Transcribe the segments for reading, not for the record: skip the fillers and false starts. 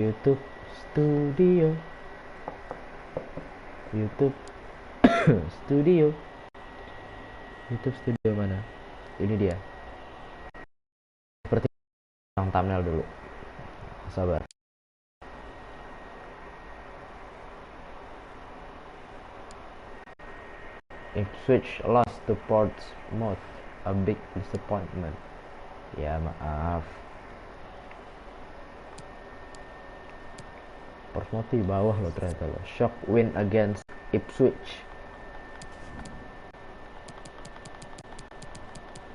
YouTube Studio. YouTube Studio. YouTube Studio mana? Ini dia. Seperti yang thumbnail dulu. Sabar. Ipswich lost to Portsmouth, a big disappointment. Ya maaf. Portsmouth di bawah loh ternyata loh. Shock win against Ipswich.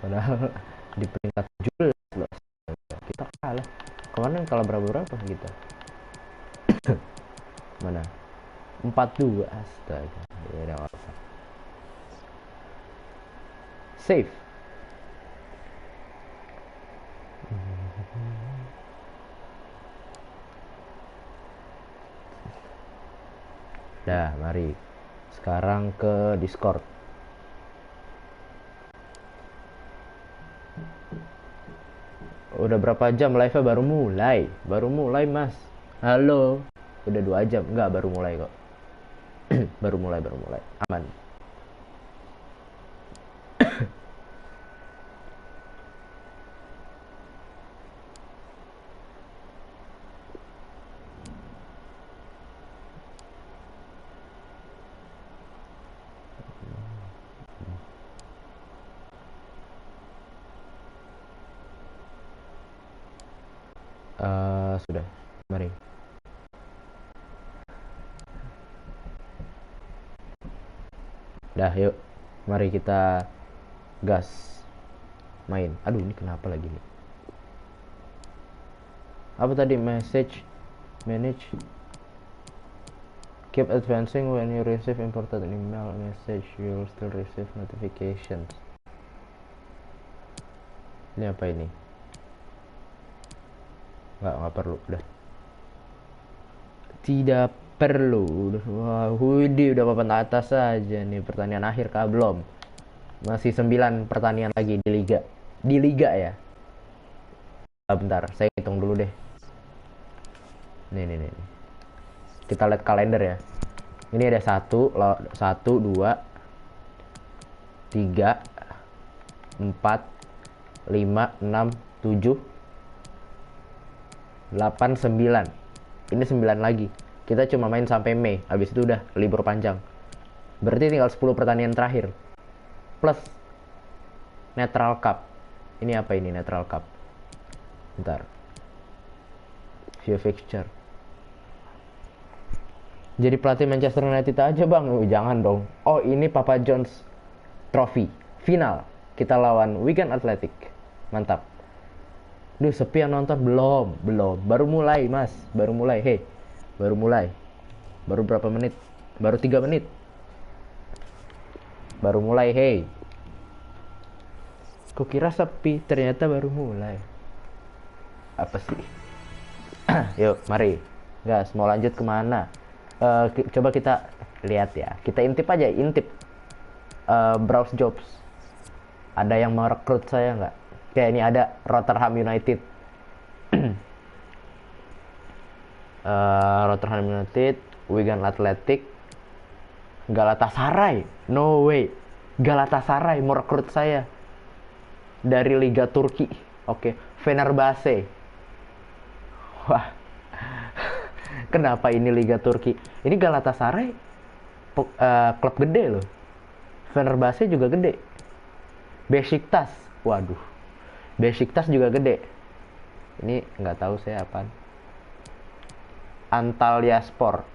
Padahal di peringkat 17 loh. Kita kalah. Kemarin kalah berapa kita? Mana? 4-2. Astaga. Ya udah apa. Save. Dah, mari. Sekarang ke Discord. Udah berapa jam live-nya? Baru mulai. Baru mulai, Mas. Halo. Udah 2 jam. Enggak, baru mulai kok. baru mulai. Aman. Sudah. Mari. Dah, yuk. Mari kita gas. Main. Aduh, ini kenapa lagi nih? Apa tadi? Message manage. Keep advancing when you receive important email message. You will still receive notifications. Ini apa ini? Nggak perlu. Udah. Tidak perlu. Wah, udah papan atas aja nih. Pertandingan akhir kah? Belum. Masih 9 pertandingan lagi di liga. Di liga ya. Bentar, saya hitung dulu deh. Nih. Kita lihat kalender ya. Ini ada 1, 2, 3, 4, 5, 6, 7, 8, 9. Ini 9 lagi. Kita cuma main sampai Mei. Habis itu udah libur panjang. Berarti tinggal 10 pertandingan terakhir. Plus Neutral Cup. Ini apa ini Neutral Cup? Bentar. View fixture. Jadi pelatih Manchester United aja bang? Jangan dong. Oh ini Papa John's Trophy final. Kita lawan Wigan Athletic. Mantap. Duh sepi yang nonton. Belum. Baru mulai mas. Baru mulai. Hei. Baru mulai. Baru berapa menit? Baru 3 menit. Baru mulai. Hei. Kukira sepi. Ternyata baru mulai. Apa sih? Yuk mari. Gas. Mau lanjut kemana? Coba kita lihat ya. Kita intip aja. Browse jobs. Ada yang mau rekrut saya nggak? Kayak ini ada Rotherham United. Rotherham United, Wigan Athletic, Galatasaray. No way. Galatasaray mau rekrut saya dari Liga Turki. Oke. Fenerbahce. Wah. Kenapa ini Liga Turki? Ini Galatasaray klub gede loh. Fenerbahce juga gede. Besiktas. Waduh. Besiktas juga gede. Ini nggak tahu saya apaan. Antalyaspor.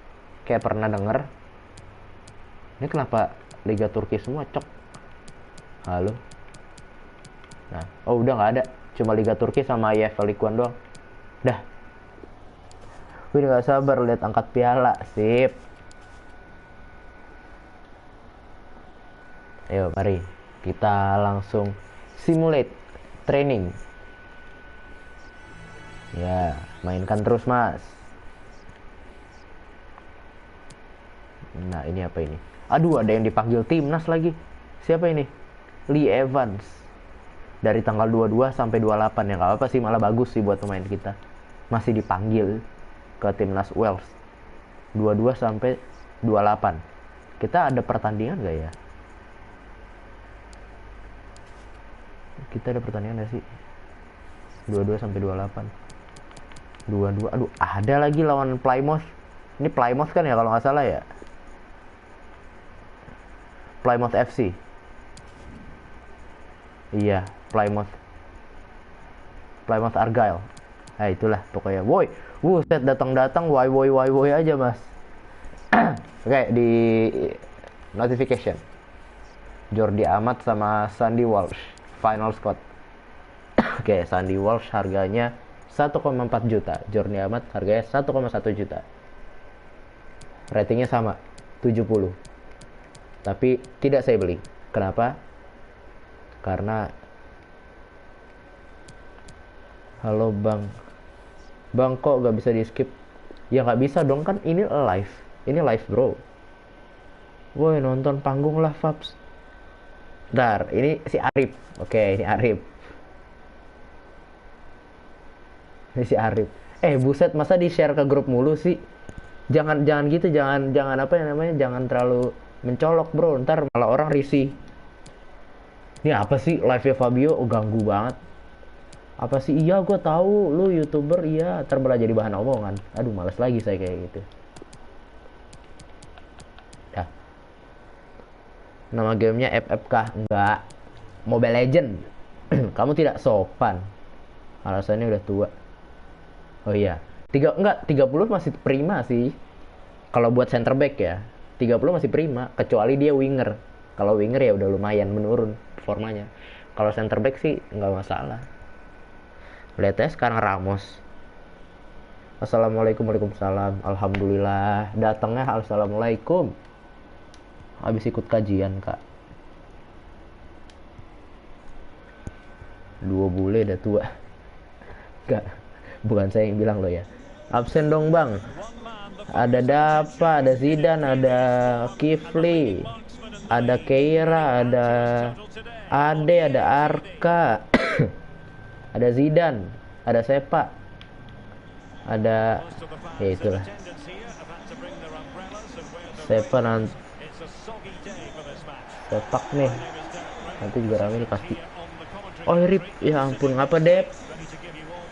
Kayak pernah denger. Ini kenapa Liga Turki semua cok? Halo. Nah, oh udah nggak ada. Cuma Liga Turki sama EFL Ligue 1 doang. Dah. Gue gak sabar lihat angkat piala. Sip. Ayo mari kita langsung simulate training. Ya, mainkan terus mas. Nah ini apa ini? Aduh ada yang dipanggil timnas lagi. Siapa ini? Lee Evans. Dari tanggal 22 sampai 28 ya. Gak apa sih, malah bagus sih buat pemain kita. Masih dipanggil. ke timnas Wales 22 sampai 28. Kita ada pertandingan gak ya? Kita ada pertandingan gak sih? 22 sampai 28. 22. Aduh, ada lagi lawan Plymouth. Ini Plymouth kan ya kalau nggak salah ya? Plymouth FC. Iya, Plymouth Argyle. Nah, itulah pokoknya. Woi, set datang woi aja, Mas. Oke, di notification. Jordi Amat sama Sandy Walsh final squad. Oke, Sandy Walsh harganya 1,4 juta. Jordi Amat harganya 1,1 juta. Ratingnya sama, 70. Tapi tidak saya beli. Kenapa? Karena halo Bang, kok gak bisa di skip? Ya gak bisa dong, kan ini live. Ini live bro. Woi, nonton panggung lah Fabs. Bentar, ini si Arif. Oke, ini Arif. Ini si Arif. Buset, masa di share ke grup mulu sih? Jangan gitu, jangan apa ya namanya, jangan terlalu mencolok bro, ntar malah orang risih. Ini apa sih live-nya Fabio? Ganggu banget. Apa sih? Iya, gue tahu lu YouTuber, iya. Ntar malah jadi bahan omongan. Aduh, males lagi saya kayak gitu. Dah. Nama gamenya FFK? Enggak. Mobile Legend. Kamu tidak sopan. Alasannya udah tua. Oh iya. 30 masih prima sih. Kalau buat center back ya. 30 masih prima, kecuali dia winger. Kalau winger ya udah lumayan menurun performanya. Kalau center back sih nggak masalah. Lihat ya sekarang Ramos. Assalamualaikum, waalaikumsalam. Alhamdulillah. Datangnya assalamualaikum. Habis ikut kajian kak. 2 bule udah tua. Gak, bukan saya yang bilang loh ya. Absen dong bang. Ada Dapa, ada Zidane, ada Kifli, ada Keira, ada Ade, ada Arka, ada Zidane, ada Sepa, ada ya itulah. Sepa nanti sepak nih, nanti juga rame nih pasti. Oh Rip, ya ampun, ngapa Dep?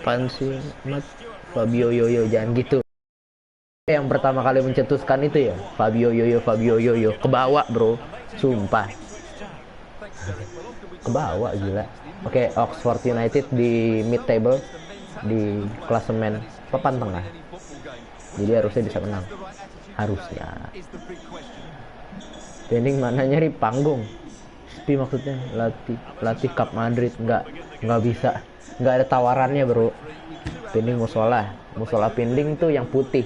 Pansi mat Fabio Yoyo, jangan gitu. Yang pertama kali mencetuskan itu ya Fabio Yoyo kebawa bro, sumpah kebawa gila. Oke, Oxford United di mid table di klasemen papan tengah, jadi harusnya bisa menang, harusnya. Pending mana nyari panggung sepi, maksudnya latih Cup Madrid nggak bisa, nggak ada tawarannya bro. Pending musola pending tuh yang putih.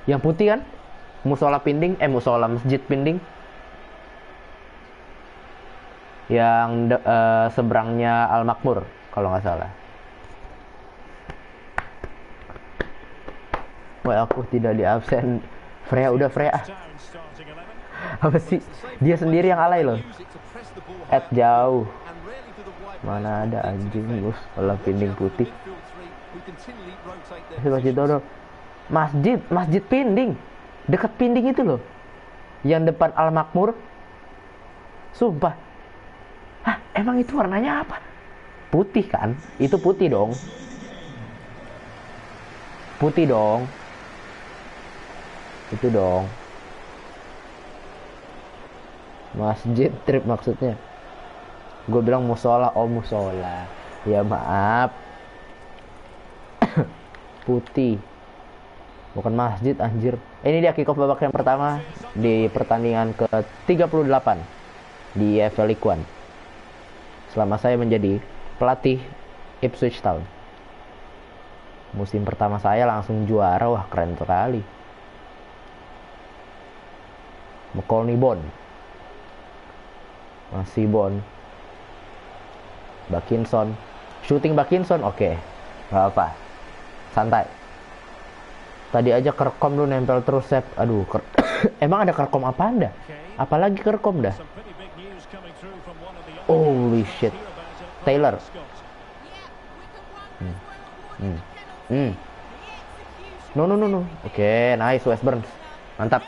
Yang putih kan musola masjid Pinding yang seberangnya Al Makmur kalau nggak salah. Wah, aku tidak di absen. Freya apa sih, dia sendiri yang alay loh. Jauh mana ada anjing bos, kalau Pinding putih. Masjid Dodo, masjid Pinding, dekat Pinding itu loh, yang depan Al Makmur. Sumpah. Hah, emang itu warnanya apa? Putih kan? Itu putih dong. Itu dong. Masjid trip maksudnya. Gue bilang musola, musola. Ya maaf. Putih. Bukan masjid anjir. Ini dia kick off babak yang pertama di pertandingan ke-38 di EFL League One. Selama saya menjadi pelatih Ipswich Town. Musim pertama saya langsung juara, wah keren sekali. McColney Bond. Masih Bond. Bakinson. Shooting Bakinson, oke. Gak apa. Santai. Tadi aja kerkom lu nempel terus, Sep. Aduh, emang ada kerkom apa anda? Apalagi kerkom dah. Holy shit. Taylor. No. Oke, nice West Burns. Mantap.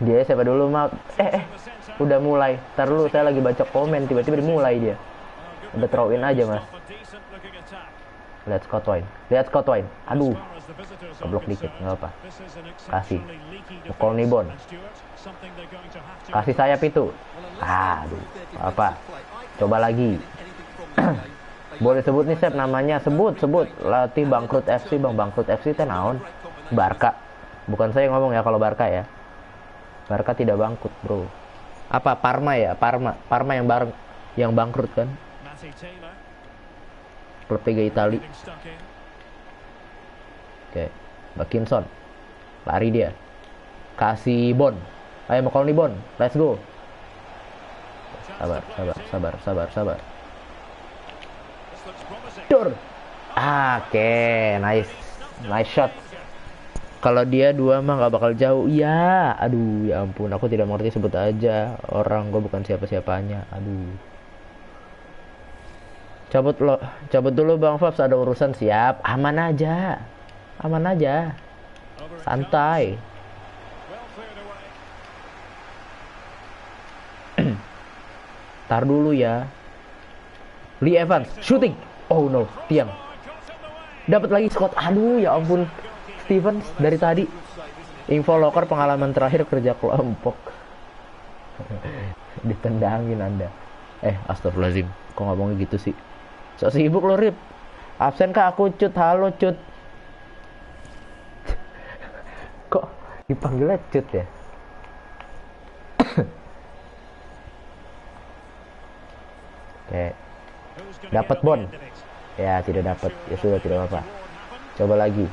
Dia siapa dulu, Mak? Udah mulai. Ntar dulu, saya lagi baca komen, tiba-tiba dimulai dia. Udah throw in aja, Mas. Lihat Scott Wine. Aduh. Keblok dikit, nggak apa. Kasih. McColney Bon. Kasih sayap itu. Aduh. Apa? Coba lagi. Boleh sebut nih, Sep, namanya. Sebut. Latih Bangkrut FC, Bang. Bangkrut FC teh naon? Barca. Bukan saya ngomong ya kalau Barca ya. Barca tidak bangkrut, bro. Apa? Parma ya? Parma yang bangkrut kan? Klub Liga Italia. Oke, Bakinson. Lari dia. Kasih Bon. Ayo McColney Bon. Let's go. Sabar. Dur. Oke, nice shot. Kalau dia 2 mah nggak bakal jauh. Ya, aduh, ya ampun, aku tidak mengerti, sebut aja. Orang gue bukan siapa-siapanya. Aduh. Cabut dulu Bang Fabs, ada urusan. Siap. Aman aja. Santai. Tar dulu ya. Lee Evans shooting. Oh no, tiang. Dapat lagi Scott. Aduh, ya ampun. Stevens dari tadi. Info locker pengalaman terakhir kerja kelompok. Ditendangin Anda. Astagfirullahaladzim. Kok ngomongnya gitu sih? So sibuk lo, Rip. Absen kah aku, Cut? Halo, Cut. Kok dipanggilnya Cut ya? Oke. Dapat Bon. Ya, tidak dapat. Ya sudah, tidak apa-apa. Coba lagi.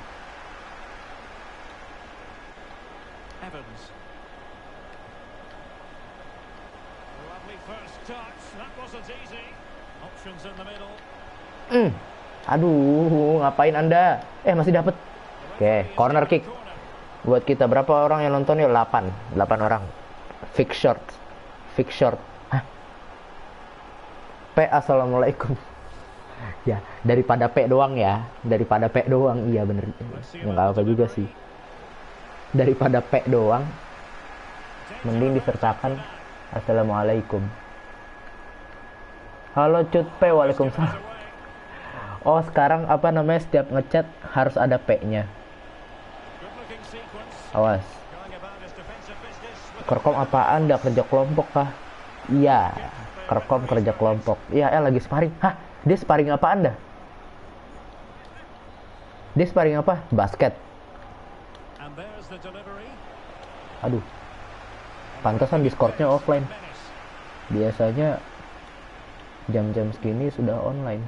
Aduh, ngapain Anda? Masih dapat. Oke, corner kick. Buat kita berapa orang yang nonton ya? 8 orang. Fix short. Hah? P, assalamualaikum. Ya, daripada P doang ya. Iya bener. Nggak apa juga sih. Daripada P doang, mending disertakan assalamualaikum. Halo Cut P, waalaikumsalam. Oh, sekarang apa namanya, setiap ngechat harus ada P-nya. Awas. Kerkom apaan? Udah kerja kelompok kah? Iya, Kerkom kerja kelompok. Iya, lagi sparring. Hah? Dia sparring apaan dah? Dia sparring apa? Basket. Aduh. Pantesan Discord-nya offline. Biasanya jam-jam segini sudah online.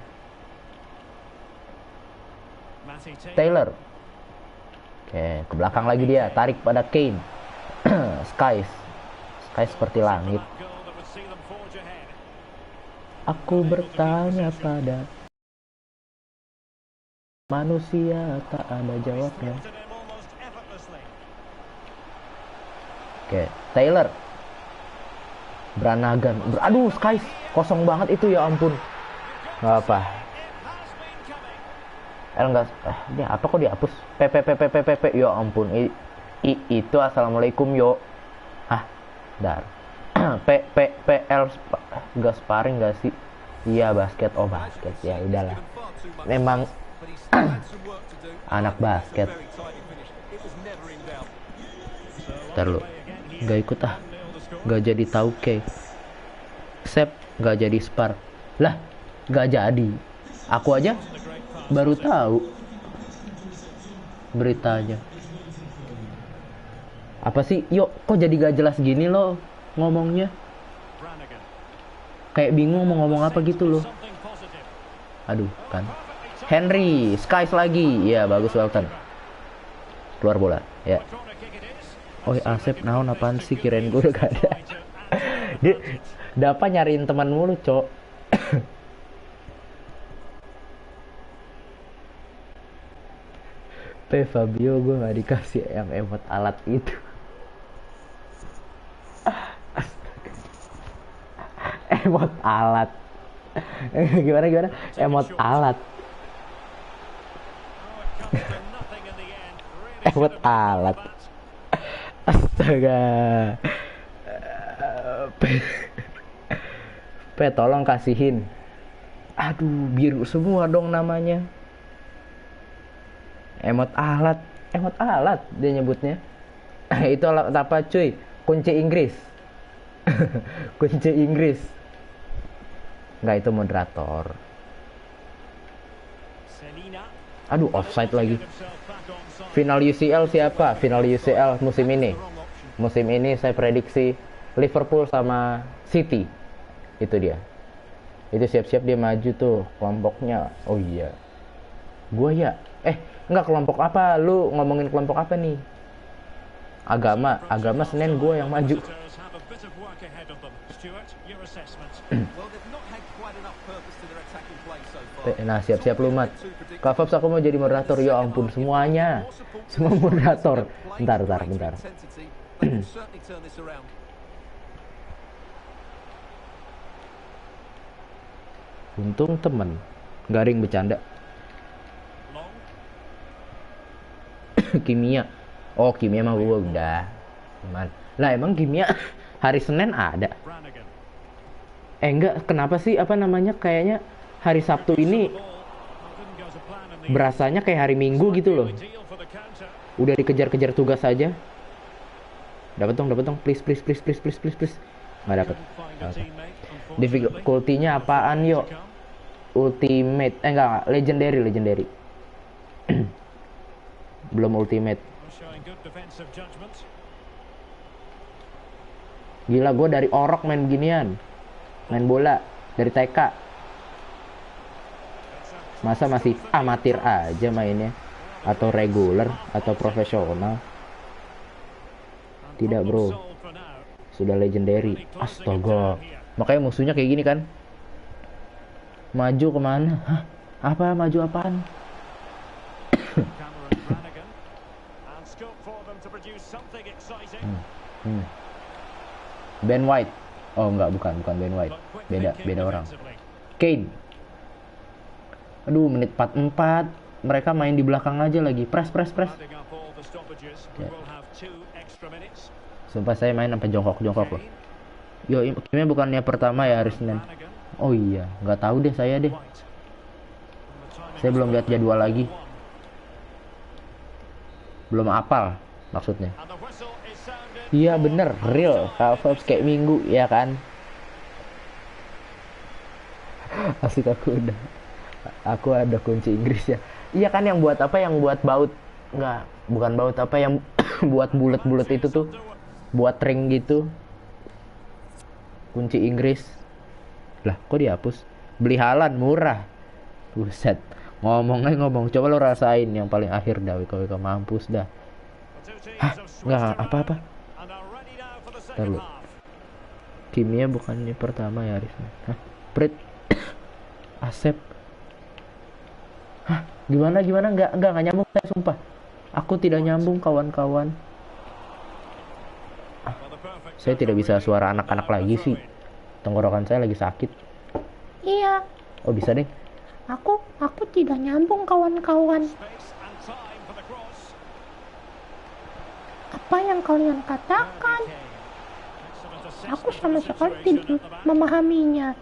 Taylor. Oke, ke belakang lagi dia, tarik pada Kane. Sky seperti langit. Aku bertanya pada manusia, tak ada jawabnya. Oke, Taylor. Branagan. Aduh, Sky kosong banget itu, ya ampun. Nggak apa. Enggak. Ini apa kok dihapus? P. Ya ampun. Itu assalamualaikum yo. Hah, dar. L enggak sparring enggak sih? Iya, basket. Oh, basket. Ya udahlah. Memang anak basket. Ntar lu. Enggak ikut ah. Enggak jadi tahu ke. Sep enggak jadi spar. Lah, enggak jadi. Aku aja baru tahu beritanya. Apa sih? Yuk, kok jadi gak jelas gini loh ngomongnya? Kayak bingung mau ngomong apa gitu loh. Aduh, kan. Henry, Skies lagi. Ya, bagus Welton. Keluar bola, ya. Oh, Asep naon apaan sih? Kirain gue udah gak ada. Dia dapat nyariin teman mulu, Cok. Fabio gue nggak dikasih yang emot alat itu. Emot alat. Gimana emot alat. Emot alat. Astaga. Tolong kasihin. Aduh, biru semua dong namanya. Emot alat dia nyebutnya. Itu alat apa cuy? Kunci Inggris. Kunci Inggris. Nggak, itu moderator. Aduh, offside lagi. Final UCL siapa? Final UCL musim ini. Musim ini saya prediksi Liverpool sama City. Itu dia. Itu siap-siap dia maju tuh kelompoknya. Oh iya. Gua ya. Enggak, kelompok apa? Lu ngomongin kelompok apa nih? Agama Senin gua yang maju. Nah, siap-siap lu, Mat. Kak Fabs, aku mau jadi moderator. Ya ampun, semuanya. Semua moderator. Bentar. Untung temen. Garing bercanda. Kimia. Oh, kimia mah gua udah. Lah emang kimia hari Senin ada. Enggak, kenapa sih apa namanya, kayaknya hari Sabtu ini berasanya kayak hari Minggu gitu loh. Udah dikejar-kejar tugas aja. Dapat dong, please. Nggak dapat. Difficulty-nya apaan, yuk? Ultimate. Enggak, legendary. Belum ultimate. Gila, gue dari orok main beginian. Main bola dari TK. Masa masih amatir aja mainnya? Atau regular atau profesional? Tidak, bro. Sudah legendary. Astaga. Makanya musuhnya kayak gini kan. Maju kemana? Hah? Apa? Maju apaan? Ben White. Oh enggak, bukan Ben White. Beda orang. Kane. Aduh, menit 44. Mereka main di belakang aja lagi. Press. Ya. Sumpah saya main sampai jongkok loh. Yo, ini bukannya pertama ya hari Senin. Oh iya, nggak tahu deh saya deh. Saya belum lihat jadwal lagi. Belum apal maksudnya. Iya bener, real. Kalfabs kayak Minggu, ya kan? Asik, aku ada kunci Inggris ya. Iya kan, yang buat apa? Yang buat baut. Enggak, bukan baut, apa yang buat bulat-bulat itu tuh. Buat ring gitu. Kunci Inggris. Lah, kok dihapus? Beli Halan murah. Buset. Ngomong. Coba lo rasain yang paling akhir dah. Wika mampus dah. Hah? Enggak apa-apa. Ntar lu. Kimia bukannya pertama ya Arisnya. Hah? Prit. Asep. Hah? Gimana? Enggak nyambung saya sumpah. Aku tidak nyambung, kawan-kawan. Saya tidak bisa suara anak-anak lagi sih. Tenggorokan saya lagi sakit. Iya. Oh, bisa deh. Aku tidak nyambung, kawan-kawan. Apa yang kalian katakan? Aku sama sekali tidak memahaminya.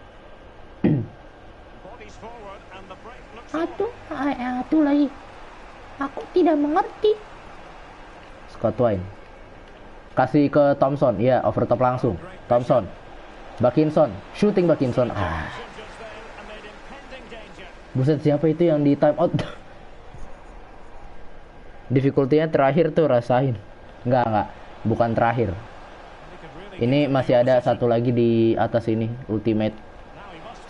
Aduh lagi. Aku tidak mengerti. Scott Wine. Kasih ke Thompson. Iya, overtop langsung. Thompson. Bakinson. Shooting Bakinson. Buset, siapa itu yang di time out? Difficulty-nya terakhir tuh rasain. Enggak. Bukan terakhir. Ini masih ada satu lagi di atas ini. Ultimate.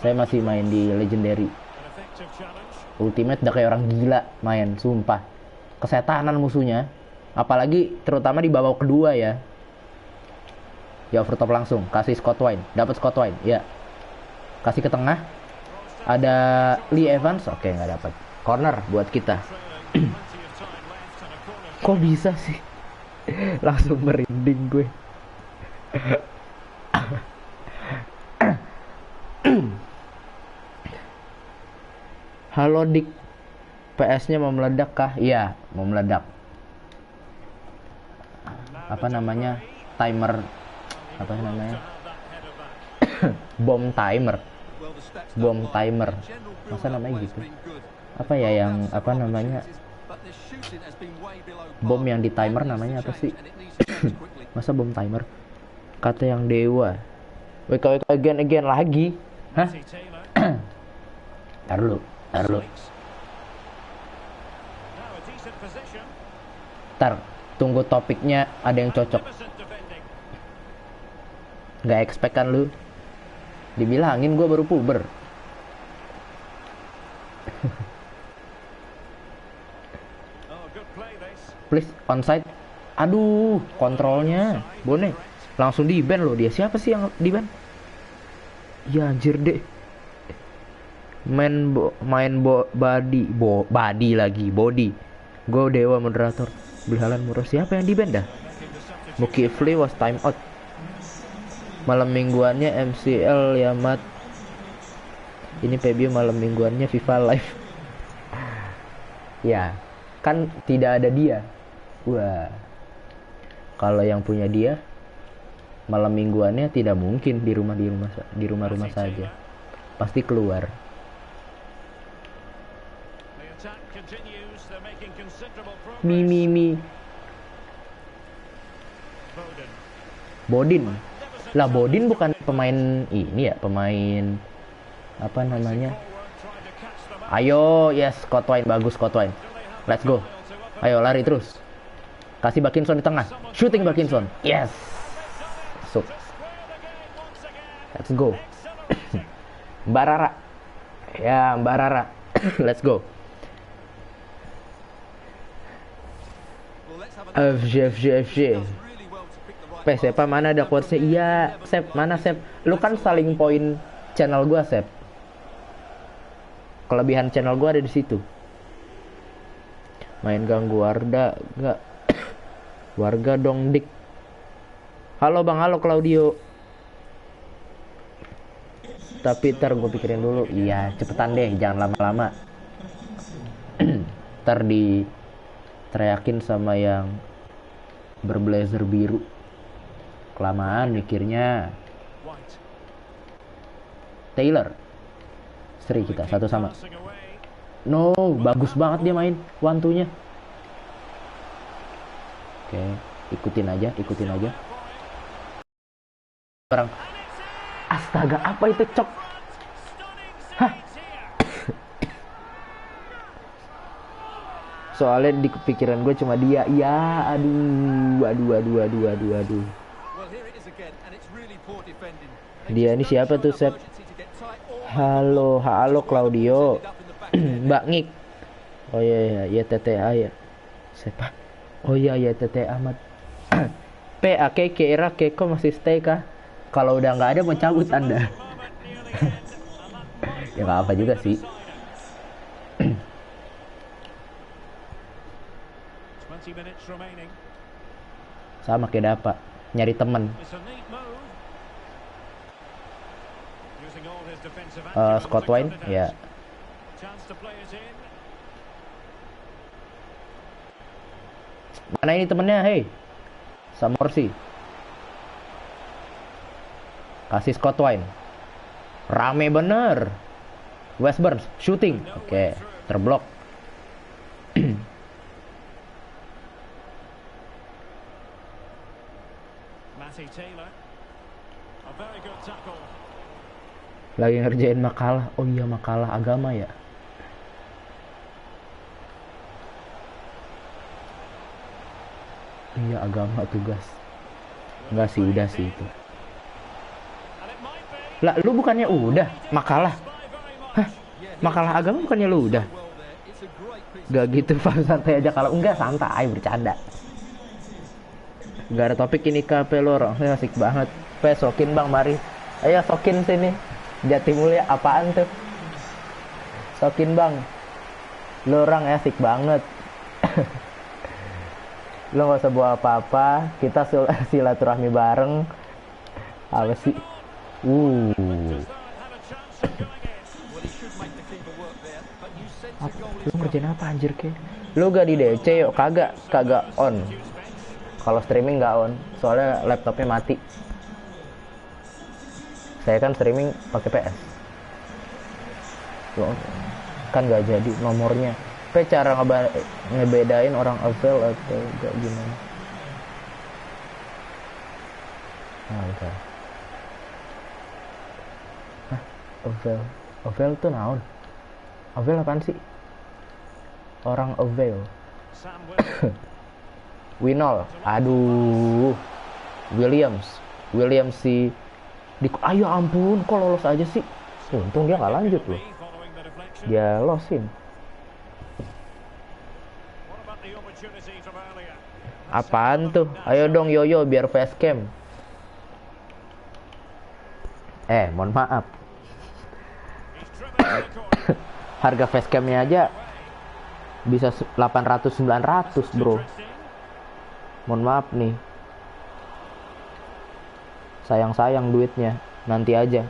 Saya masih main di Legendary. Ultimate udah kayak orang gila main, sumpah. Kesetanan musuhnya. Apalagi terutama di babak kedua ya. Ya, overtop langsung. Kasih Scott Wine. Dapat Scott Wine. Ya. Kasih ke tengah. Ada Lee Evans. Oke, nggak dapat. Corner buat kita. Kok bisa sih? Langsung merinding gue. Halo Dik, PS-nya mau meledak kah? Iya, mau meledak. Apa namanya? Timer. Apa namanya? Bom timer. Bom timer. Masa namanya gitu? Apa ya yang apa namanya? Bom yang di timer namanya apa sih? Masa bom timer? Kata yang dewa. WKWK again lagi. Hah? Taruh lu. Ntar, tunggu topiknya ada yang cocok. Gak expect kan lu? Dibilangin gue baru puber. Please, onside. Aduh, kontrolnya. Bone. Langsung di-ban loh dia. Siapa sih yang di-ban? Ya anjir deh. Body lagi. Body. Go dewa moderator. Belihalan murah. Siapa yang di-ban dah? Mukifli was time out. Malam mingguannya MCL Yamat. Ini PB malam mingguannya FIFA Live. Ya, kan tidak ada dia. Wah. Kalau yang punya dia malam mingguannya tidak mungkin di rumah saja. Pasti keluar. Mi. Bodin. Lah Bodin bukan pemain ini ya, pemain apa namanya? Ayo, yes, Scott Wine bagus Scott Wine. Let's go. Ayo lari terus. Kasih Bakinson di tengah. Shooting Bakinson. Yes. So. Let's go. Mbak Rara. Ya, Mbak Rara. Let's go. FJ. Sepa mana ada quotesnya? Iya, Sep, mana Sep? Lu kan saling poin channel gua, Sep. Kelebihan channel gua ada di situ. Main ganggu Warga, enggak. Warga dong, Dik. Halo Bang, halo Claudio. Tapi ntar gue pikirin dulu. Iya, cepetan deh, jangan lama-lama. Ntar teriakin sama yang berblazer biru. Kelamaan mikirnya. Taylor. Seri kita, satu sama. No, bagus banget dia main one-two-nya. Oke, ikutin aja. Barang. Astaga, apa itu cok? Hah? Soalnya di pikiran gue cuma dia. Ya, aduh. Dia ini siapa tuh, Sep? Halo Claudio. Mbak Ngik. Oh iya, TTA ya. Siapa? Oh iya, TTA Ahmad. PAK kira Keko masih stay kah? Kalau udah nggak ada mau cabut Anda. Ya nggak apa juga sih. Sama kayak Dapa, nyari temen. Scott Wine, ya. Mana ini temennya, hei? Samorsi. Kasih Scott Wine. Rame bener. West Burns shooting. Oke, terblok. Lagi ngerjain makalah. Oh iya, makalah agama ya. Iya, agama tugas. Enggak sih, udah sih itu. Lah, lu bukannya udah makalah? Hah? Makalah agama bukannya lu udah? Gak gitu, Pak, santai aja. Kalau enggak santai, bercanda. Gak ada topik ini KP lo orang. Asik banget. Sokin Bang, mari. Ayo sokin sini. Jati Mulia apaan tuh? Sokin Bang. Lo orang asik banget. Lo nggak usah bawa apa-apa, kita silaturahmi bareng. Apa sih? Uh. Lu ngerjain apa anjir ke? Lu gak di DC yuk, kagak on. Kalau streaming nggak on, soalnya laptopnya mati. Saya kan streaming pakai PS. Loh, kan nggak jadi nomornya. Tapi cara ngebedain orang Ovel atau gak gimana? Nah, bentar. Hah? Ovel tuh naon? Ovel apaan sih? Orang Ovel. Winol. Aduh. Williams si ayo ampun, kok lolos aja sih? Untung dia nggak lanjut loh. Dia losin. Apaan tuh? Ayo dong Yoyo biar facecam. Mohon maaf. Harga facecamnya aja bisa 800-900 bro. Mohon maaf nih. Sayang duitnya. Nanti aja.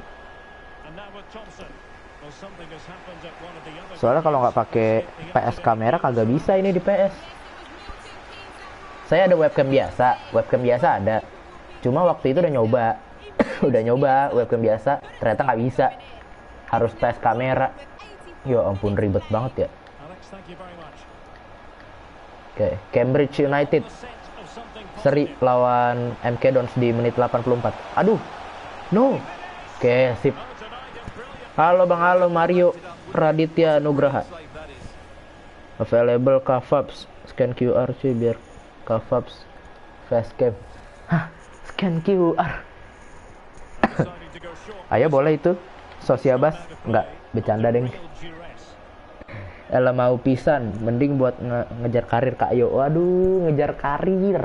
Soalnya kalau nggak pakai PS kamera kagak bisa ini di PS. Saya ada webcam biasa ada. Cuma waktu itu udah nyoba. Udah nyoba webcam biasa, ternyata nggak bisa. Harus PS kamera. Ya ampun ribet banget ya. Oke, Cambridge United seri lawan MK Dons di menit 84. Aduh. No. Oke, sip. Halo Bang, halo Mario Raditya Nugraha. Available Kafabs. Scan QR cuy biar Kafabs facecam. Hah, scan QR. Ayo boleh itu. Sosiabas enggak bercanda deng. Elah mau pisan, mending buat ngejar karir Kak Yo. Waduh, ngejar karir.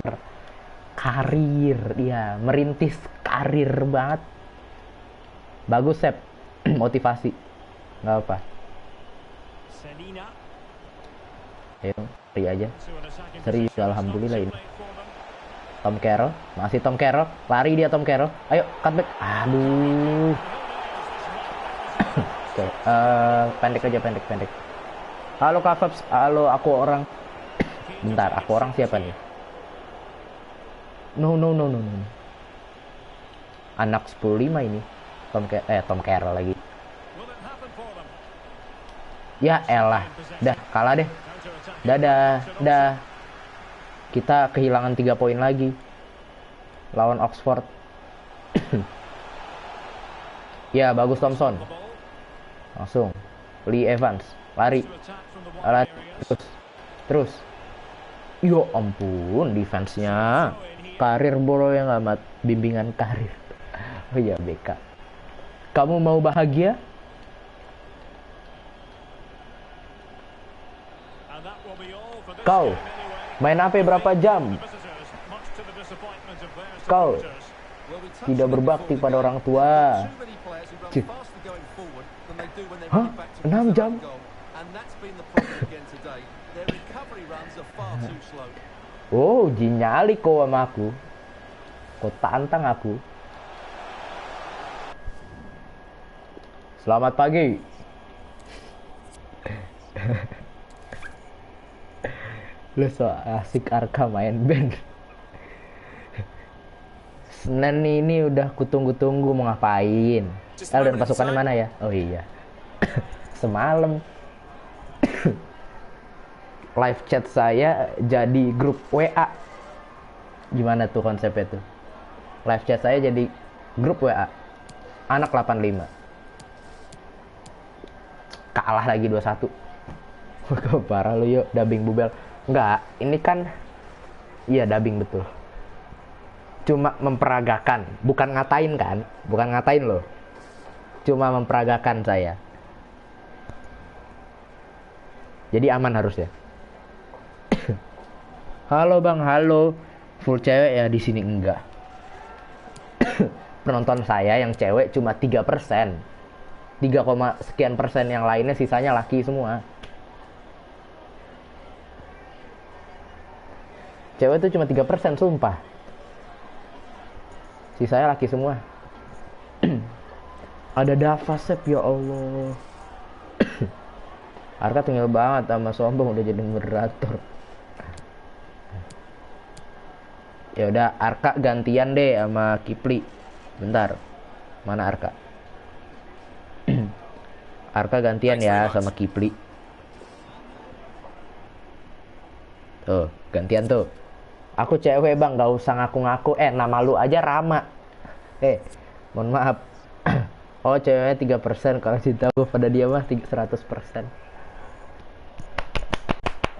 Ya, merintis karir banget. Bagus Sep, motivasi. Nggak apa. Ayo, seri aja. Serius, alhamdulillah ini. Tom Carroll, masih Tom Carroll. Lari dia Tom Carroll. Ayo, cutback. Aduh. Oke, pendek aja, pendek. Halo Kafabs, halo aku orang. Bentar, aku orang siapa nih? No. Anak 105 ini. Tom Carroll lagi. Ya elah, dah kalah deh. Dah. Kita kehilangan 3 poin lagi lawan Oxford. Ya bagus Thompson. Langsung Lee Evans lari terus. Yo ampun defense-nya. Karir bro yang amat bimbingan karir. Oh iya BK. Kamu mau bahagia? Kau main HP berapa jam? Kau tidak berbakti pada orang tua. Hah? 6 jam? Oh, jinyali kau sama aku. Kau tantang aku. Selamat pagi. Lu so asik Arka main band. Senin ini udah kutunggu-tunggu mau ngapain. Dan pasukannya mana ya? Oh iya. Semalam live chat saya jadi grup WA. Gimana tuh konsepnya tuh? Live chat saya jadi grup WA. Anak 85. Kalah lagi 2-1. Parah lu yuk, dubbing bubel. Enggak, ini kan iya dubbing betul. Cuma memperagakan, bukan ngatain kan? Bukan ngatain loh. Cuma memperagakan saya. Jadi aman harusnya. Halo Bang, halo. Full cewek ya di sini enggak. Penonton saya yang cewek cuma 3%. 3, sekian persen yang lainnya sisanya laki semua. Cewek tuh cuma 3%, sumpah. Sisanya laki semua. Ada Dava Sep, ya Allah. Arka tinggal banget sama sombong udah jadi moderator. Ya udah, Arka gantian deh sama Kipli. Bentar. Mana Arka? Arka gantian ya sama Kipli. Tuh, gantian tuh. Aku cewek bang, gak usah ngaku-ngaku. Nama lu aja Rama. Mohon maaf. Oh, ceweknya 3%. Kalau cinta gue pada dia mah 100%.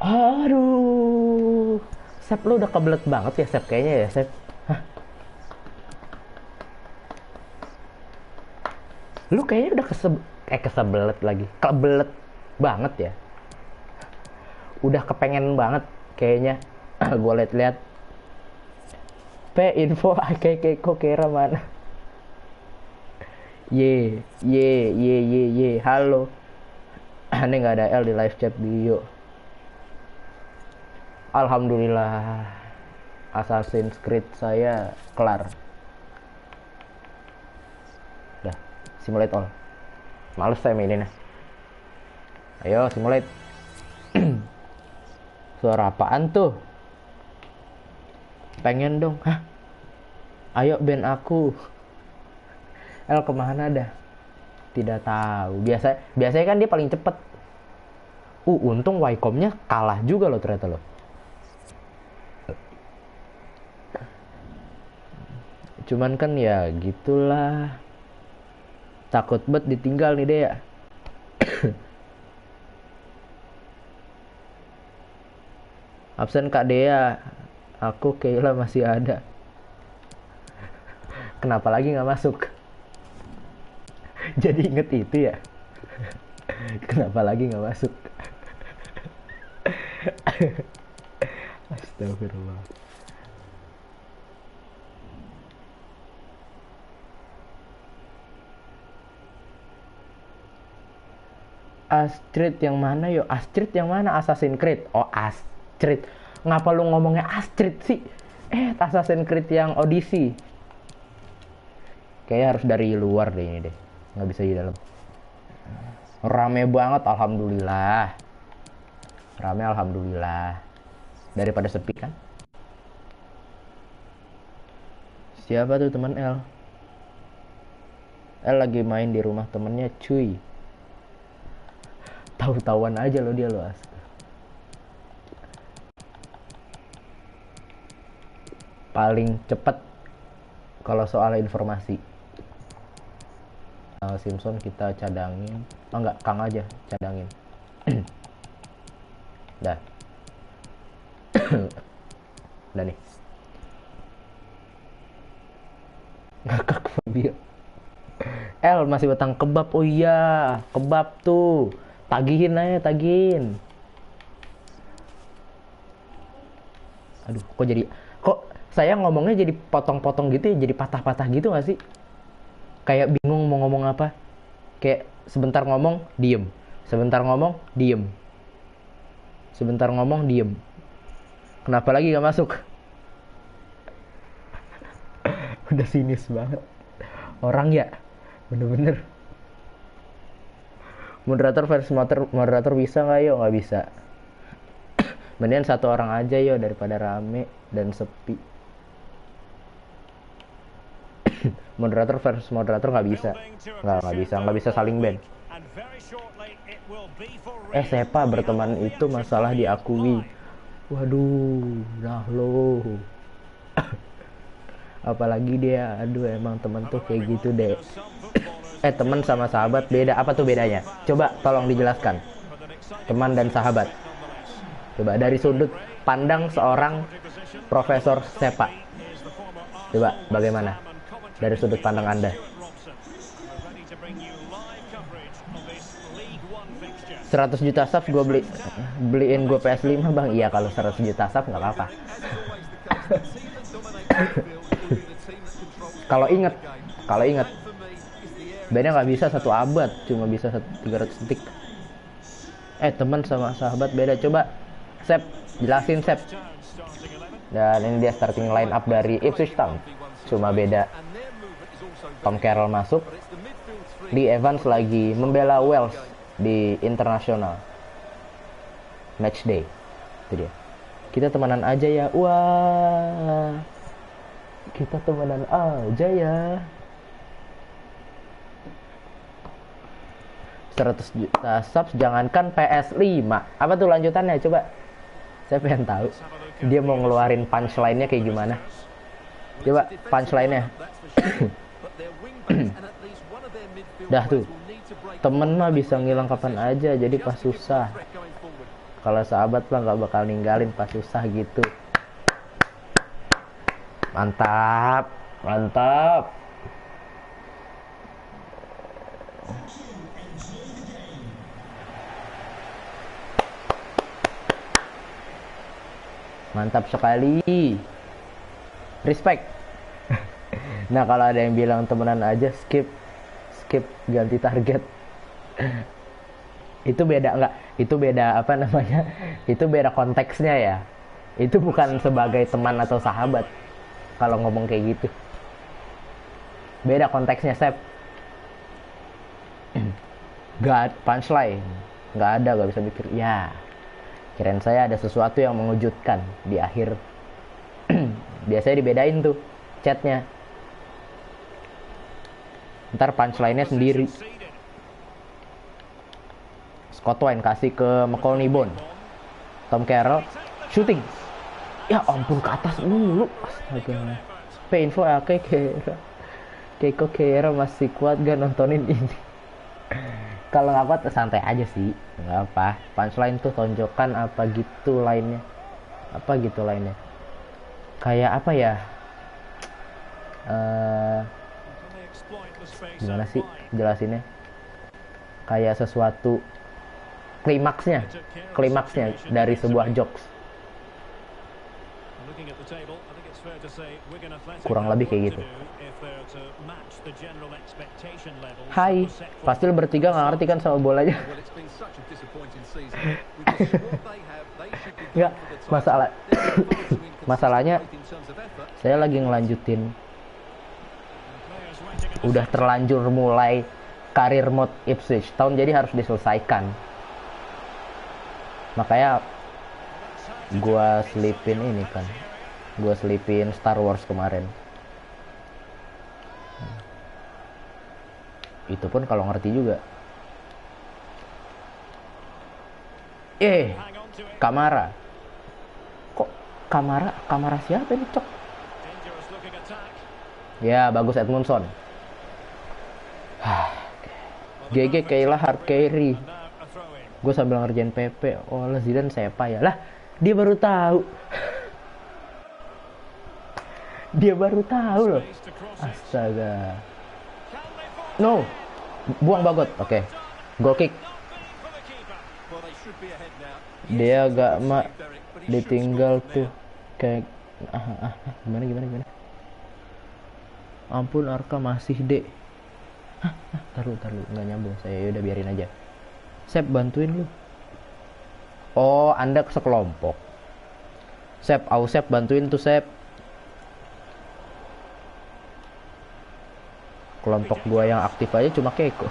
Aduh. Sep, lu udah kebelet banget ya Sep kayaknya ya Sep. Hah? Lu kayaknya udah kesebelet lagi. Kebelet banget ya. Udah kepengen banget kayaknya. Gue liat-liat. Info kok kira mana? Ye. Halo. Ini nggak ada L di live chat bio. Alhamdulillah. Assassin's Creed saya kelar. Udah, simulate all. Males saya maininnya. Ayo simulate. Suara apaan tuh? Pengen dong. Hah? Ayo band aku. El kemana dah? Tidak tahu. Biasanya kan dia paling cepet. Untung Wycombe-nya kalah juga loh ternyata loh. Cuman kan ya gitulah. Takut banget ditinggal nih deh ya. Absen Kak Dea. Aku Kayla masih ada. Kenapa lagi nggak masuk? Jadi inget itu ya. Kenapa lagi nggak masuk? Astagfirullah. Astrid yang mana yo? Astrid yang mana? Assassin's Creed. Oh Astrid. Ngapa lu ngomongnya Astrid sih? Assassin's Creed yang Odyssey. Kayaknya harus dari luar deh ini deh. Nggak bisa di dalam. Rame banget, alhamdulillah. Rame alhamdulillah. Daripada sepi kan? Siapa tuh teman L? L lagi main di rumah temennya cuy. Tahu-tahuan aja lo dia lo as. Paling cepet kalau soal informasi. Simpson kita cadangin. Oh enggak, Kang aja cadangin. Dah. Udah nih. Ngakak Fabio. L masih betang kebab. Oh iya, kebab tuh. Tagihin aja, tagihin. Aduh, kok saya ngomongnya jadi potong-potong gitu ya, jadi patah-patah gitu gak sih? Kayak bingung mau ngomong apa. Kayak sebentar ngomong, diem. Sebentar ngomong, diem. Sebentar ngomong, diem. Kenapa lagi gak masuk? Udah sinis banget. Orang ya, bener-bener. Moderator versus moderator bisa nggak yo? Nggak bisa. Mendingan satu orang aja yo daripada rame dan sepi. Moderator versus moderator nggak bisa. Nggak bisa saling ban. Sepa berteman itu masalah diakui. Waduh, nah lo. Apalagi dia, aduh emang temen tuh kayak gitu deh. Teman sama sahabat beda. Apa tuh bedanya? Coba tolong dijelaskan. Teman dan sahabat. Coba dari sudut pandang seorang Profesor Sepa. Coba bagaimana? Dari sudut pandang Anda. 100 juta sub gue beliin gue PS5 bang. Iya kalau 100 juta sub nggak apa-apa. Kalau inget bandnya nggak bisa 1 abad, cuma bisa 300 detik. Teman sama sahabat beda. Coba Sep, jelasin Sep. Dan ini dia starting line up dari Ipswich Town. Cuma beda Tom Carroll masuk. Lee Evans lagi membela Wales di internasional match day. Itu dia. Kita temenan aja ya. Wah. Kita temenan aja ya. 100 juta subs, jangankan PS5. Apa tuh lanjutannya? Coba. Saya pengen tahu. Dia mau ngeluarin punchline-nya kayak gimana. Coba punchline-nya. Dah tuh. Temen mah bisa ngilang kapan aja, jadi pas susah. Kalau sahabat mah gak bakal ninggalin pas susah gitu. Mantap. Mantap. Mantap sekali. Respect. Nah, kalau ada yang bilang temenan aja, skip ganti target. Itu beda nggak? Itu beda apa namanya? Itu beda konteksnya ya. Itu bukan sebagai teman atau sahabat. Kalau ngomong kayak gitu. Beda konteksnya, Sep. Gak punchline. Nggak ada, nggak bisa mikir. Ya. Kirain saya ada sesuatu yang mengejutkan di akhir. Biasanya dibedain tuh chatnya. Ntar punchline-nya sendiri. Scott Wine kasih ke McConaughey Bone. Tom Carroll shooting. Ya ampun, ke atas mulu. Astaga. Painful ya Keiko Kera masih kuat gak nontonin ini? Kalau nggak kuat santai aja sih, nggak apa. Punchline tuh tonjokan apa gitu lainnya. Apa gitu lainnya. Kayak apa ya? Gimana sih jelasinnya? Kayak sesuatu klimaksnya dari sebuah jokes. Kurang lebih kayak gitu. Hai, pasti lo bertiga nggak ngerti kan sama bolanya. Nggak, masalahnya saya lagi ngelanjutin. Udah terlanjur mulai karir mode Ipswich Town, jadi harus diselesaikan. Makanya gua selipin ini kan. Gua selipin Star Wars kemarin. Itu pun kalau ngerti juga. Kamara. Kok Kamara siapa ini, Cok? Ya, bagus Edmundson. GG Kayla hard carry. Gue sambil ngerjain PP. Oh lah, Zidane sepa ya. Lah, dia baru tahu. Dia baru tahu loh. Astaga. No. Buang bagot. Oke. Goal kick. Dia agak ditinggal tuh kayak gimana. Ampun, Arka masih, Dek. Taruh nggak nyambung saya. Udah biarin aja. Sep, bantuin lu. Oh, Anda sekelompok. Sep, Sep bantuin tuh, Sep. Kelompok gua yang aktif aja cuma Keiko.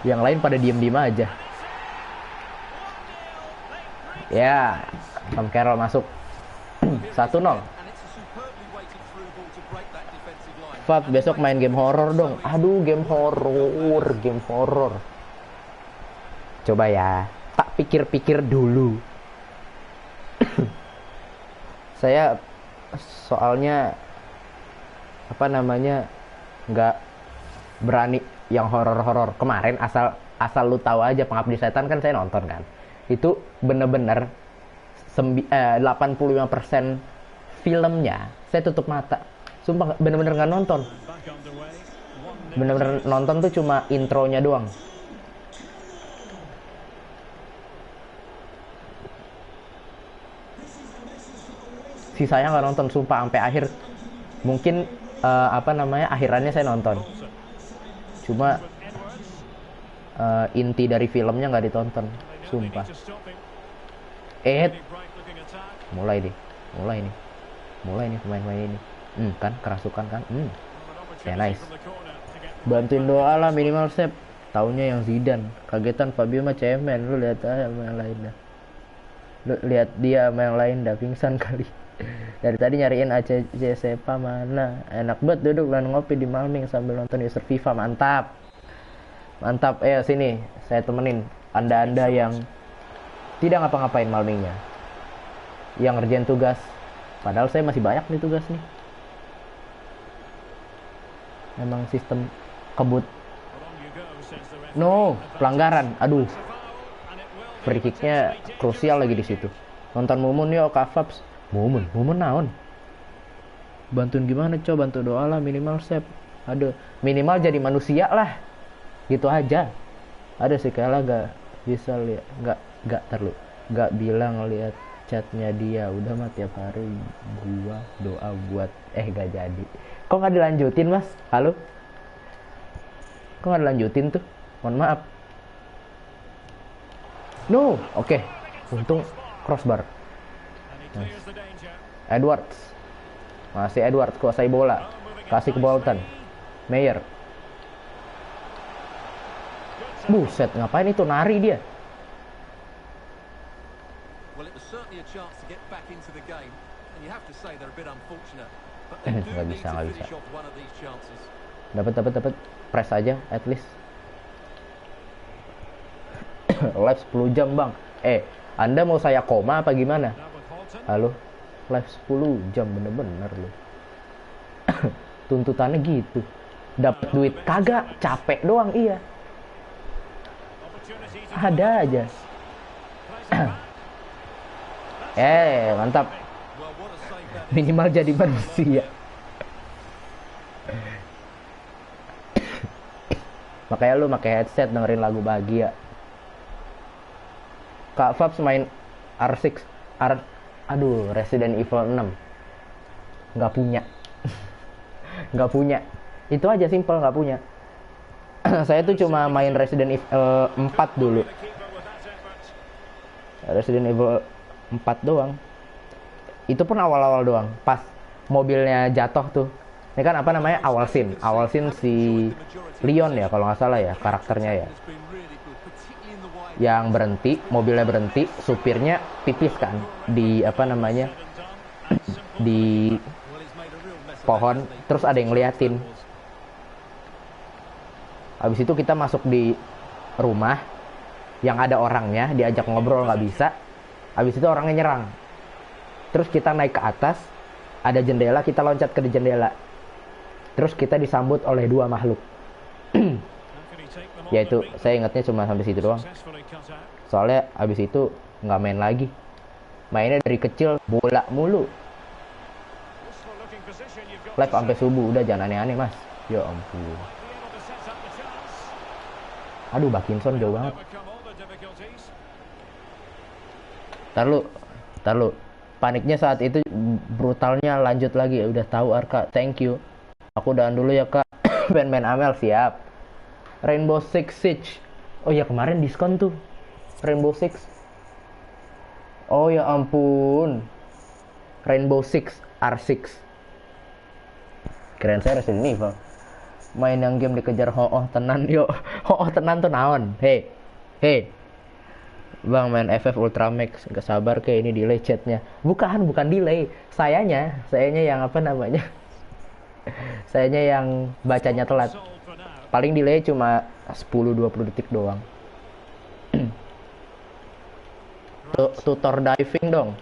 Yang lain pada diem-diem aja. Ya, Tom Carroll masuk. 1-0. Fab, besok main game horror dong. Aduh, game horror. Coba ya, tak pikir-pikir dulu. Saya soalnya apa namanya nggak berani yang horor-horor. Kemarin asal lu tahu aja, Pengabdi Setan kan saya nonton kan. Itu bener-bener 85% filmnya saya tutup mata. Sumpah bener-bener nggak nonton. Bener-bener nonton tuh cuma intronya doang. Sisanya nggak nonton, sumpah sampai akhir. Mungkin akhirannya saya nonton. Cuma inti dari filmnya nggak ditonton, sumpah. Mulai nih. mulai nih pemain-pemain ini. Kan kerasukan kan. Ya nice. Bantuin doa lah minimal save. Taunya yang Zidane. Kagetan Fabio mah cemen. Lu lihat aja sama yang lain dah. Lu lihat dia sama yang lain dah pingsan kali. Dari tadi nyariin ACC Sepa mana. Enak banget duduk dan ngopi di Malming sambil nonton user FIFA. Mantap. Mantap. Sini saya temenin Anda-anda yang tidak ngapa-ngapain Malmingnya, yang ngerjain tugas. Padahal saya masih banyak nih tugas nih. Memang sistem kebut. No, pelanggaran. Aduh. Free kicknya krusial lagi di situ. Nonton Mumun yuk, Kavaps. Mumun naon? Bantuin gimana, coba bantu doa lah minimal save. Aduh, minimal jadi manusia lah. Gitu aja. Ada sih kayak gak bisa lihat, gak bilang lihat chatnya dia. Udah mah tiap hari gua doa buat gak jadi. Kok gak dilanjutin, Mas? Halo? Kok gak dilanjutin tuh? Mohon maaf. No, oke. Untung crossbar. Nice. Edwards. Masih Edwards kuasai bola. Kasih ke Bolton. Meyer. Buset, ngapain itu nari dia? Nggak bisa. Dapat. Press aja, at least. Live 10 jam bang. Anda mau saya koma apa gimana? Halo, live 10 jam bener-bener loh. Tuntutannya gitu. Dapat duit kagak, capek doang iya. Ada aja. Mantap. Minimal jadi manusia. Makanya lu pakai headset dengerin lagu bahagia. Kak Fabs main R6 Resident Evil 6. Nggak punya. Nggak punya. Itu aja simple, nggak punya. Saya tuh cuma main Resident Evil 4 dulu. Resident Evil 4 doang. Itu pun awal-awal doang. Pas mobilnya jatuh tuh. Ini kan apa namanya? Awal scene si Leon ya kalau nggak salah ya karakternya ya. Yang berhenti, mobilnya berhenti, supirnya pipis kan di apa namanya? Di pohon, terus ada yang ngeliatin. Habis itu kita masuk di rumah yang ada orangnya, diajak ngobrol nggak bisa. Habis itu orangnya nyerang. Terus kita naik ke atas, ada jendela, kita loncat ke jendela. Terus kita disambut oleh dua makhluk. Yaitu saya ingatnya cuma sampai situ doang. Soalnya habis itu nggak main lagi. Mainnya dari kecil bola mulu. Live sampai subuh, udah jangan aneh-aneh mas. Ya ampun. Aduh, Bakinson jauh banget. Tar lu. Paniknya saat itu, brutalnya lanjut lagi. Udah tahu Arka, thank you. Aku udahan dulu ya kak. Main Amel, siap. Rainbow Six Siege. Oh ya kemarin diskon tuh. Rainbow Six. Oh ya ampun. Rainbow Six R6. Keren saya Resident Evil. Main yang game dikejar hooh tenan yuk. Hooh tenan tuh naon? Hey. Bang main FF Ultramax, gak sabar kayak ini delay chatnya. Bukan delay. Sayanya yang apa namanya? Sayanya yang bacanya telat. Paling delay cuma 10-20 detik doang. Tutor diving dong.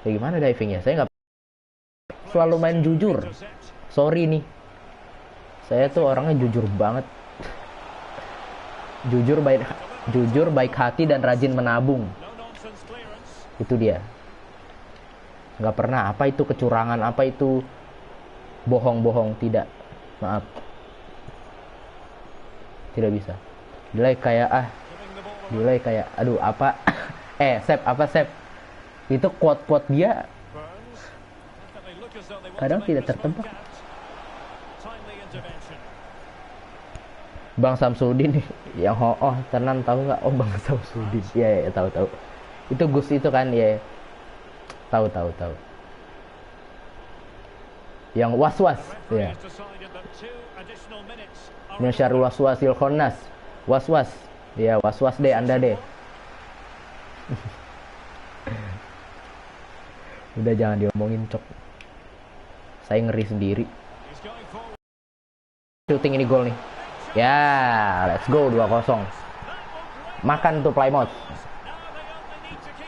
Ya gimana divingnya? Saya nggak selalu main jujur. Sorry nih. Saya tuh orangnya jujur banget. Jujur, baik hati dan rajin menabung. Itu dia. Nggak pernah apa itu kecurangan, apa itu bohong-bohong, tidak. Maaf. Tidak bisa. Delay kayak aduh apa? Sep. Itu quote dia kadang tidak tertebak. Bang Samsudin yang tenan tahu nggak? Oh Bang Samsudin, ya tahu. Itu Gus itu kan ya. Tahu. yang was-was ya. Syarul waswasil khannas. Was-was. Ya, was-was deh Anda deh. Udah jangan diomongin, Cok. Saya ngeri sendiri. Shooting ini gol nih. Ya, let's go 2-0. Makan tuh Plymouth.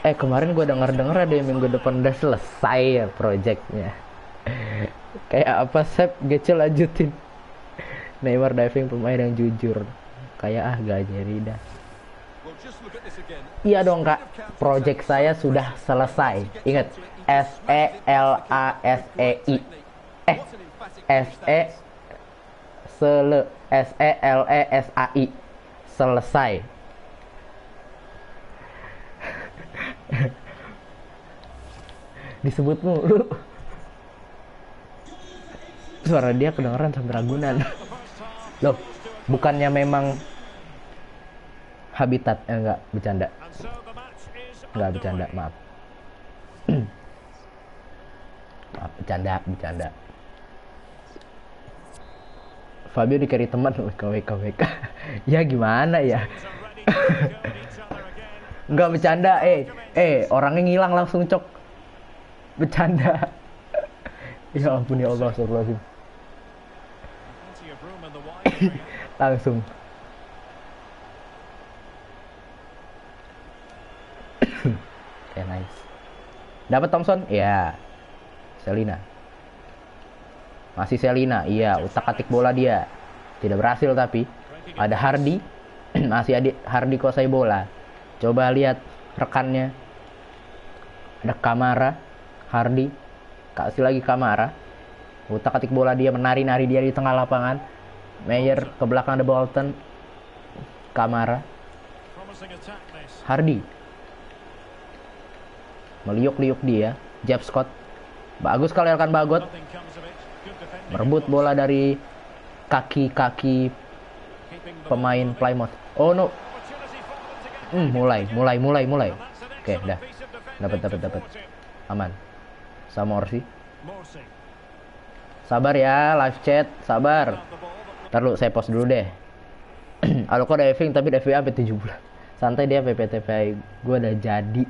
Kemarin gue denger ada yang minggu depan udah selesai ya projectnya. Kayak apa Sep? Gece lanjutin. Neymar diving pemain yang jujur. Kayak gak jadi dah. Iya dong Kak, project saya sudah selesai. Ingat, SELASEI. SELESAI. Selesai. Disebut mulu. Suara dia kedengeran sampai Ragunan. Loh, bukannya memang habitat? Enggak, bercanda. Enggak bercanda, maaf. Maaf, bercanda. Fabio di carry teman WK. Ya gimana ya? Enggak bercanda, orangnya ngilang langsung, Cok. Bercanda. Ya ampun ya Allah, astagfirullahaladzim. Langsung. Nice. Dapat Thompson? Ya. Selina. Masih Selina. Iya, utak-atik bola dia. Tidak berhasil tapi. Ada Hardy. Masih ada Hardy kuasai bola. Coba lihat rekannya. Ada Kamara. Hardy. Kasih lagi Kamara. Utak-atik bola dia, menari-nari dia di tengah lapangan. Meyer ke belakang ada Bolton. Kamara. Hardy. Meliuk-liuk dia. Jab Scott. Bagus kali Elkan Bagot. Merebut bola dari kaki-kaki pemain Plymouth. Oh no. Mulai. Oke, dah. Dapat. Aman. Samorsi. Sabar ya, live chat, sabar. Ntar lu saya post dulu deh. Aloko diving tapi DVA sampai 7 bulan. Santai dia PPTPI. Gue udah jadi.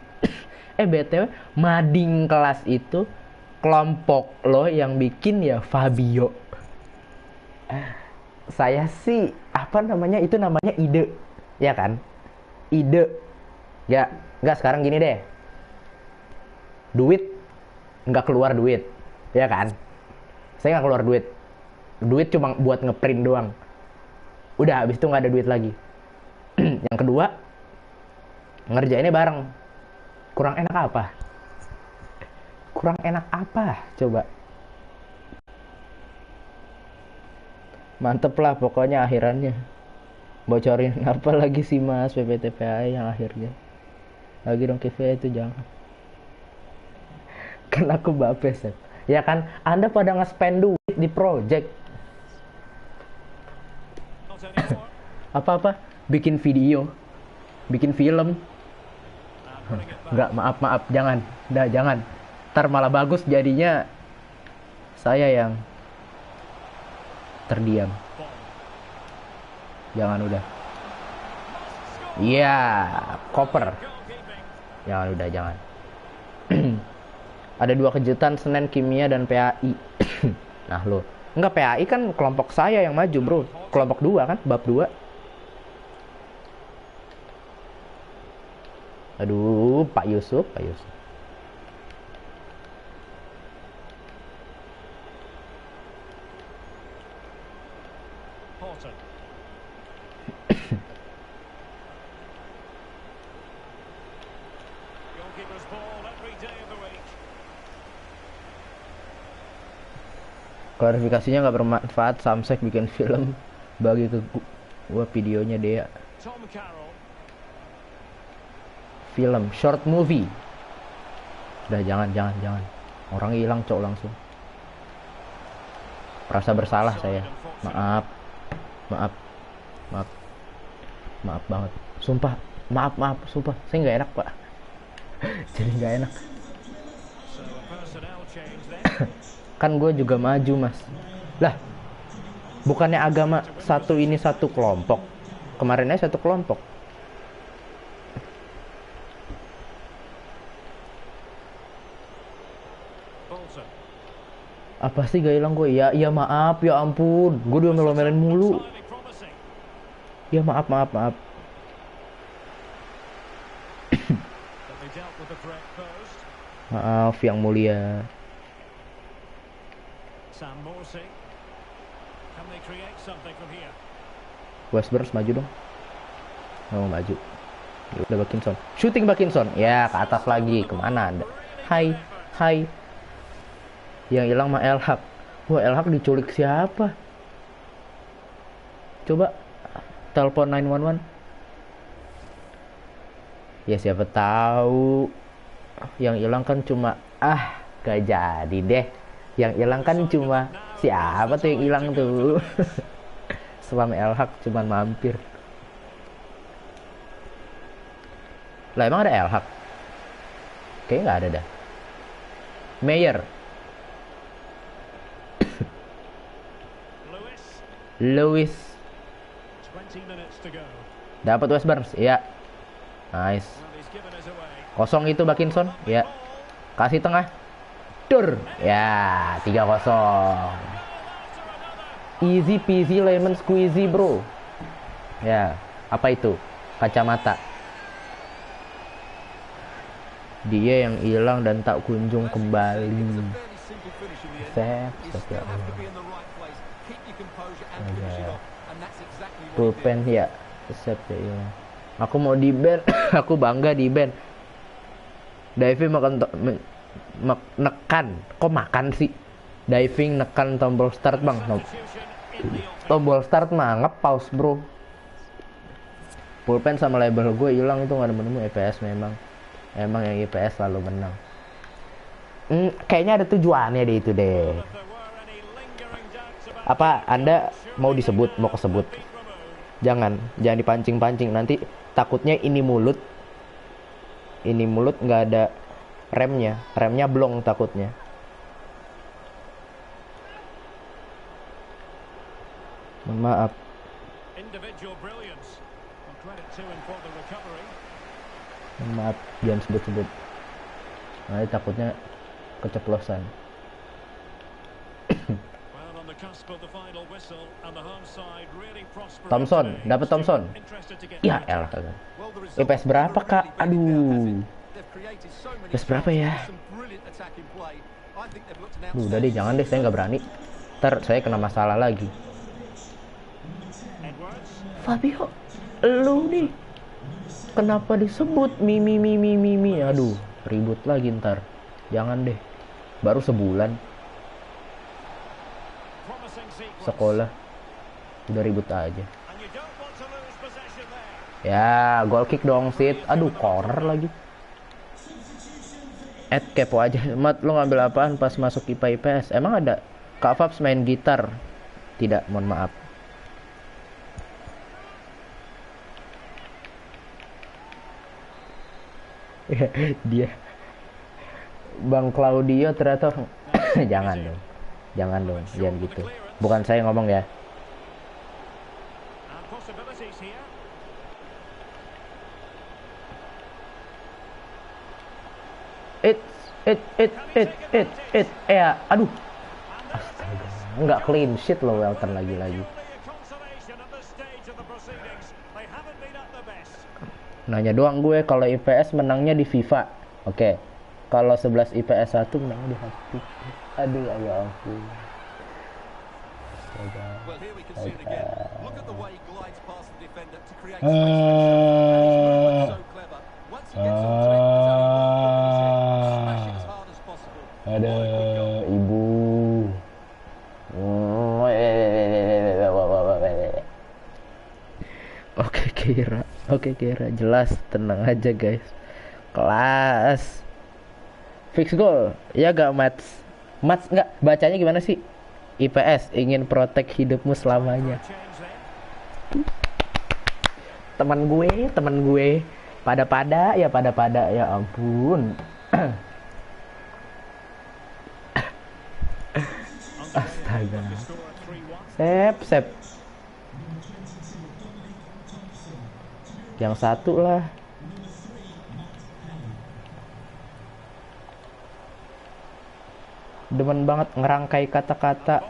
BTW mading kelas itu kelompok lo yang bikin ya Fabio. Saya sih itu namanya ide. Ya kan? Ide. Ya, enggak sekarang gini deh. Duit nggak keluar duit. Ya kan? Saya nggak keluar duit. Duit cuma buat ngeprint doang. Udah habis itu nggak ada duit lagi. Yang kedua, ngerjainnya bareng. Kurang enak apa? Coba. Mantep lah pokoknya akhirannya. Bocorin apa lagi sih Mas PPTPI yang akhirnya. Lagi dong KV itu jangan. Kan aku bapes ya. Ya kan, Anda pada nge-spend duit di project. Apa-apa? Bikin video. Bikin film. Enggak, maaf, jangan. Jangan. Ntar malah bagus jadinya saya yang terdiam. Jangan udah. Iya, koper. Jangan. Ada 2 kejutan Senin Kimia dan PAI. Nah lo, enggak PAI kan kelompok saya yang maju bro. Kelompok 2 kan, bab 2. Aduh, Pak Yusuf. Klarifikasinya nggak bermanfaat. Samsek bikin film bagi ke gua videonya dia. Film short movie. Udah jangan. Orang hilang Cok langsung. Rasa bersalah saya. Maaf banget. Sumpah. Maaf. Sumpah. Saya nggak enak Pak. Jadi nggak enak. Kan gue juga maju, Mas. Lah, bukannya agama satu ini satu kelompok. Kemarin aja satu kelompok. Apa sih gak hilang gue? Ya, ya maaf, ya ampun. Gue udah melo-meloin mulu. Ya maaf. Maaf yang mulia. Westbrook maju dong. Oh, maju. Udah Bakinson. Shooting Bakinson. Ya, ke atas lagi. Kemana anda? Hai. Yang hilang mah Elhak. Wah, Elhak diculik siapa? Coba telepon 911. Ya siapa tahu. Yang hilang kan cuma gak jadi deh. Yang hilang kan cuma siapa tuh yang hilang tuh? Selama Elhak cuman mampir. Lah emang ada Elhak? Kayaknya nggak ada dah. Mayer. Lewis. Dapat West Barnes, ya. Nice. Kosong itu Bakinson, ya. Kasih tengah. Dur. Ya, 3-0. Easy peasy lemon squeezy, bro. Ya, apa itu? Kacamata. Dia yang hilang dan tak kunjung kembali. Set ya Allah. Pulpen ya. Set ya hilang. Aku mau di band. Aku bangga di band. Diving nekan. Kok makan sih? Diving nekan tombol start, Bang. Tombol start mah nge-pause, bro. Pulpen sama label gue hilang itu nggak nemu EPS memang. Emang yang IPS selalu menang. Kayaknya ada tujuannya deh itu deh. Apa Anda mau disebut, mau kesebut? Jangan dipancing-pancing. Nanti takutnya ini mulut nggak ada remnya blong takutnya. Maaf. Maaf, jangan sebut-sebut. Nanti takutnya keceplosan. Thompson, dapat Thompson. Ya elah. IPS berapa, Kak? Aduh. IPS berapa ya? Udah deh, jangan deh, saya nggak berani. Ntar saya kena masalah lagi. Fabio, lu nih. Kenapa disebut Mimi? Aduh, ribut lagi ntar. Jangan deh. Baru sebulan. Sekolah. Udah ribut aja. Ya, goal kick dong, Sid. Aduh, corner lagi. Kepo aja. Mat, lu ngambil apaan pas masuk IPA IPS? Emang ada Kak Fabs main gitar? Tidak, mohon maaf. Dia Bang Claudio ternyata jangan dong jangan gitu, bukan saya ngomong ya. Ya aduh, astaga, nggak clean sheet loh Welton lagi. Nanya doang gue, kalau IPS menangnya di FIFA. Oke. Kalau 11 IPS 1 menangnya di hati. Aduh, ya ampun. Ada ibu. Oke Kira, jelas, tenang aja guys. Kelas. Fix goal. Ya gak Mats nggak, bacanya gimana sih? IPS ingin protek hidupmu selamanya. Teman gue pada ya ampun. Astaga. Sep. Yang satu lah. Demen banget ngerangkai kata-kata.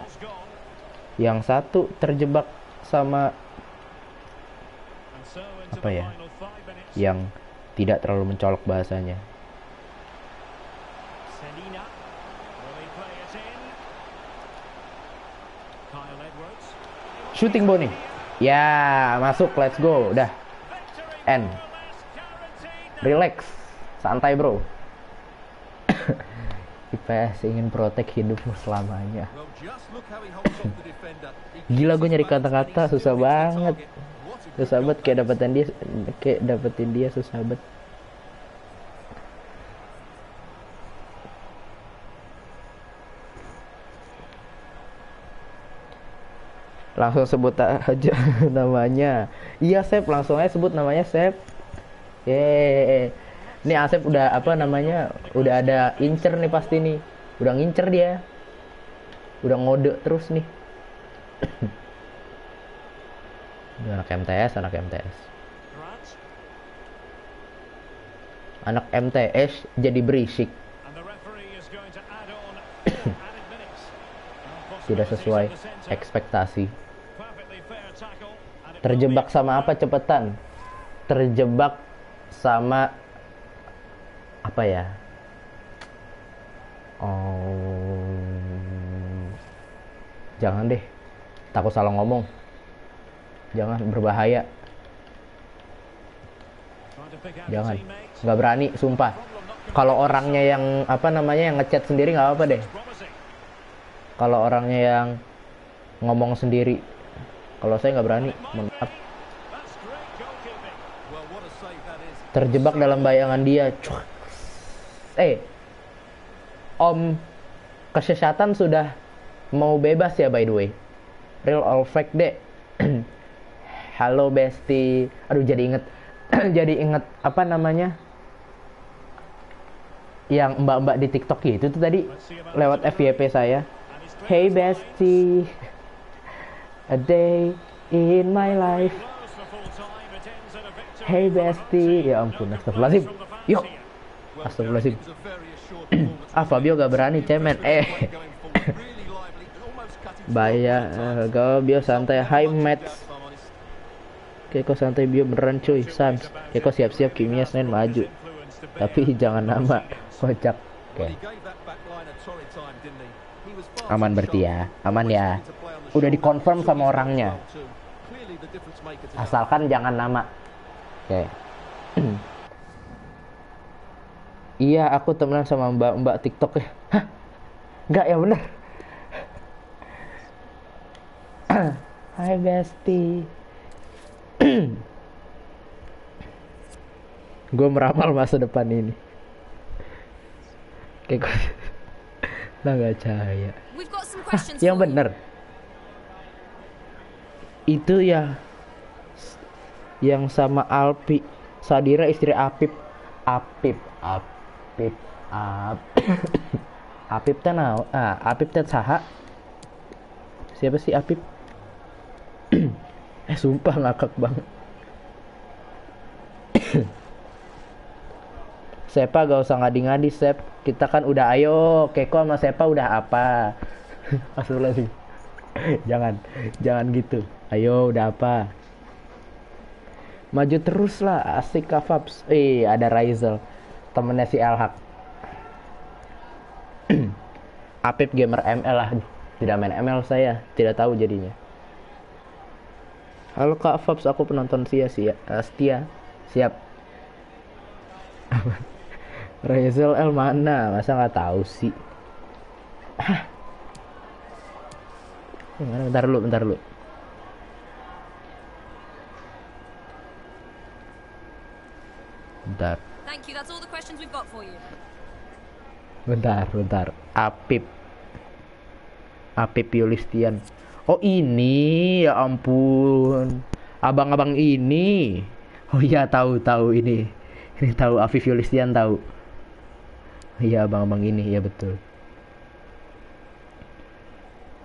Yang satu terjebak sama apa ya? Yang tidak terlalu mencolok bahasanya. Shooting Boni. Ya, masuk, let's go. Udah. End. Relax. Santai, bro. IPS ingin protek hidupmu selamanya. Gila, gue nyari kata-kata susah banget. Susah banget kayak dapetin dia susah banget. Langsung sebut aja namanya. Iya, Sep, langsung aja sebut namanya, Sep. Ini Asep udah apa namanya? Udah ada incer nih pasti nih. Udah ngincer dia. Udah ngode terus nih. Anak MTS. Anak MTS jadi berisik. Tidak sesuai ekspektasi. Terjebak sama apa, cepetan? Terjebak sama apa ya? Jangan deh, takut salah ngomong. Jangan, berbahaya. Jangan, nggak berani, sumpah. Kalau orangnya yang apa namanya yang ngechat sendiri nggak apa deh. Kalau orangnya yang ngomong sendiri, kalau saya nggak berani, maaf. Terjebak dalam bayangan dia. Om kesesatan sudah mau bebas ya, by the way. Real or fake deh. Halo Besti. Aduh, jadi inget apa namanya yang mbak-mbak di TikTok gitu tuh tadi lewat FYP saya. Hey Besti, a day in my life. Hey Besti, ya ampun, astagfirullahaladzim. Yuk, astagfirullahaladzim. Fabio gak berani cemen. Gak bio santai. Hi Mats. Keko santai bio beneran cuy. Sans. Keko siap-siap kimia Senin maju. Tapi jangan nama kocak. Oke. Aman berarti ya. Aman ya. Udah dikonfirm sama orangnya. Asalkan jangan nama. Oke. Iya, aku temenan sama mbak-mbak TikTok ya. Hah? Enggak ya, bener. Hai Besti. Gue meramal masa depan ini. Kayak gue lah gak cahaya. Yang bener. Itu ya yang sama Alpi Sadira istri Apip Apip tanau Apip teh saha? Siapa sih Apip? Sumpah ngakak banget. Sepa gak usah ngadi-ngadi, Sep. Kita kan udah ayo, Keko sama Sepa udah apa? Astagfirullahaladzim. Jangan gitu. Ayo, udah apa? Maju terus lah, asik Kafabs. Ada Raisel, temennya si Elhak. Apip gamer ML lah. Tidak main ML saya, tidak tahu jadinya. Halo Kak Fabs, aku penonton setia. Siap. Raisel L mana? Masa nggak tahu sih? Bentar lu. Bentar. Thank you. That's all the questions we've got for you. Bentar. Apip Yulistian. Oh ini, ya ampun. Abang-abang ini. Oh iya, tahu ini. Ini tahu, Afif Yulistian tahu. Iya, abang-abang ini, ya betul.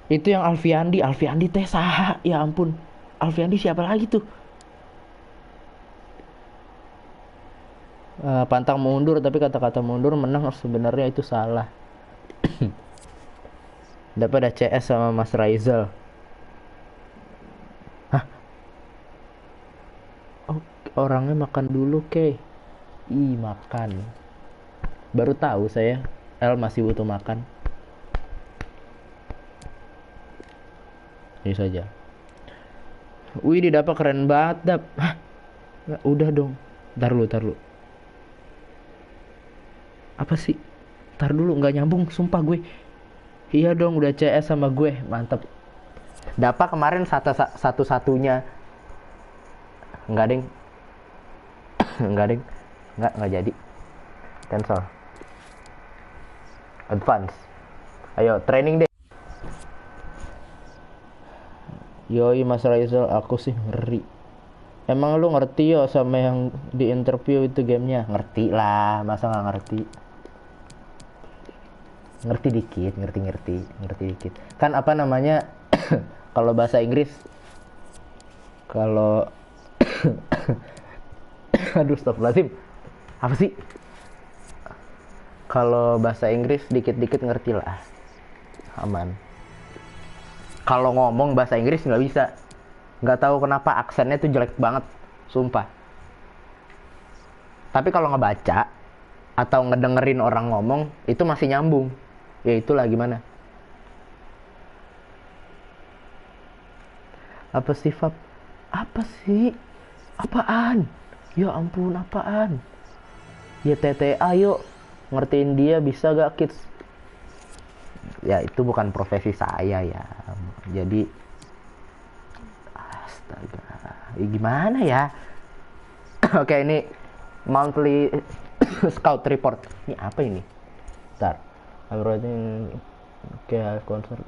Itu yang Alfiandi teh saha, ya ampun. Alfiandi siapa lagi tuh? Pantang mundur, tapi kata-kata mundur menang sebenarnya itu salah. Dapat ada CS sama Mas Raizal. Hah? Oh, orangnya makan dulu, Kay. Ih, makan. Baru tahu saya, L masih butuh makan. Ini saja. Wih, didapat keren banget, Dap. Hah? Nggak, udah dong. Tar lu. Apa sih? Tar dulu, nggak nyambung, sumpah gue. Iya dong, udah CS sama gue, mantep. Dapat kemarin satu-satunya. Enggak, deng. Enggak jadi. Cancel. Advance. Ayo, training deh. Yoi Mas Raizal, aku sih ngeri. Emang lu ngerti yo sama yang di interview itu gamenya? Ngerti lah, masa nggak ngerti? Ngerti dikit. Kan apa namanya? Kalau bahasa Inggris, kalau aduh, astagfirullahaladzim. Apa sih? Kalau bahasa Inggris dikit-dikit ngerti lah. Aman. Kalau ngomong bahasa Inggris nggak bisa. Nggak tahu kenapa aksennya tuh jelek banget. Sumpah. Tapi kalau ngebaca atau ngedengerin orang ngomong, itu masih nyambung. Ya itulah gimana. Apa sih, Fab? Apa sih? Apaan? Ya ampun, apaan? Ya TTA yuk. Ngertiin dia bisa gak, kids? Ya itu bukan profesi saya ya. Jadi astaga, ya, gimana ya? Oke, ini monthly scout report. Ini apa ini? Bentar. Everything kayak konser.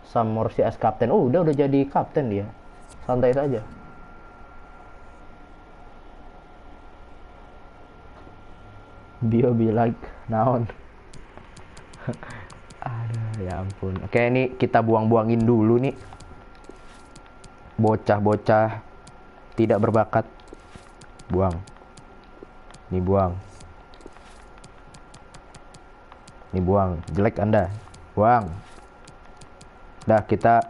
Sam Morsi as kapten. Oh, udah jadi kapten dia. Santai saja. Bio be like naon. Aduh, ya ampun. Oke, ini kita buang-buangin dulu nih. Bocah-bocah tidak berbakat. Buang. Ini buang. Ini buang. Jelek Anda. Buang. Dah, kita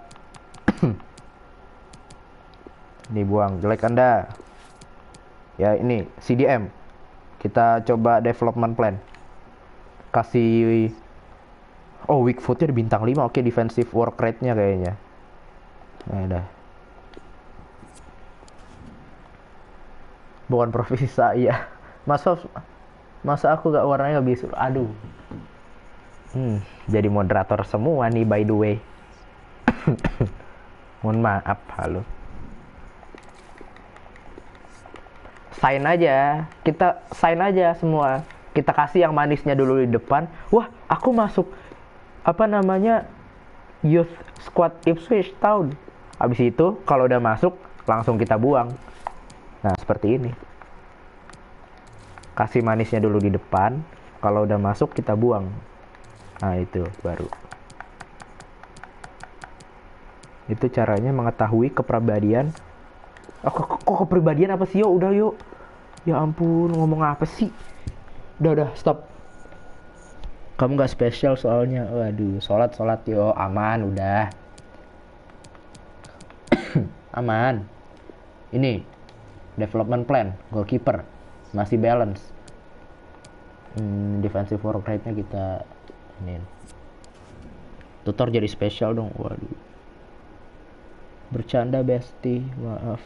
ini buang. Jelek Anda. Ya, ini CDM. Kita coba development plan. Kasih. Oh, weak footnya di bintang 5. Oke, defensive work rate-nya kayaknya. Nah, dah. Bukan profesi saya. Masa aku gak warnanya gak bisa. Aduh. Jadi moderator semua nih, by the way. Mohon maaf, halo. Sign aja. Kita sign aja semua. Kita kasih yang manisnya dulu di depan. Wah, aku masuk apa namanya youth squad Ipswich Town. Habis itu kalau udah masuk langsung kita buang. Nah, seperti ini. Kasih manisnya dulu di depan. Kalau udah masuk kita buang. Nah, itu baru. Itu caranya mengetahui kepribadian. Kok kepribadian apa sih? Yuk, udah yuk. Ya ampun, ngomong apa sih? Udah, stop. Kamu gak spesial soalnya. Waduh, sholat yo, aman, udah. Aman. Ini development plan, goalkeeper masih balance. Defensive work rate-nya kita ini. Tutor jadi spesial dong. Waduh. Bercanda bestie, maaf.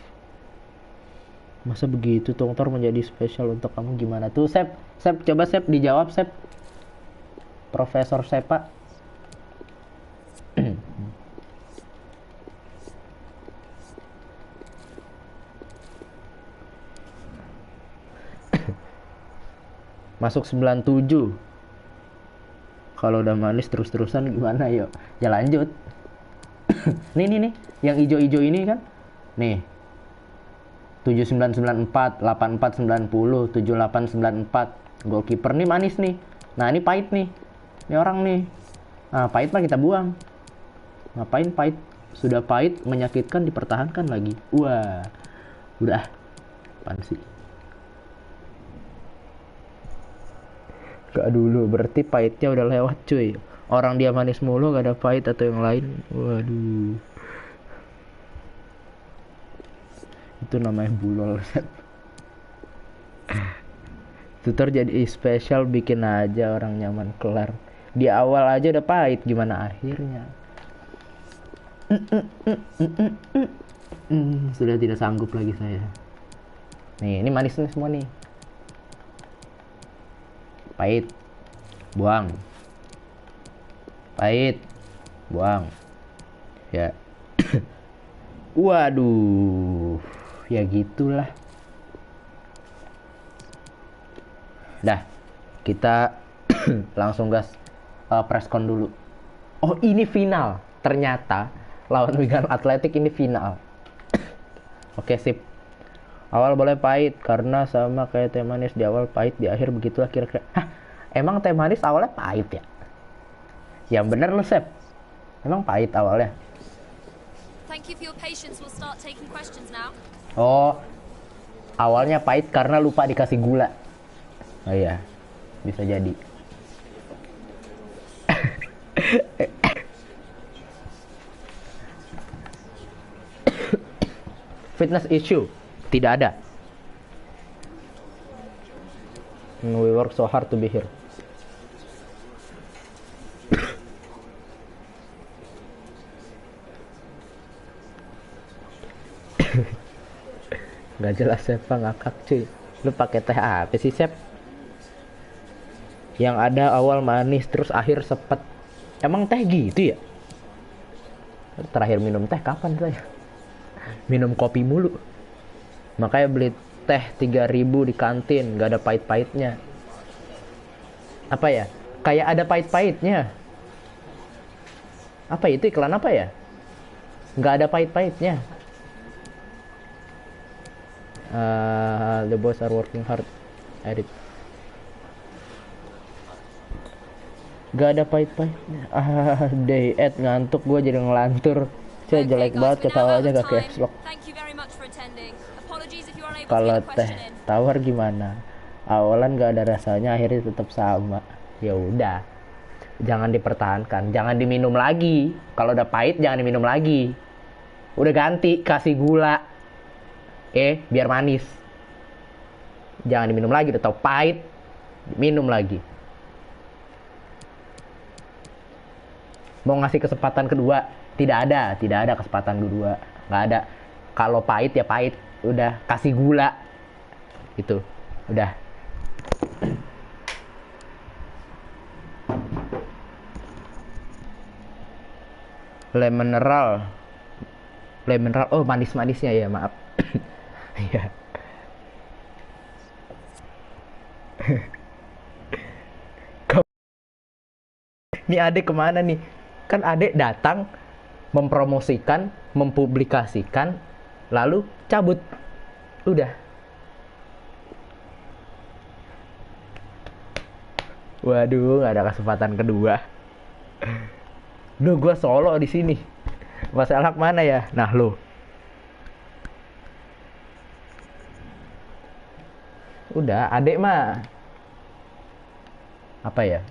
Masa begitu tutor menjadi spesial untuk kamu, gimana tuh? Sep, coba Sep dijawab, Sep. Profesor Sepa. Masuk 97. Kalau udah manis terus-terusan gimana, yuk? Ya lanjut. nih, yang ijo-ijo ini kan. Nih. 7994, 8490, 7894. Goalkeeper nih manis nih. Nah, ini pahit nih. Ini orang nih. Nah, pahit mah kita buang. Ngapain pahit? Sudah pahit, menyakitkan, dipertahankan lagi. Wah, udah. Apaan sih? Gak dulu, berarti pahitnya udah lewat cuy. Orang dia manis mulu, gak ada pahit atau yang lain. Waduh. Itu namanya bulol. Tutor jadi spesial, bikin aja orang nyaman kelar. Di awal aja udah pahit, gimana akhirnya? Sudah tidak sanggup lagi saya. Nih, ini manis nih semua nih. Pahit, buang. Pahit, buang. Ya. Waduh, ya gitulah. Dah, kita langsung gas presscon dulu. Oh, ini final. Ternyata lawan Wigan Athletic ini final. Oke, sip. Awal boleh pahit karena sama kayak teh manis, di awal pahit, di akhir begitulah kira-kira. Hah, emang teh manis awalnya pahit ya? Yang bener lo, Sep. Emang pahit awalnya. Thank you for your patience. We'll start taking questions now. Oh, awalnya pahit karena lupa dikasih gula. Oh iya, bisa jadi. Fitness issue tidak ada. We work so hard to be here. Gak jelas Sepa ngakak cuy. Lu pakai teh apa sih Sep? Yang ada awal manis terus akhir sepet. Emang teh gitu ya? Terakhir minum teh kapan saya? Minum kopi mulu. Makanya beli teh 3.000 di kantin, gak ada pahit-pahitnya. Apa ya? Kayak ada pahit-pahitnya. Apa itu iklan apa ya? Gak ada pahit-pahitnya. The boys are working hard. Edit. Gak ada pahit-pahitnya. Day at ngantuk gue jadi ngelantur. Saya jelek banget ketawa aja gak caps lock. Kalau teh tawar gimana? Awalan gak ada rasanya, akhirnya tetap sama. Ya udah, jangan dipertahankan, jangan diminum lagi. Kalau udah pahit jangan diminum lagi. Udah ganti, kasih gula. Biar manis. Jangan diminum lagi, udah tau pahit, minum lagi. Mau ngasih kesempatan kedua, tidak ada kesempatan kedua, nggak ada. Kalau pahit ya pahit, udah kasih gula, itu, udah. Lemon mineral, oh manis-manisnya ya, maaf. Iya. Ini adek kemana nih? Kan adek datang, mempromosikan, mempublikasikan, lalu cabut. Udah. Waduh, nggak ada kesempatan kedua. Duh, gue solo di sini. Mas Alhak mana ya? Nah, lo. Udah, adek mah. Apa ya?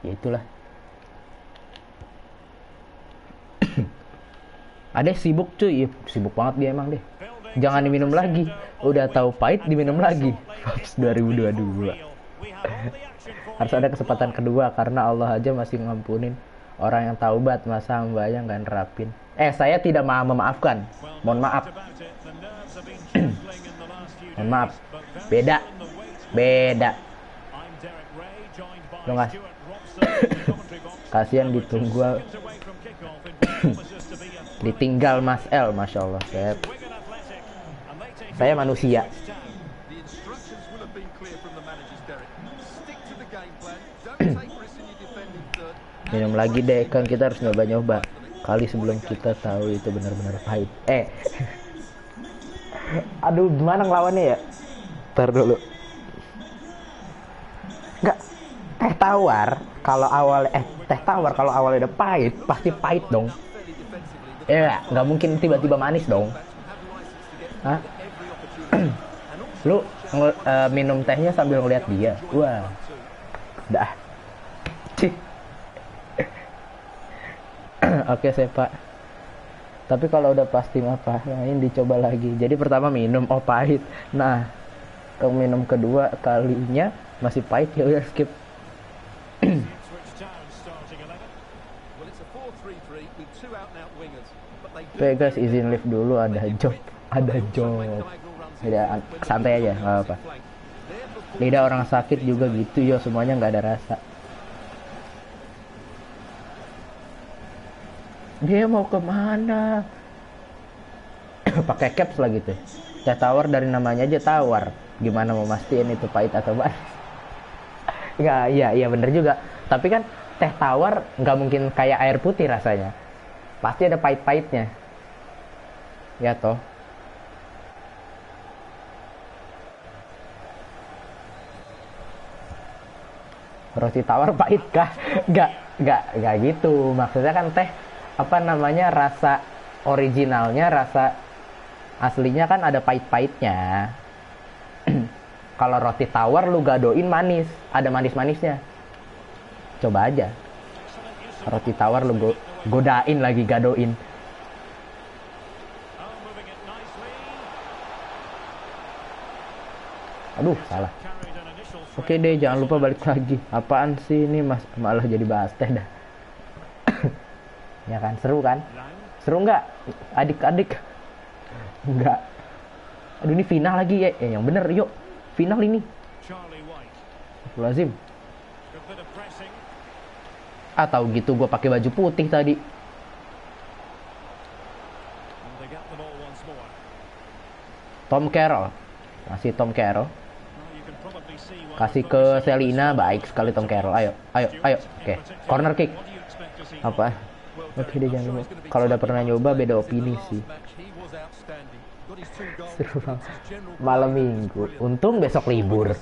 Ya itulah. Adek sibuk cuy, sibuk banget dia emang deh. Jangan diminum lagi. Udah tahu pahit diminum lagi. Pops 2022. Harus ada kesempatan kedua karena Allah aja masih ngampunin orang yang taubat, masa mbaknya nggak nerapin. Saya tidak memaafkan. Mohon maaf. Mohon maaf. Beda. Lo nggak kasihan ditunggu. Ditinggal Mas L, Masya Allah. Saya manusia. Minum lagi deh, kan kita harus nyoba-nyoba kali sebelum kita tahu itu benar-benar pahit. Aduh, gimana ngelawannya ya? Ntar dulu. Enggak, teh tawar Kalau awal teh tawar kalau awalnya udah pahit, pasti pahit dong. Ya, nggak mungkin tiba-tiba manis dong. Hah? Lu minum tehnya sambil ngeliat dia. Wah. Dah. Oke, Sepak. Tapi kalau udah pasti apa, ini dicoba lagi. Jadi pertama minum, oh pahit. Nah, ke minum kedua kalinya masih pahit, ya udah skip. Oke guys, izin live dulu, ada job. Tidak, santai aja, nggak apa. Lidah orang sakit juga gitu yo, semuanya nggak ada rasa. Dia mau kemana? Pakai caps lah gitu. Teh tawar dari namanya aja tawar. Gimana mau mastiin itu pahit atau manis? Nggak, iya bener juga. Tapi kan teh tawar nggak mungkin kayak air putih rasanya. Pasti ada pahit-pahitnya. Ya toh. Roti tawar pahit kah? Nggak gitu. Maksudnya kan teh apa namanya, rasa originalnya, rasa aslinya kan ada pahit-pahitnya. Kalau roti tawar lu gadoin manis, ada manis-manisnya. Coba aja. Roti tawar lu godain lagi, gadoin. Aduh, salah. Oke deh, jangan lupa balik lagi. Apaan sih ini, mas, malah jadi bahas teh dah. Ya kan, seru kan? Seru nggak adik-adik? Enggak. Aduh, ini final lagi ya. Yang bener, yuk. Final ini. Lazim. Tahu gitu gue pakai baju putih tadi. Tom Carroll. Masih Tom Carroll. Kasih ke Selina, baik sekali Tom Carroll. Ayo. Oke. Corner kick. Apa? Oke deh, jangan lupa. Kalau udah pernah nyoba beda opini sih. Seru banget. Malam minggu. Untung besok libur.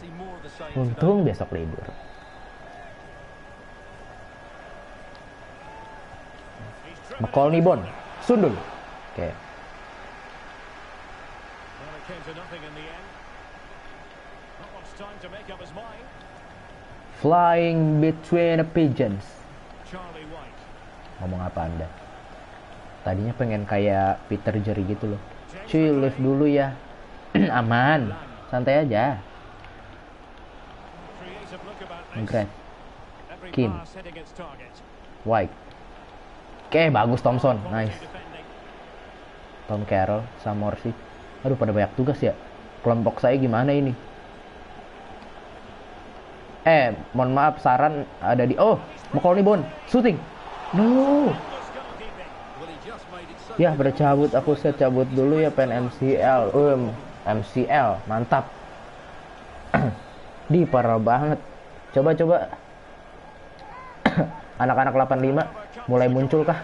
McCall Bon. Sundul. Oke. Flying between the pigeons. Ngomong apa Anda? Tadinya pengen kayak Peter Jerry gitu loh. Cuy, live dulu ya. Aman. Santai aja. Grant. Kim. White. Oke, bagus Thompson. Nice. Tom Carroll, Samorsi. Aduh, pada banyak tugas ya. Kelompok saya gimana ini? Mohon maaf, saran ada di... Oh, McCall Bon. Shooting. No. Ya, bercabut. Aku set cabut dulu ya, pengen MCL. MCL. Mantap. Di parah banget. Coba. Anak-anak 85 mulai muncul kah?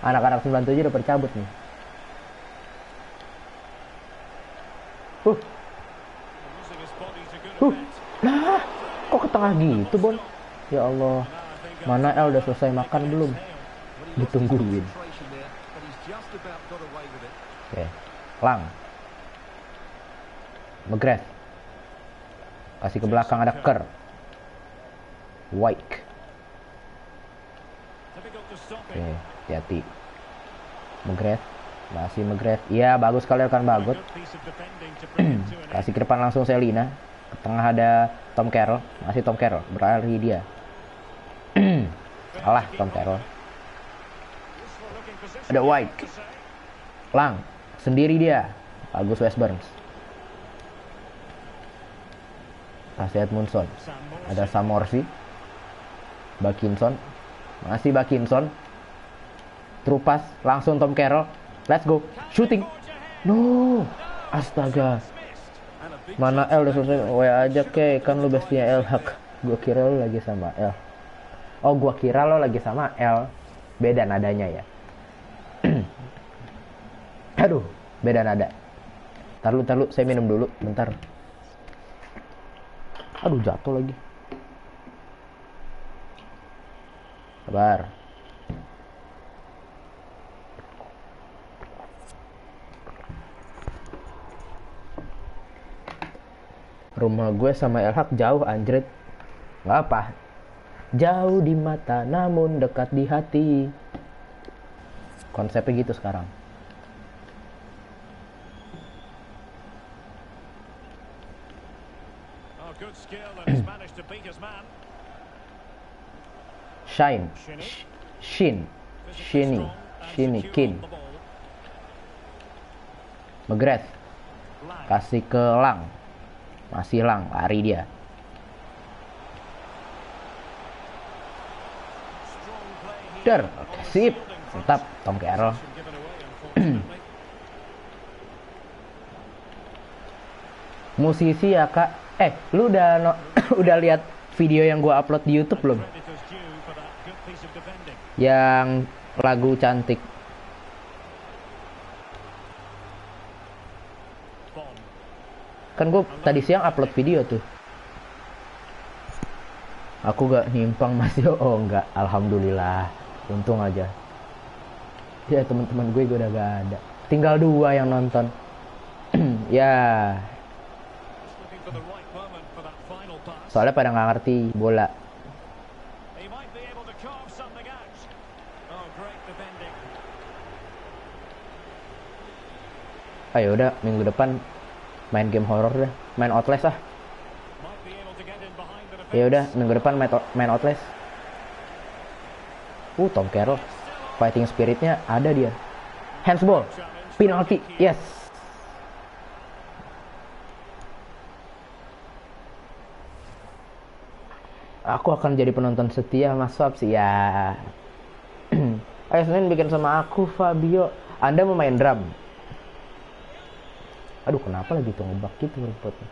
Anak-anak 97 udah bercabut nih. Nah, kok ke tengah gitu, Bon? Ya Allah. Mana El udah selesai makan belum? Ditungguin. Oke. Lang. McGrath. Kasih ke belakang, ada Kerr. White. Oke, hati-hati. McGrath. Masih McGrath. Iya, bagus sekali rekan Bagot. Kasih ke depan langsung Selina. Ke tengah ada Tom Carroll. Masih Tom Carroll. Berlari dia. Alah, Tom Carroll. Ada White. Lang. Sendiri dia. Bagus West Burns. Kasih Edmundson. Ada Samorsi. Bakinson. Masih Bakinson. Trupas. Langsung Tom Carroll. Let's go. Shooting. No. Astaga. Mana L udah selesai. WA aja ke. Kan lu bestinya L. Hak. Gua kira lu lagi sama L. Oh, gua kira lo lagi sama L. Beda nadanya ya. Aduh. Beda nada. Taruh. Saya minum dulu. Bentar. Aduh, jatuh lagi. Sabar. Rumah gue sama El Haq jauh anjrit. Nggak apa. Jauh di mata namun dekat di hati. Konsepnya gitu sekarang. Shine. Shini, Kin. McGrath. Kasih ke Lang. Masih Lang, lari dia. Oke, sip. Mantap, Tom Carroll. Musisi ya kak. Lu udah udah lihat video yang gua upload di YouTube belum? Yang lagu cantik. Kan gue tadi siang upload video tuh. Aku gak nyimpang masih. Oh enggak, alhamdulillah. Untung aja. Ya teman-teman gue udah gak ada. Tinggal 2 yang nonton. Ya. Soalnya pada nggak ngerti bola. Ayo udah minggu depan main game horror deh, main Outlast ah. Ya udah minggu depan main Outlast. Tom Carroll, fighting spiritnya ada dia. Handsball, penalty, yes. Aku akan jadi penonton setia Mas Fab sih ya. Ayo Senin bikin sama aku Fabio. Anda mau main drum? Aduh kenapa lagi tuh ngebak gitu rumputnya.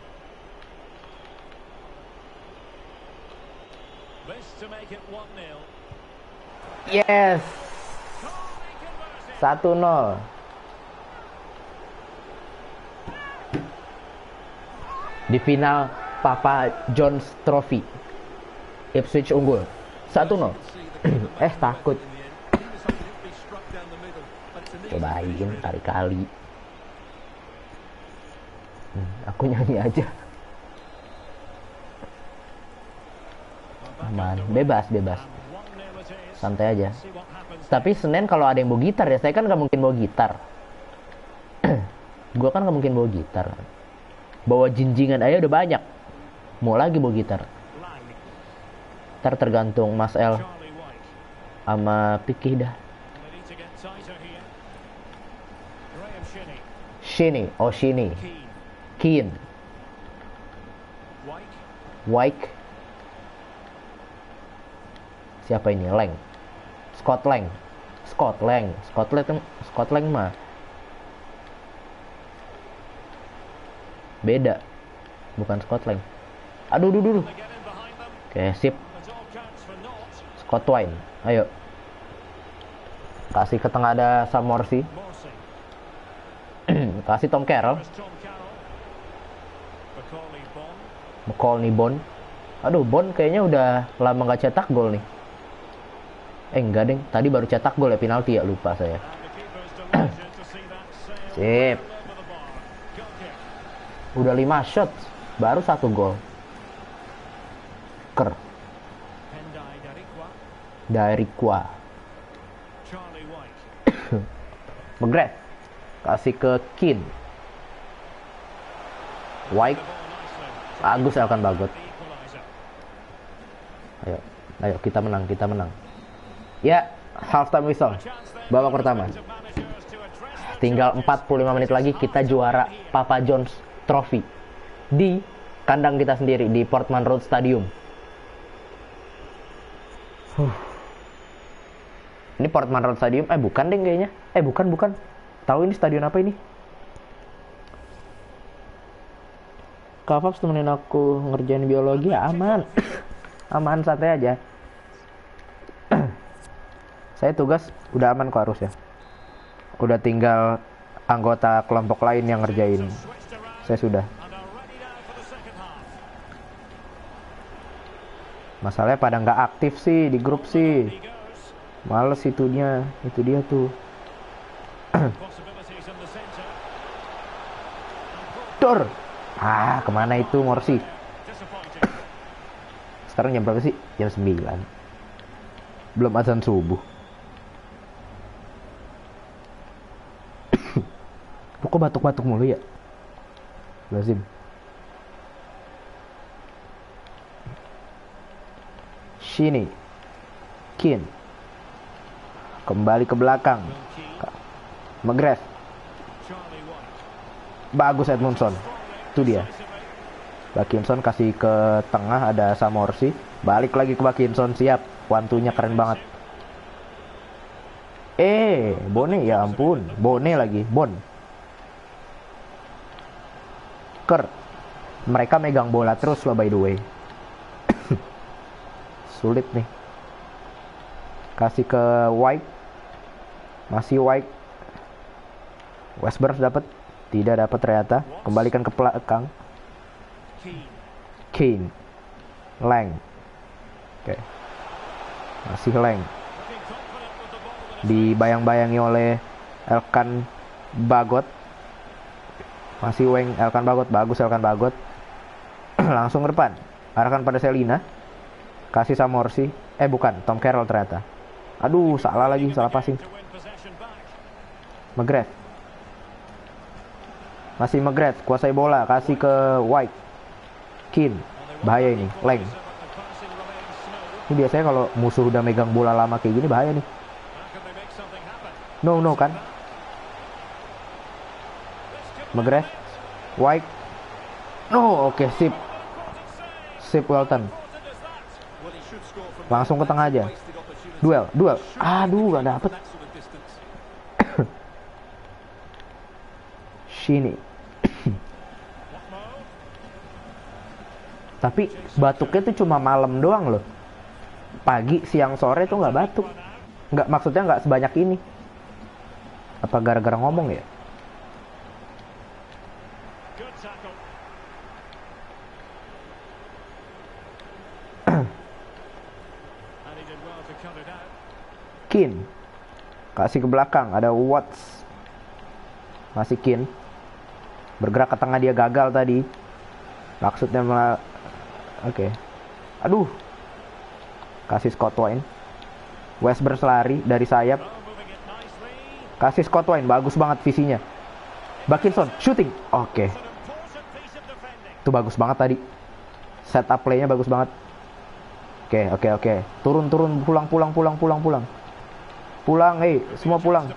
Yes. 1-0. Di final Papa John's Trophy. Ipswich unggul 1-0. Takut. Cobain kali-kali. Aku nyanyi aja. Aman, bebas. Santai aja. Tapi Senin kalau ada yang bawa gitar ya, saya kan gak mungkin bawa gitar. Gua kan gak mungkin bawa gitar. Bawa jinjingan aja udah banyak. Mau lagi bawa gitar. Ntar tergantung Mas El sama Pikih dah. Shini. Keen. Wyke. Siapa ini? Lang. Scott Lang mah beda. Bukan Scott Lang. Aduh. Oke, sip. Scott Twine. Ayo. Kasih ke tengah ada Sam Morsi. Kasih Tom Carroll. McCall nih Bon. Aduh, Bon kayaknya udah lama gak cetak gol nih. Enggak deng, tadi baru cetak gol ya, penalti ya, lupa saya. Sip. Udah 5 shot, baru 1 gol. Dari Kwa. McGrath. Kasih ke Kin. White. Bagus akan bagot. Ayo kita menang. Ya, halftime whistle. Babak pertama. Tinggal 45 menit lagi kita juara Papa John's Trophy di kandang kita sendiri di Portman Road Stadium. Ini Portman Road Stadium. Bukan deh kayaknya. Bukan. Tahu ini stadion apa ini? Kak Fabs temenin aku ngerjain biologi ya, aman. Aman, santai aja. Saya tugas udah aman kok harus ya. Udah tinggal anggota kelompok lain yang ngerjain. Saya sudah. Masalahnya pada nggak aktif sih di grup sih. Males itu dia tuh. Dor. Kemana itu Morsi? Sekarang jam berapa sih? Jam 9. Belum azan subuh. Kok batuk-batuk mulu ya? Lazim. Sini. Kin. Kembali ke belakang. McGrath. Bagus Edmundson. Itu dia. Bakinson kasih ke tengah, ada Samorsi. Balik lagi ke Bakinson, siap. Wantunya keren banget. Bone, ya ampun. Bone lagi, Bon. Mereka megang bola terus loh by the way. Sulit nih. Kasih ke White. Masih White. Westburn dapat. Tidak dapat ternyata. Kembalikan ke belakang. Kane. Lang. Oke. Masih Lang. Dibayang-bayangi oleh Elkan Bagot. Masih Elkan Bagot. Bagus Elkan Bagot. Langsung ke depan. Arahkan pada Selina. Kasih Samorsi. Bukan. Tom Carroll ternyata. Aduh, salah lagi. Salah passing. McGrath. Masih McGrath. Kuasai bola. Kasih ke White. Keane. Bahaya ini. Lang. Ini biasanya kalau musuh udah megang bola lama kayak gini bahaya nih. No kan. McGrath. White. No, oke, sip. Sip Welton. Langsung ke tengah aja. Duel. Aduh, gak dapet. Sini. Tapi batuknya tuh cuma malam doang loh. Pagi, siang, sore tuh nggak batuk. Nggak, maksudnya nggak sebanyak ini. Apa gara-gara ngomong ya? Keane. Kasih ke belakang, ada Watts. Masih Keane. Bergerak ke tengah, dia gagal tadi. Maksudnya Oke. Aduh. Kasih Scott Wine. Westburn lari dari sayap. Kasih Scott Wine, bagus banget visinya. Bakinson shooting. Oke. Itu bagus banget tadi. Setup play-nya bagus banget. Oke. Turun, pulang. Pulang, semua pulang.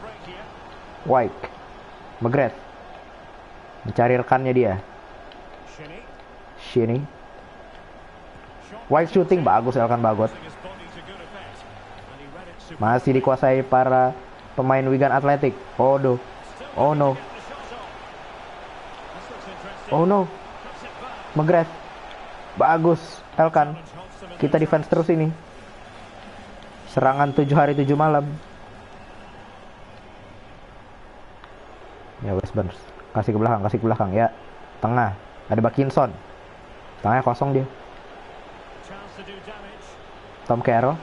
White. McGrath. Mencari rekannya dia. Sini. White shooting, bagus Elkan Bagot. Masih dikuasai para pemain Wigan Athletic. Oh no. McGrath. Bagus Elkan. Kita defense terus ini. Serangan 7 hari 7 malam. Ya Westburn. Kasih ke belakang ya. Tengah. Ada Bakinson. Tengahnya kosong dia. Tom Carroll.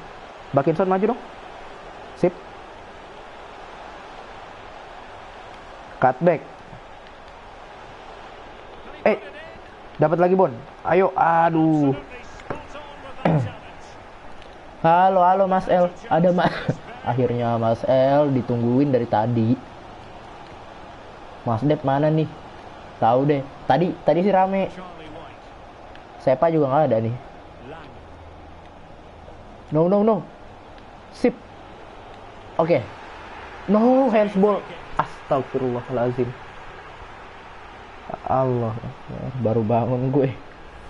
Bakinson maju dong. Sip. Cutback. Dapat lagi Bon. Ayo, aduh. Halo Mas El. Ada Mas. Akhirnya Mas El ditungguin dari tadi. Mas Dep mana nih? Tahu deh. Tadi sih rame. Sepa juga nggak ada nih. No. Sip. Oke. No, handsball. Astagfirullahaladzim. Allah. Baru bangun gue.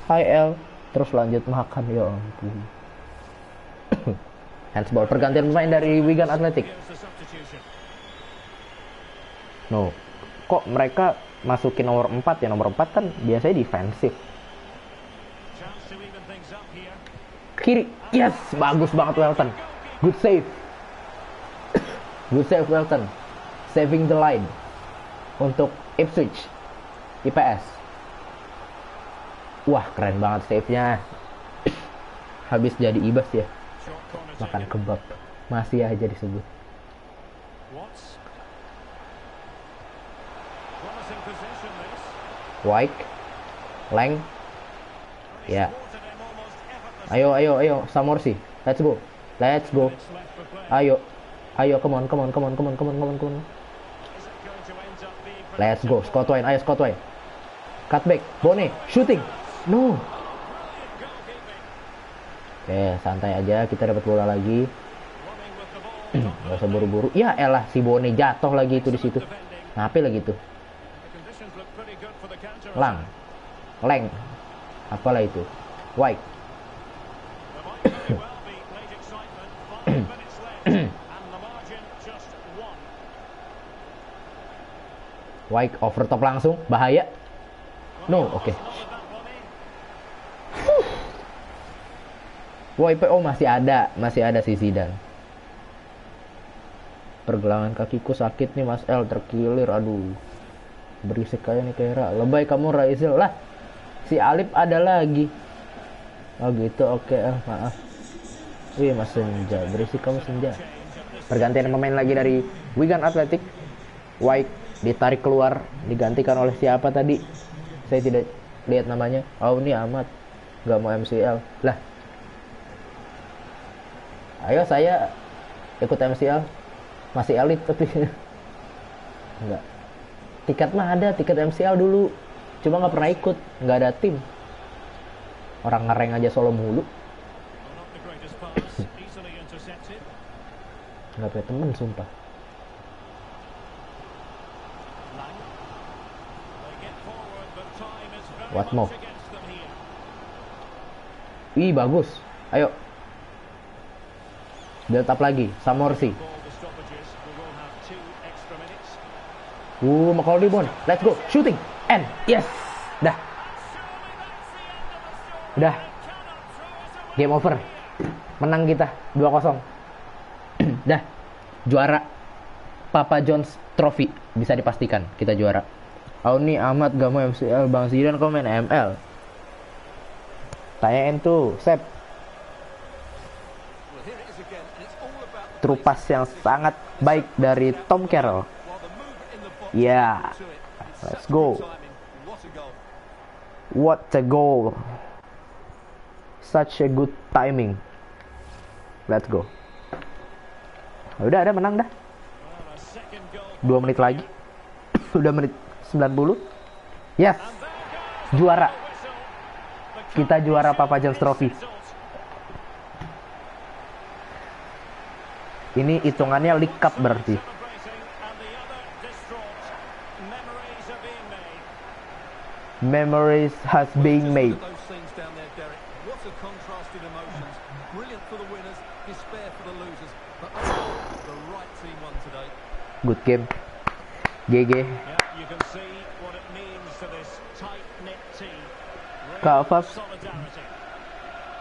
Hai El. Terus lanjut makan. Ya ampun. Handsball. Pergantian pemain dari Wigan Athletic. No. Kok mereka masukin nomor 4 ya? Nomor 4 kan biasanya defensif. Kiri. Yes, bagus banget Welton. Good save. Good save Welton. Saving the line untuk Ipswich. IPS. Wah, keren banget save-nya. Habis jadi ibas ya. Makan kebab. Masih aja disebut. White, Lang, ya. Ayo, Samorsi, let's go. Ayo, come on. Let's go, Scott Wayne, ayo Scott Wayne. Cutback, Bone, shooting, no. Oke, santai aja, kita dapat bola lagi. Gak usah buru-buru. Ya elah, si Bone jatuh lagi itu di situ. Ngapain lagi tuh? Lang, apalah itu? White. White over top langsung, bahaya. No, oke. WPO masih ada si Zidane. Pergelangan kakiku sakit nih Mas L, terkilir, aduh. Berisik kayak nih Kera. Lebay kamu Raizil lah. Si Alip ada lagi. Oh gitu, oke, maaf. Wih Mas Senja, berisik kamu Senja. Pergantian pemain lagi dari Wigan Athletic. White ditarik keluar, digantikan oleh siapa tadi? Saya tidak lihat namanya. Oh ini Ahmad, nggak mau MCL lah. Ayo saya ikut MCL, masih elit tapi enggak. Tiket mah ada, tiket MCL dulu, cuma nggak pernah ikut, nggak ada tim. Orang ngereng aja solo mulu. Nggak punya temen sumpah. What more? Wih bagus, ayo. Build up lagi, Samorsi. Macaulay Bon, let's go, shooting, and yes, dah, game over, menang kita 2-0, dah, juara Papa John's Trophy, bisa dipastikan kita juara. Auni Ahmad gak mau MCL, Bang Zidane kau main ML. Tanyain tuh, Sep. True pass yang sangat baik dari Tom Carroll. Ya, let's go. What a goal. Such a good timing. Let's go. Udah ada menang dah. 2 menit lagi. Udah menit 90. Yes. Juara. Kita juara Papa John's Trophy. Ini hitungannya League Cup berarti. Memories has been made. Good game. GG. Kak Faf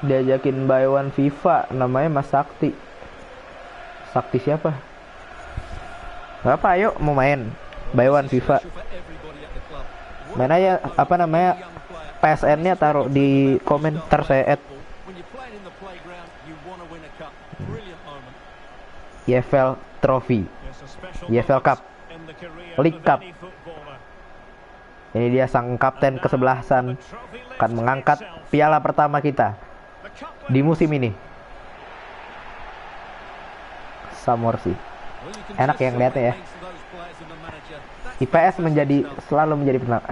diajakin buy one FIFA, namanya Mas Sakti. Sakti siapa? Apa ayo mau main buy one FIFA. Main aja, apa namanya, PSN-nya taruh di komen, ntar saya add. YFL Trophy, YFL Cup, League Cup. Ini dia sang kapten kesebelasan akan mengangkat piala pertama kita di musim ini. Samorsi. Enak yang lihatnya ya. IPS selalu menjadi pemenang.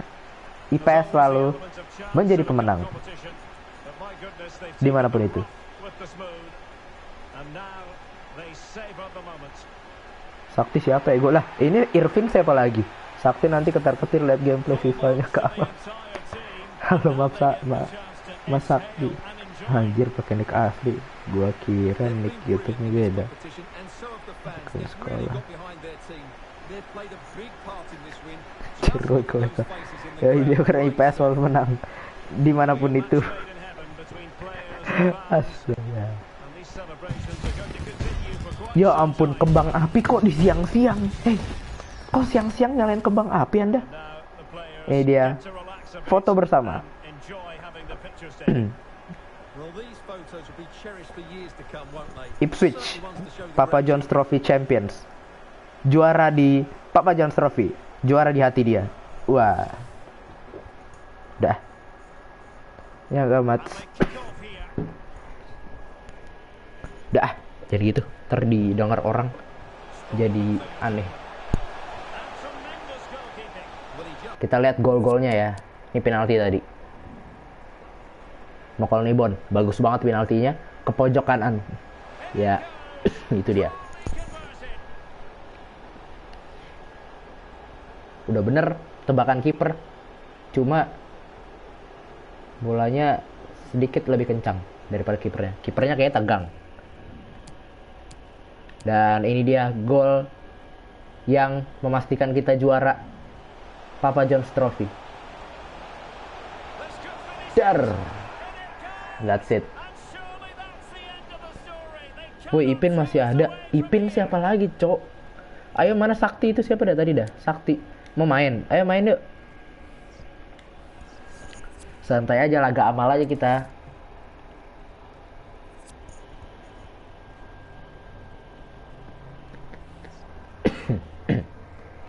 IPS selalu menjadi pemenang. Dimanapun itu. Sakti siapa ya? Gue lah. Ini Irving siapa lagi? Sakti nanti ketar-ketir lihat gameplay FIFA-nya ke apa. Halo Mas Sakti. Anjir pakai nick asli. Gua kira nick YouTube-nya beda. Ke sekolah. Ceruk kota. Ya dia karena IPS selalu menang. Dimanapun itu. Astaga. Ya ampun, kembang api kok di siang-siang. Kok siang-siang nyalain kembang api Anda? Ini dia foto bersama. Ipswich, Papa John's Trophy Champions. Juara di Papa John's Trophy. Juara di hati dia. Wah. Dah. Ya gak mat. Dah. Jadi gitu. Terdengar orang. Jadi aneh. Kita lihat gol-golnya ya. Ini penalti tadi. Mokol Nibon. Bagus banget penaltinya. Ke pojok kanan. Ya. Itu dia. Udah bener tebakan kiper, cuma bolanya sedikit lebih kencang daripada kipernya. Kipernya kayak tegang. Dan ini dia gol yang memastikan kita juara Papa John's Trophy. Dar. That's it. Woi, Ipin masih ada. Ipin siapa lagi, cok? Ayo, mana Sakti itu siapa dah tadi dah? Sakti. Mau main? Ayo main yuk. Santai aja, laga amal aja kita.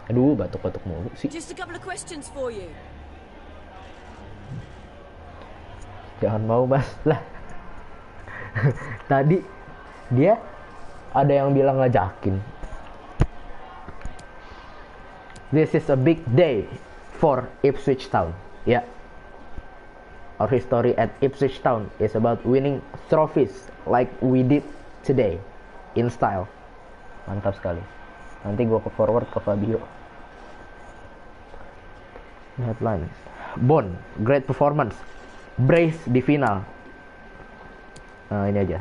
Aduh, batuk-batuk mulu sih. Just a couple of questions for you. Jangan mau, Mas. Lah. Tadi dia ada yang bilang ngajakin. This is a big day for Ipswich Town. Yeah. Our history at Ipswich Town is about winning trophies like we did today in style. Mantap sekali. Nanti gue ke forward ke Fabio. Headline. Bon, great performance. Brace di final. Nah, ini aja.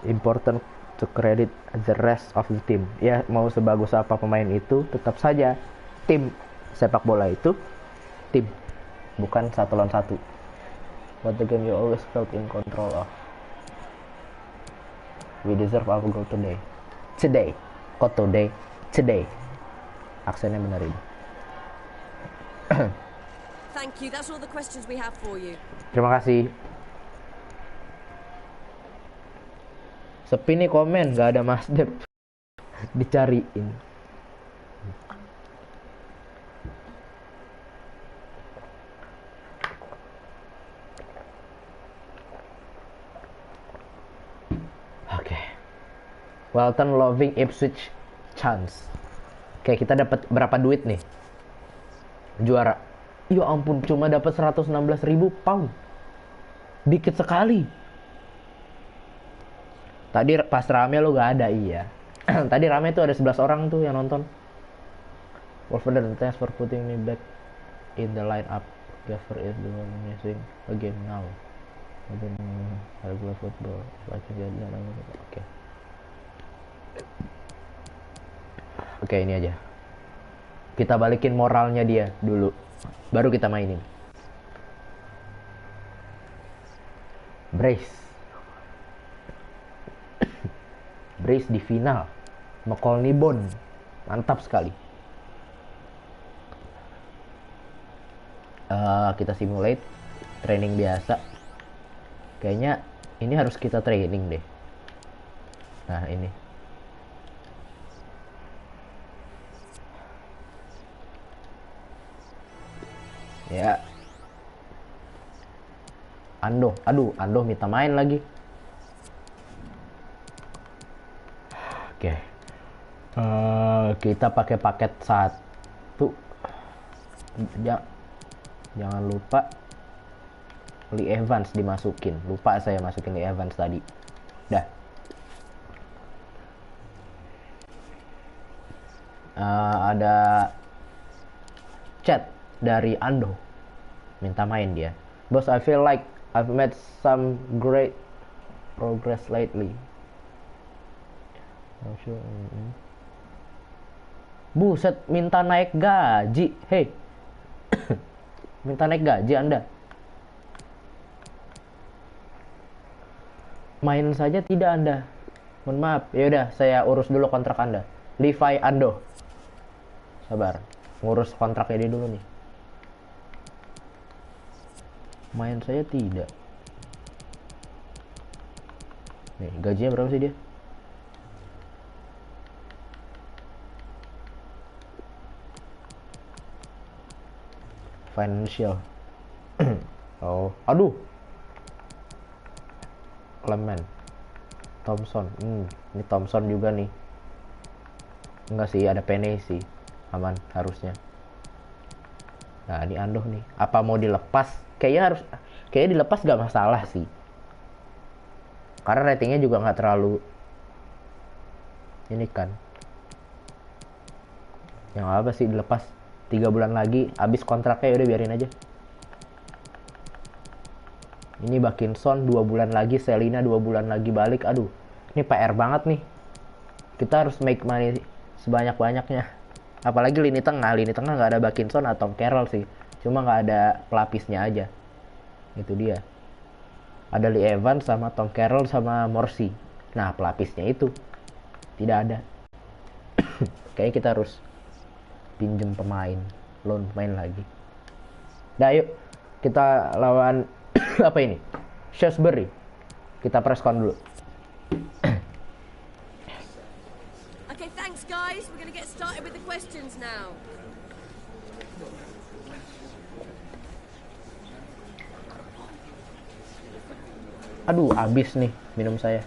Important to credit the rest of the team. Ya, mau sebagus apa pemain itu, tetap saja tim sepak bola itu tim, bukan satu lawan satu. But the game you always felt in control of. We deserve our goal today. Today. Kok today? Today. Aksennya benar ini. Thank you. That's all the questions we have for you. Terima kasih. Sepi nih komen, gak ada Mas Dep. Dicariin. Oke. Walton loving Ipswich chance. Oke, kita dapat berapa duit nih? Juara. Ya ampun, cuma dapat 116.000 pound. Dikit sekali. Tadi pas rame lo gak ada, iya. Tadi rame tuh ada 11 orang tuh yang nonton. Wolverhampton, thanks for putting me back in the lineup. Gaffer is the one missing again now. Regular football. Oke. Oke, ini aja. Kita balikin moralnya dia dulu. Baru kita mainin. Brace. Brace di final. Mokol Nibon. Mantap sekali. Kita simulate training biasa. Kayaknya ini harus kita training deh. Nah, ini. Ya. Aduh, Ando minta main lagi. Oke. Kita pakai paket 1. Jangan lupa Lee Evans dimasukin. Lupa saya masukin Lee Evans tadi. Dah. Ada chat dari Ando. Minta main dia. Boss, I feel like I've made some great progress lately. Buset, minta naik gaji. Hey. Minta naik gaji Anda. Main saja tidak Anda. Mohon maaf. Ya udah, saya urus dulu kontrak Anda. Levi Ando. Sabar. Ngurus kontraknya dia dulu nih. Main saya tidak. Nih, gajinya berapa sih dia? Financial. Oh, aduh. Clement. Thompson. Ini Thompson juga nih. Enggak sih, ada Penny sih. Aman harusnya. Nah, ini Andoh nih. Apa mau dilepas? Kayaknya dilepas gak masalah sih. Karena ratingnya juga nggak terlalu ini kan. Yang apa sih dilepas 3 bulan lagi habis kontraknya, udah biarin aja. Ini Bakinson 2 bulan lagi, Selina 2 bulan lagi balik. Aduh, ini PR banget nih. Kita harus make money sebanyak-banyaknya. Apalagi lini tengah nggak ada Bakinson atau Carroll sih. Cuma nggak ada pelapisnya aja. Itu dia. Ada Lee Evans sama Tom Carroll sama Morsi. Nah, pelapisnya itu tidak ada. Kayaknya kita harus pinjem pemain, loan pemain lagi. Nah, yuk kita lawan apa ini? Shrewsbury. Kita presscon dulu. Okay, thanks guys. We're gonna get started with the questions now. Aduh, abis nih minum saya.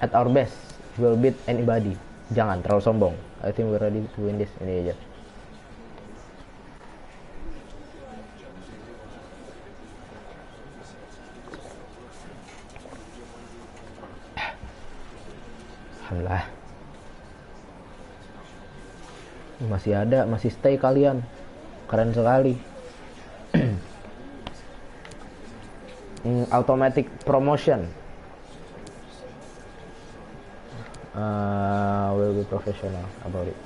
At our best, we'll beat anybody. Jangan terlalu sombong. I think we're ready to win this. Ini aja. Alhamdulillah. Masih ada, masih stay kalian. Keren sekali. Automatic promotion. Will be professional about it.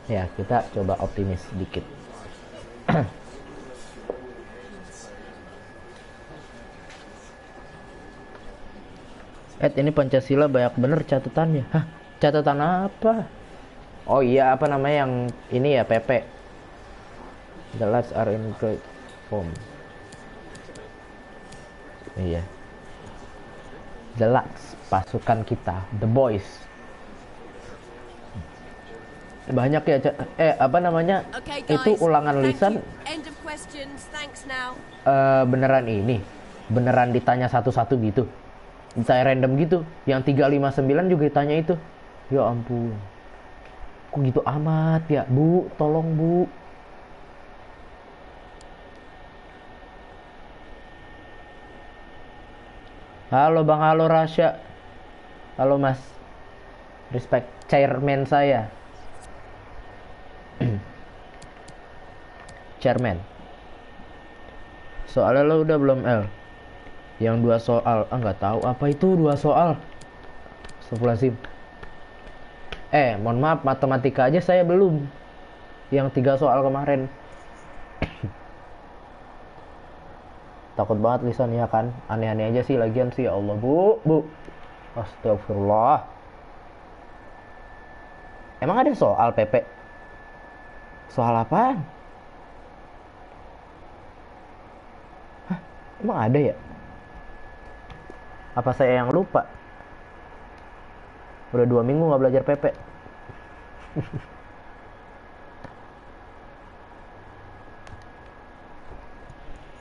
Ya, kita coba optimis dikit. Ini Pancasila banyak bener catatannya. Hah? Catatan apa? Oh iya, apa namanya yang ini ya, PP. The lads are in great form. Iya. The lads, pasukan kita, the boys. Banyak ya, apa namanya? Okay, guys, itu ulangan lisan. End of questions. Thanks now. Beneran ini. Beneran ditanya satu-satu gitu. Ditanya random gitu. Yang 359 juga ditanya itu. Ya ampun. Kok gitu amat ya, Bu? Tolong, Bu. Halo Bang, halo Rasya. Halo Mas. Respect chairman saya. Chairman. Soalnya lo udah belum L? Yang 2 soal. Nggak tahu apa itu 2 soal. Astagfirullahaladzim. Mohon maaf, matematika aja saya belum. Yang 3 soal kemarin. Takut banget lisan ya kan. Aneh-aneh aja sih lagian sih. Ya Allah, Bu. Astagfirullah. Emang ada soal PP? Soal apaan? Hah? Emang ada ya? Apa saya yang lupa? Udah 2 minggu gak belajar PP.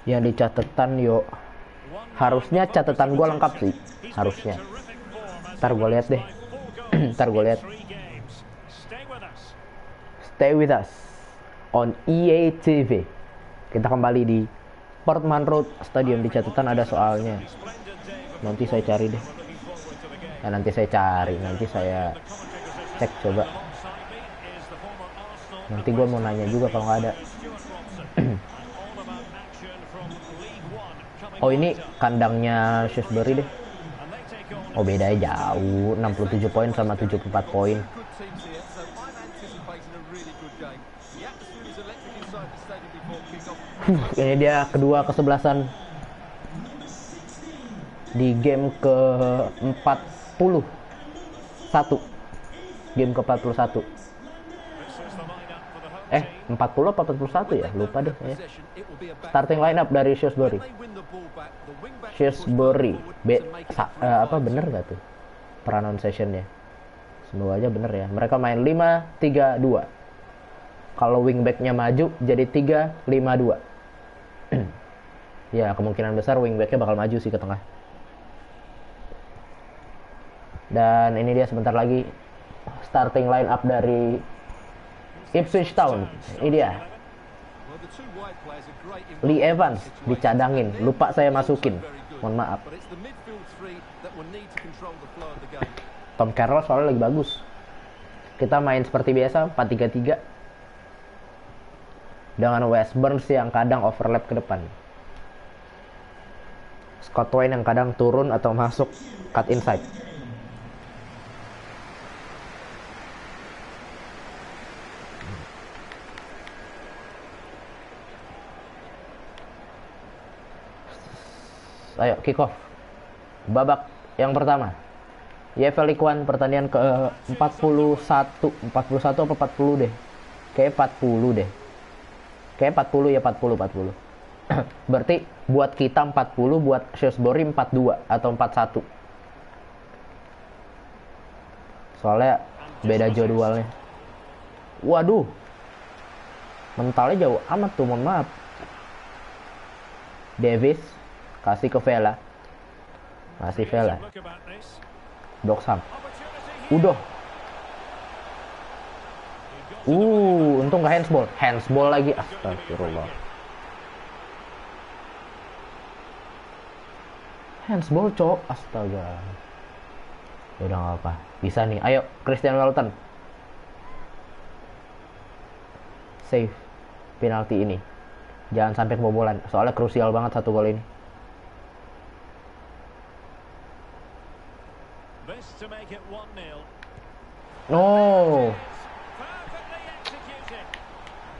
Yang di catatan yuk. Harusnya catatan gue lengkap sih. Harusnya. Ntar gue lihat deh. Ntar gue lihat. Stay with us on EA TV. Kita kembali di Portman Road Stadium. Di catatan ada soalnya. Nanti saya cari deh. Nanti saya cek coba. Nanti gue mau nanya juga kalau nggak ada. Oh, ini kandangnya Shrewsbury deh. Oh, bedanya jauh, 67 poin sama 74 poin. Ini dia kedua kesebelasan di game ke-41. Game ke-41. 40 apa 41 ya? Lupa deh saya. Starting lineup dari Shrewsbury. Shrewsbury. Bener gak tuh pronunciation-nya? Semoga aja bener ya. Mereka main 5-3-2. Kalau wingback-nya maju jadi 3-5-2. Ya, kemungkinan besar wingback-nya bakal maju sih ke tengah. Dan ini dia sebentar lagi starting line up dari Ipswich Town. Ini dia. Lee Evans dicadangin. Lupa saya masukin. Mohon maaf. Tom Carroll soalnya lagi bagus. Kita main seperti biasa 4-3-3 dengan Wes Burns yang kadang overlap ke depan. Scott Twain yang kadang turun atau masuk cut inside. Ayo kick off. Babak yang pertama. YFL League One pertandingan ke 41 apa 40 deh. Kayak 40 deh. Kayak 40 ya 40. Berarti buat kita 40, buat Shrewsbury 42 atau 41. Soalnya beda jadwalnya. Waduh. Mentalnya jauh amat tuh, mohon maaf. Davis kasih ke Vela. Masih Vela. Bloxham. Udah. Untung gak handsball. Handsball lagi. Astagfirullah. Handsball, cok. Astaga. Udah gak apa. Bisa nih. Ayo, Christian Walton. Save penalti ini. Jangan sampai kebobolan. Soalnya krusial banget satu gol ini. No.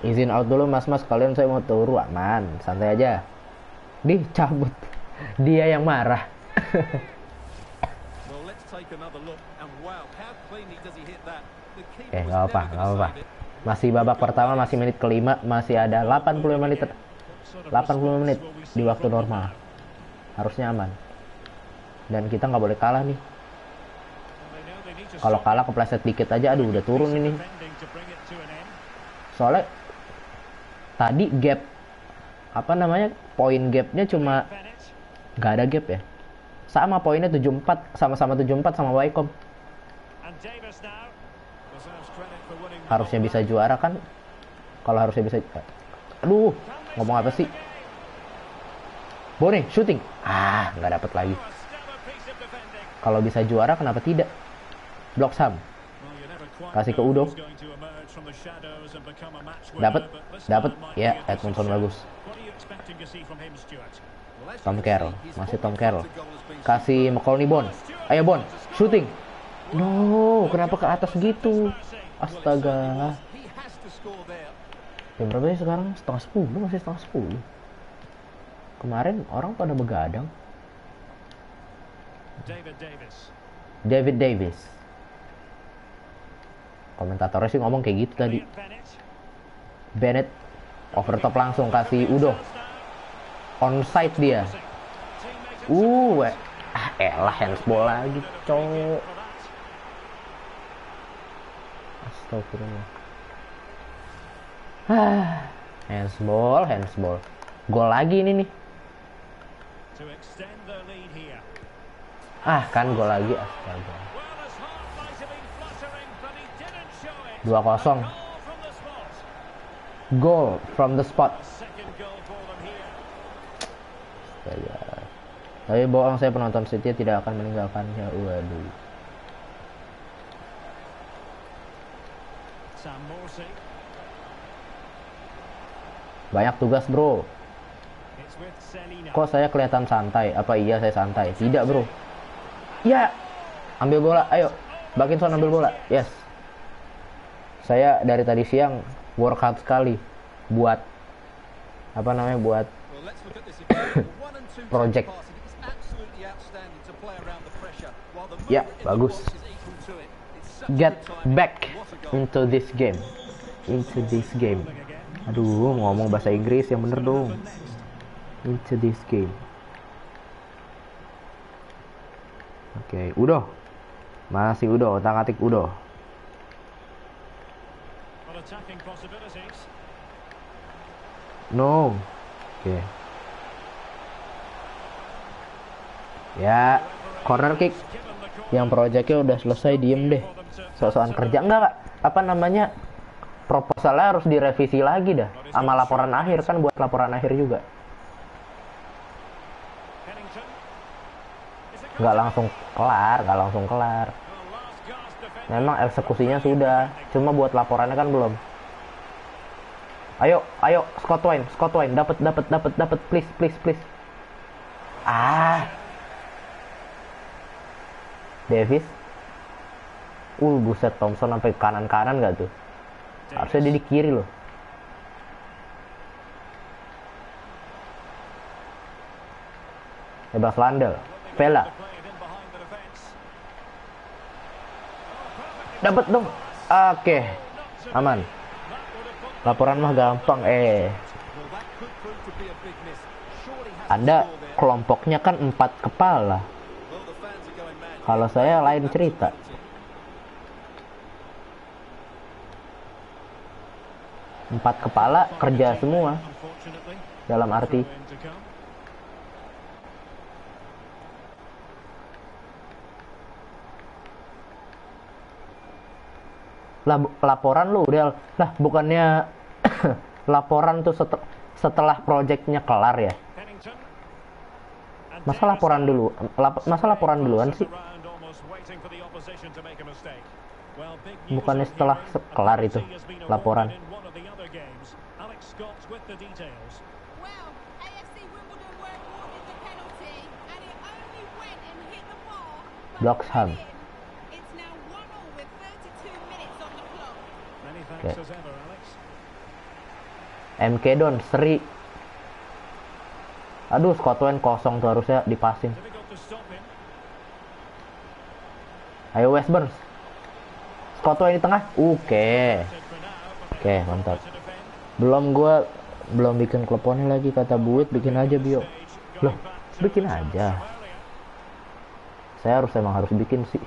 Izin out dulu mas, kalian saya mau turu. Aman, santai aja. Dicabut. Dia yang marah. Gak apa. Masih babak pertama, masih menit kelima, masih ada 85 menit di waktu normal. Harusnya aman. Dan kita nggak boleh kalah nih. Kalau kalah kepleset dikit aja, aduh udah turun ini. Soalnya tadi gap poin gapnya cuma nggak ada gap ya. Sama poinnya 74, sama-sama 74 sama Wycombe. Harusnya bisa juara kan? Kalau harusnya bisa. Aduh, ngomong apa sih? Bone shooting. Nggak dapet lagi. Kalau bisa juara kenapa tidak? Bloxham. Kasih ke Udo. Dapat. Ya, Edmondson bagus. Tom Carroll, masih Tom Carroll. Kasih McColney Bon. Ayo Bon, shooting. No, kenapa ke atas gitu? Astaga. Jam berapa ya sekarang? Setengah 10, masih setengah 10. Kemarin orang pada begadang. David Davis. Komentatornya sih ngomong kayak gitu tadi. Bennett overtop langsung kasih Udo. Onside dia. Elah handsball lagi, cowok. Astagfirullah. Handsball. Gol lagi ini nih. Kan gol lagi, astaga. 2-0. Goal from the spot. Tapi bohong, saya penonton setia tidak akan meninggalkannya. Waduh. Banyak tugas bro. Kok saya kelihatan santai? Apa iya saya santai? Tidak bro. Ya, ambil bola. Ayo, Bakinson ambil bola. Yes. Saya dari tadi siang work hard sekali buat buat project. Ya, bagus. Get back into this game. Into this game. Aduh, ngomong bahasa Inggris yang bener dong. Into this game. Oke, udah. Masih udah, otak-atik udah. No. Oke. Ya, corner kick. Yang proyeknya udah selesai, diem deh. Soal kerja enggak, Kak? Apa namanya? Proposalnya harus direvisi lagi dah. Sama laporan akhir kan, buat laporan akhir juga. Nggak langsung kelar. Memang eksekusinya sudah, cuma buat laporannya kan belum. Ayo, Scott Wayne, dapat, please. Davis. Buset, Thompson sampai kanan nggak tuh? Harusnya dia di kiri loh. Bebas Landel. Vela. Dapat dong. Oke. Aman. Laporan mah gampang. Anda kelompoknya kan 4 kepala. Kalau saya lain cerita. Empat kepala kerja semua. Dalam arti laporan lu udah lah, bukannya laporan tuh setelah proyeknya kelar ya. Masa laporan duluan sih? Bukannya setelah kelar itu laporan. Bloxham. Okay. MK Don, Seri. Aduh, Scott Wayne kosong tuh, harusnya dipasin. Ayo West Burns. Scott Wayne di tengah. Oke, mantap. Belum bikin kleponnya lagi, kata Buit, bikin aja Bio. Loh, bikin aja. Saya emang harus bikin sih.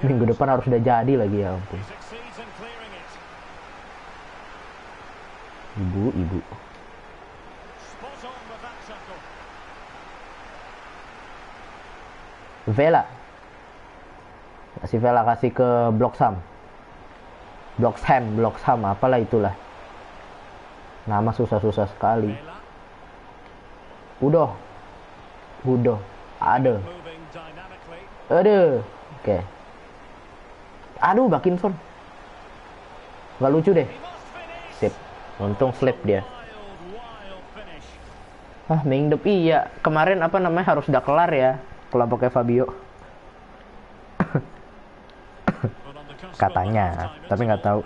Minggu depan harus udah jadi lagi, ya ampun. Ibu. Vela. Kasih ke Bloxham, apalah itulah. Nama susah sekali. Udah. Ada. Oke. Aduh, Bakinson. Gak lucu deh. Sip. Untung slip dia. Mingdep iya. Kemarin harus udah kelar ya kelompoknya Fabio. Katanya, tapi nggak tahu.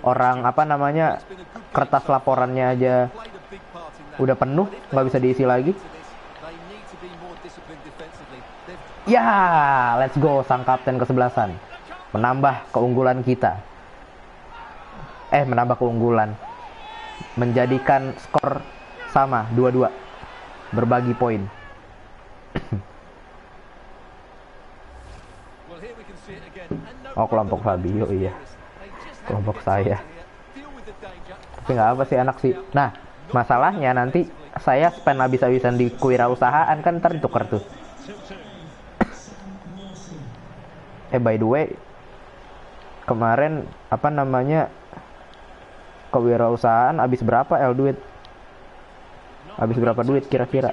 Orang kertas laporannya aja udah penuh, nggak bisa diisi lagi. Ya, let's go, sang kapten kesebelasan menambah keunggulan kita. Menjadikan skor sama 2-2, berbagi poin. Oh, kelompok Fabio, iya. Kelompok saya. Tapi nggak apa sih, anak sih. Nah, masalahnya nanti saya spend habis-habisan di kewirausahaan kan, ntar ditukar tuh. By the way, kemarin kewirausahaan habis berapa duit? Habis berapa duit kira-kira?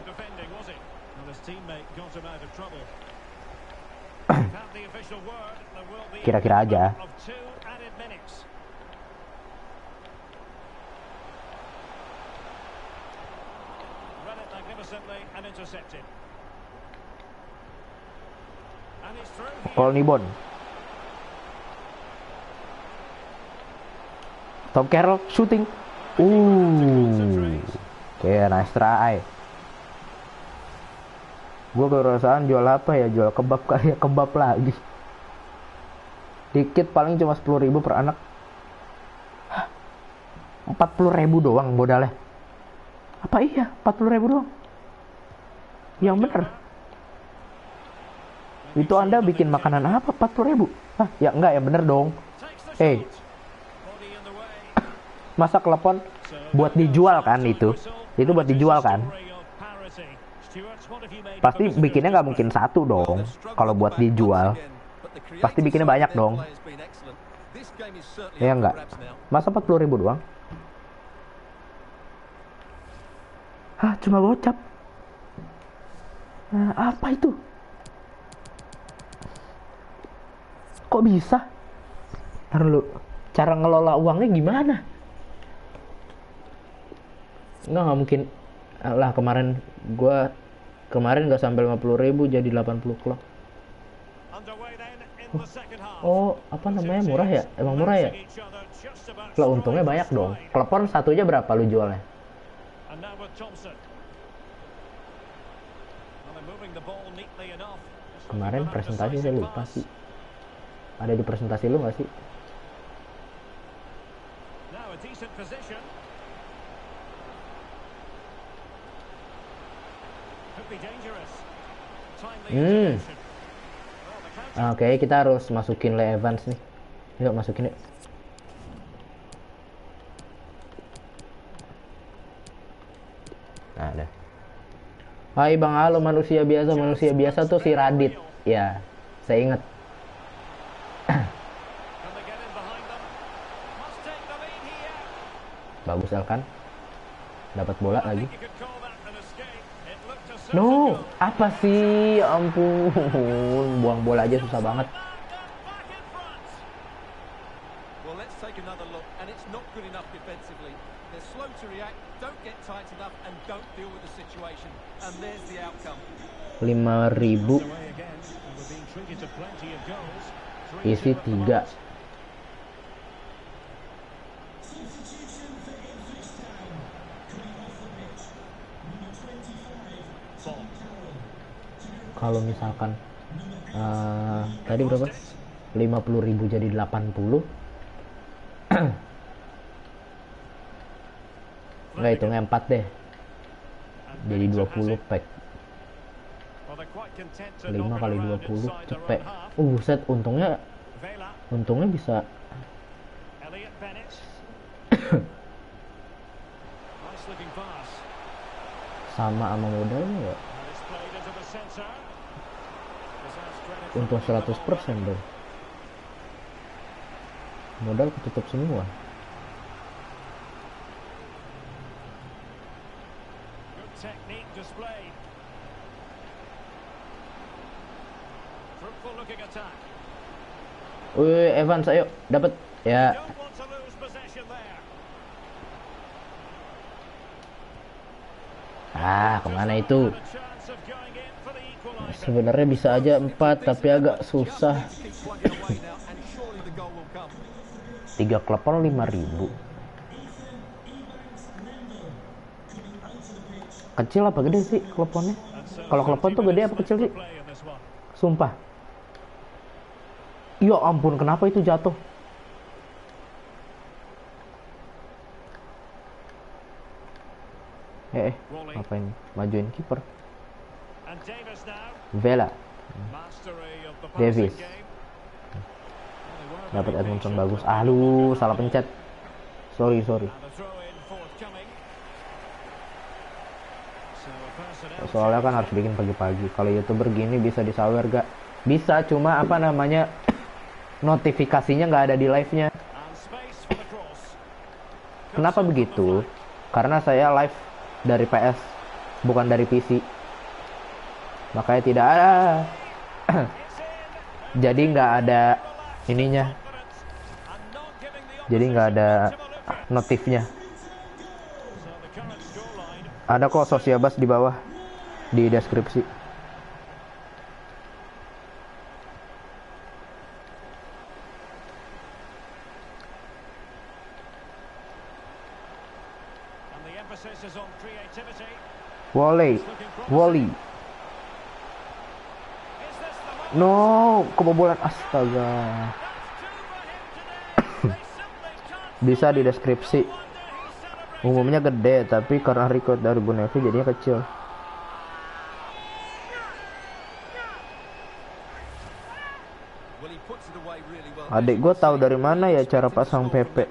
Kira-kira aja. Paul Nibon. Tom Carroll shooting. Oke, nice try. Gue kewirausahaan jual apa ya? Jual kebab kali ya, kebab lagi. Dikit paling cuma 10.000 per anak. 40.000 doang modalnya. Apa iya 40.000 doang? Yang bener. Itu Anda bikin makanan apa 40.000? Hah, ya enggak, yang bener dong. Masa klepon buat dijual kan itu? Itu buat dijual kan? Pasti bikinnya nggak mungkin satu dong. Kalau buat dijual, pasti bikinnya banyak dong. Ya enggak? Masa 40.000 doang? Hah, cuma gocap. Nah, apa itu? Kok bisa? Ntar dulu, cara ngelola uangnya gimana? Nggak mungkin. Lah kemarin nggak sampai 50.000 jadi 80 klub. Oh, apa namanya, murah ya? Emang murah ya? Lah untungnya banyak dong. Klepon satu aja berapa lu jualnya? Kemarin presentasi saya lupa sih. Ada di presentasi lu nggak sih? Oke, kita harus masukin Lee Evans nih. Yuk masukin yuk. Nah, ada. Hai Bang, halo manusia biasa tuh si Radit. Ya, saya inget. Bagus Elkan. Dapat bola lagi. No, apa sih? Ampun, buang bola aja susah banget. $5.000 isi 3. Kalau misalkan tadi berapa? 50.000 jadi 80. Enggak, hitungnya 4 deh. Jadi 20 pack. 5 kali 20 cepet. Buset, untungnya bisa. Sama modalnya ya. Untung 100% dong. Modal ketutup semua. Wih, Evans, ayo dapat ya. Kemana itu? Sebenarnya bisa aja 4, tapi agak susah. 3 klepon 5.000. Kecil apa gede sih kleponnya? Kalau klepon tuh gede apa kecil sih? Sumpah. Ya ampun, kenapa itu jatuh? Ngapain majuin kiper? Vela, Davis, dapat Edmondson bagus. Lu salah pencet. Sorry. Soalnya kan harus bikin pagi-pagi. Kalau YouTuber gini bisa disawer gak? Bisa, cuma apa namanya, notifikasinya nggak ada di live-nya. Kenapa begitu? Karena saya live dari PS, bukan dari PC. Makanya tidak ada. Jadi nggak ada ininya. Jadi nggak ada notifnya. Ada kok Sosiabas di bawah di deskripsi. Volley. No, kebobolan, astaga. Bisa di deskripsi. Umumnya gede, tapi karena record dari Bu Nevi jadinya kecil. Adik gue tahu dari mana ya cara pasang PP.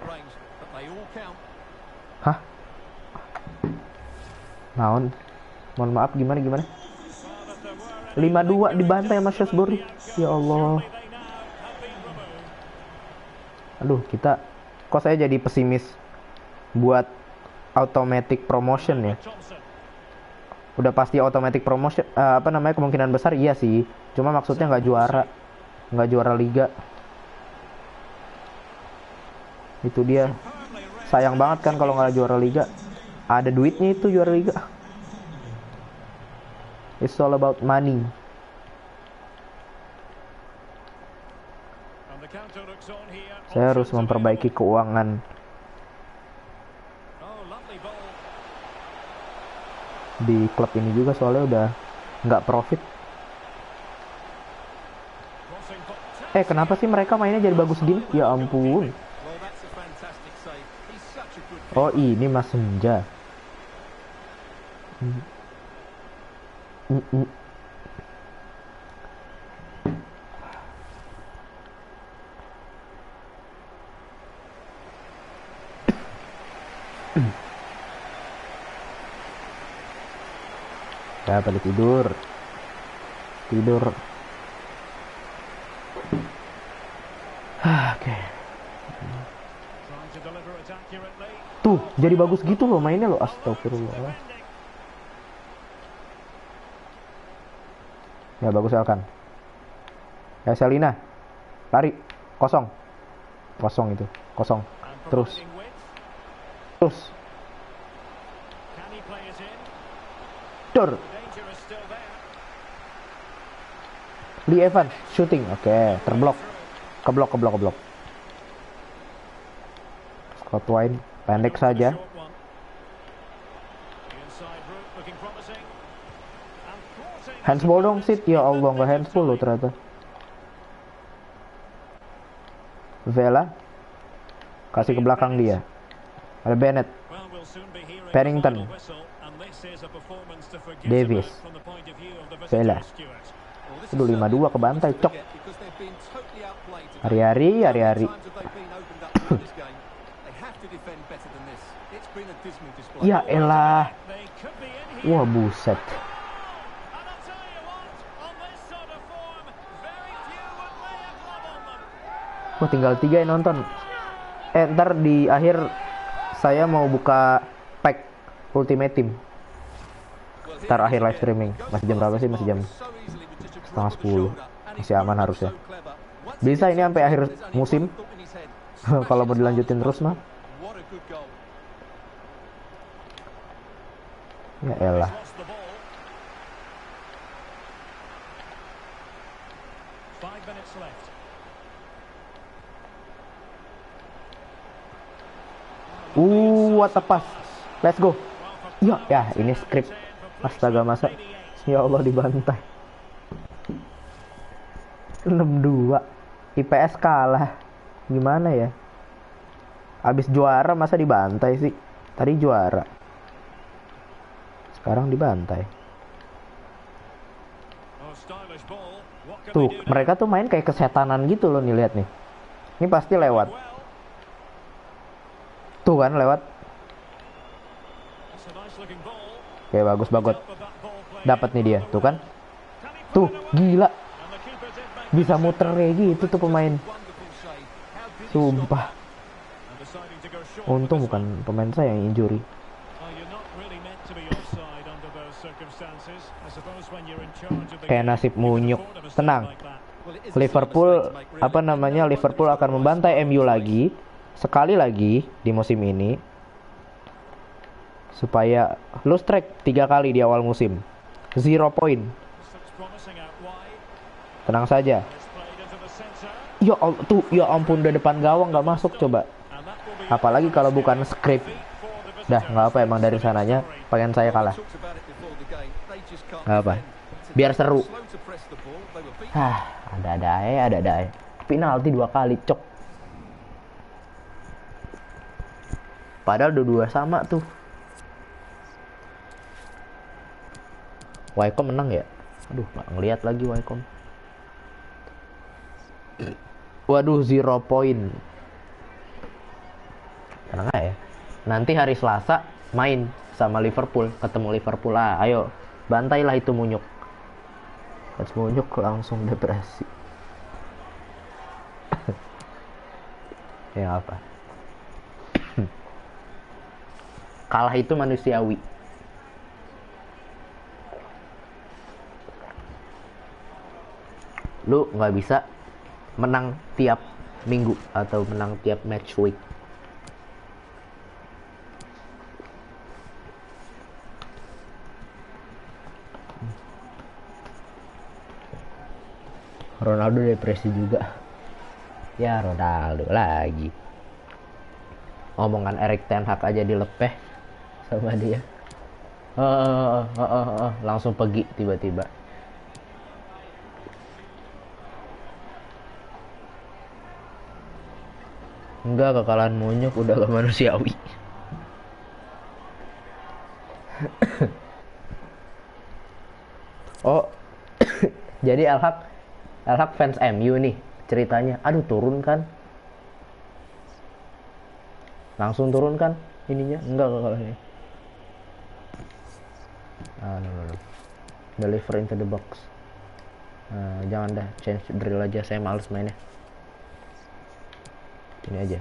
Hah? Naon? Mohon maaf, gimana? 5-2 dibantai sama Shrewsbury. Ya Allah. Aduh, kok saya jadi pesimis buat automatic promotion ya. Udah pasti automatic promotion, kemungkinan besar iya sih. Cuma maksudnya nggak juara liga. Itu dia. Sayang banget kan kalau nggak juara liga. Ada duitnya itu juara liga. It's all about money. Saya harus memperbaiki keuangan di klub ini juga, soalnya udah nggak profit. Kenapa sih mereka mainnya jadi bagus gini? Ya ampun. Oh, ini Mas Senja. Ya, balik tidur. Oke. Tuh, jadi bagus gitu loh mainnya loh. Astagfirullah. Ya, bagus Elkan. Ya, Selina. Lari. Kosong itu. Kosong. Terus. Dur. Lee Evans shooting. Oke, terblok. Keblok. Scott Wine pendek saja. Handsball dong, Sid. Ya Allah, nggak handsball loh ternyata. Vela kasih ke belakang dia. Ada Bennett, Pennington, Davis, Vela. Udah 5-2 kebantai, cok. Hari-hari. Ya elah. Wah, buset. Wah, tinggal 3 yang nonton. Ntar di akhir saya mau buka pack Ultimate Team. Ntar akhir live streaming. Masih jam berapa sih? Masih jam 9:30. Masih aman harusnya. Bisa ini sampai akhir musim. Kalau mau dilanjutin terus mah. Ya elah. What a pass. Let's go. Ya, ini script. Astaga, masa. Ya Allah, dibantai. 6-2. IPS kalah. Gimana ya? Abis juara masa dibantai sih? Tadi juara. Sekarang dibantai. Tuh, mereka tuh main kayak kesetanan gitu loh nih, lihat nih. Ini pasti lewat. Tuh kan lewat. Oke, bagus banget. Dapat nih dia, tuh kan. Tuh, gila. Bisa muter kayak gitu tuh pemain. Sumpah. Untung bukan pemain saya yang injury. Kayak nasib munyuk. Tenang. Liverpool akan membantai MU lagi. Sekali lagi di musim ini. Supaya lose track 3 kali di awal musim. 0 point. Tenang saja. Ya ampun, udah depan gawang nggak masuk coba. Apalagi kalau bukan script. Dah, nggak apa, emang dari sananya pengen saya kalah. Nggak apa. Biar seru. Ada. Penalti 2 kali, cok. Padahal dua-dua sama tuh. Wycombe menang ya? Aduh, nggak ngeliat lagi Wycombe. Waduh, 0 point. Tenang aja ya. Nanti hari Selasa main sama Liverpool, ketemu Liverpool. Ayo, bantailah itu Munyuk. Pas Munyuk langsung depresi. Ya apa? Kalah itu manusiawi. Lu nggak bisa menang tiap minggu atau menang tiap match week. Ronaldo depresi juga. Ya Ronaldo lagi. Omongan Erik ten Hag aja dilepeh sama dia. Langsung pergi tiba-tiba. Enggak, kekalahan Munyuk udah gak manusiawi. Oh, jadi El Hag fans MU nih ceritanya. Aduh, turun kan? Langsung turun kan ininya? Enggak kekalahnya. No. Deliver into the box. Jangan dah, change drill aja. Saya males mainnya. Ini aja.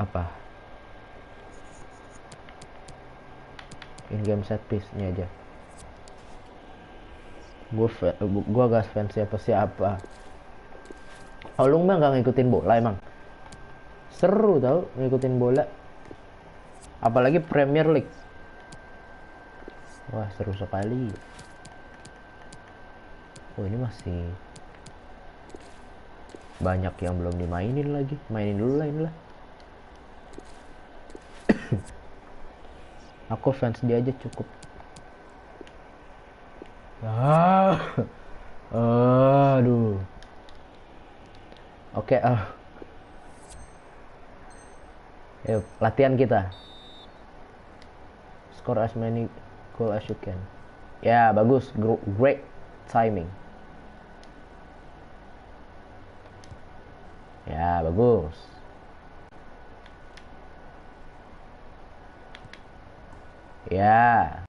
Apa? In game set piece ini aja. Gua gak fans siapa. Oh, lu mah gak ngikutin bola emang? Seru tau ngikutin bola. Apalagi Premier League. Wah, seru sekali. Oh, ini masih banyak yang belum dimainin lagi. Mainin dulu lah inilah. Aku fans dia aja cukup. Aduh. Oke, yuk, latihan kita. Score as many goal as you can. Ya, bagus. Great timing. Ya, bagus. Ya.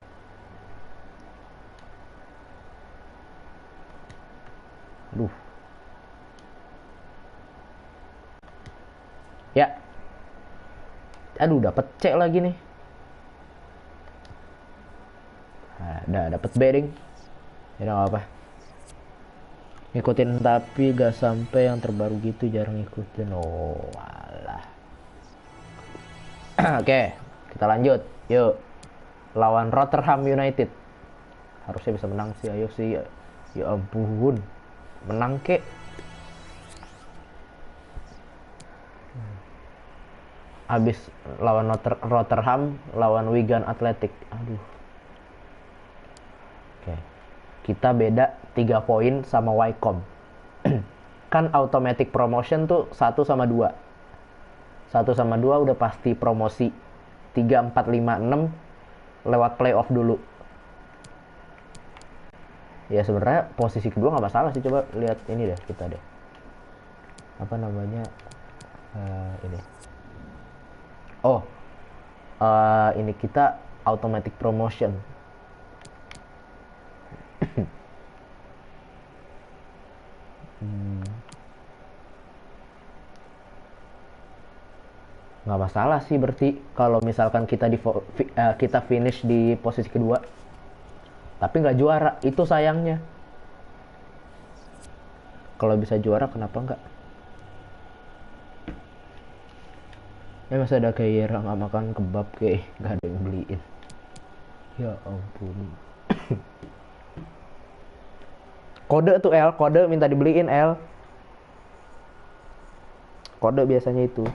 Aduh. Ya. Aduh, dapat C lagi nih. Udah dapat bedding. Ya udah apa. Ngikutin tapi gak sampai yang terbaru gitu, jarang ngikutin. Oh, alah. Oke, kita lanjut. Yuk. Lawan Rotherham United. Harusnya bisa menang sih, ayo sih. Ya ampun. Menang kek. Habis lawan Rotherham, lawan Wigan Athletic. Aduh. Oke. Kita beda 3 poin sama Wycombe. Kan automatic promotion tuh 1 sama 2. 1 sama 2 udah pasti promosi. 3, 4, 5, 6 lewat playoff dulu. Ya sebenarnya posisi kedua nggak masalah sih. Coba lihat ini deh, kita deh. Apa namanya? Ini. Oh. Ini kita automatic promotion. Nggak masalah sih berarti kalau misalkan kita kita finish di posisi kedua tapi nggak juara, itu sayangnya. Kalau bisa juara kenapa nggak? Masih ada kayak nggak makan kebab kayak nggak ada yang beliin. Ya ampun. Kode tuh L, kode minta dibeliin L. Kode biasanya itu.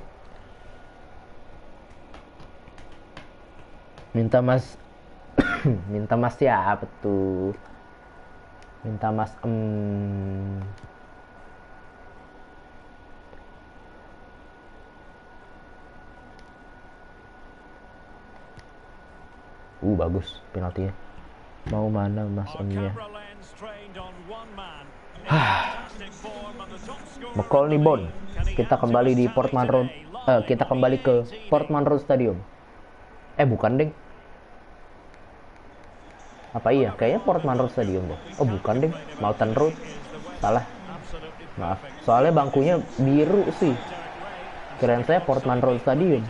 Minta mas minta mas siapa tuh? Minta mas Bagus penaltinya. Mau mana Mas Emnya? McCall nih Bon. Kita kembali di Portman Road. Kita kembali ke Portman Road Stadium. Bukan deng. Apa iya? Kayaknya Portman Road Stadium deh. Oh bukan deng. Moulton Road. Salah. Maaf. Soalnya bangkunya biru sih. Kirain saya Portman Road Stadium.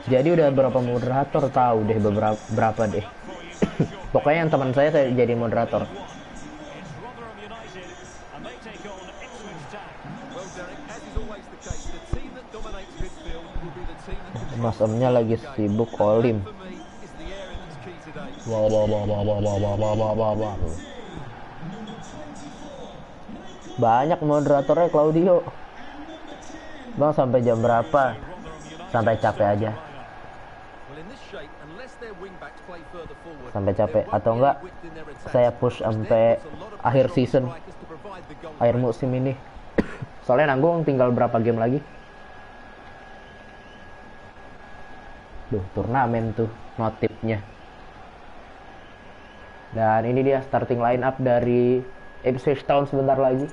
Jadi udah berapa moderator tahu deh berapa deh. Pokoknya yang teman saya jadi moderator. Mas Emnya lagi sibuk olim. Banyak moderatornya Claudio. Bang sampai jam berapa? Sampai capek aja. Sampai capek atau enggak saya push sampai akhir season, akhir musim ini. Soalnya nanggung tinggal berapa game lagi. Duh, turnamen tuh notifnya. Dan ini dia starting line up dari Ipswich Town sebentar lagi.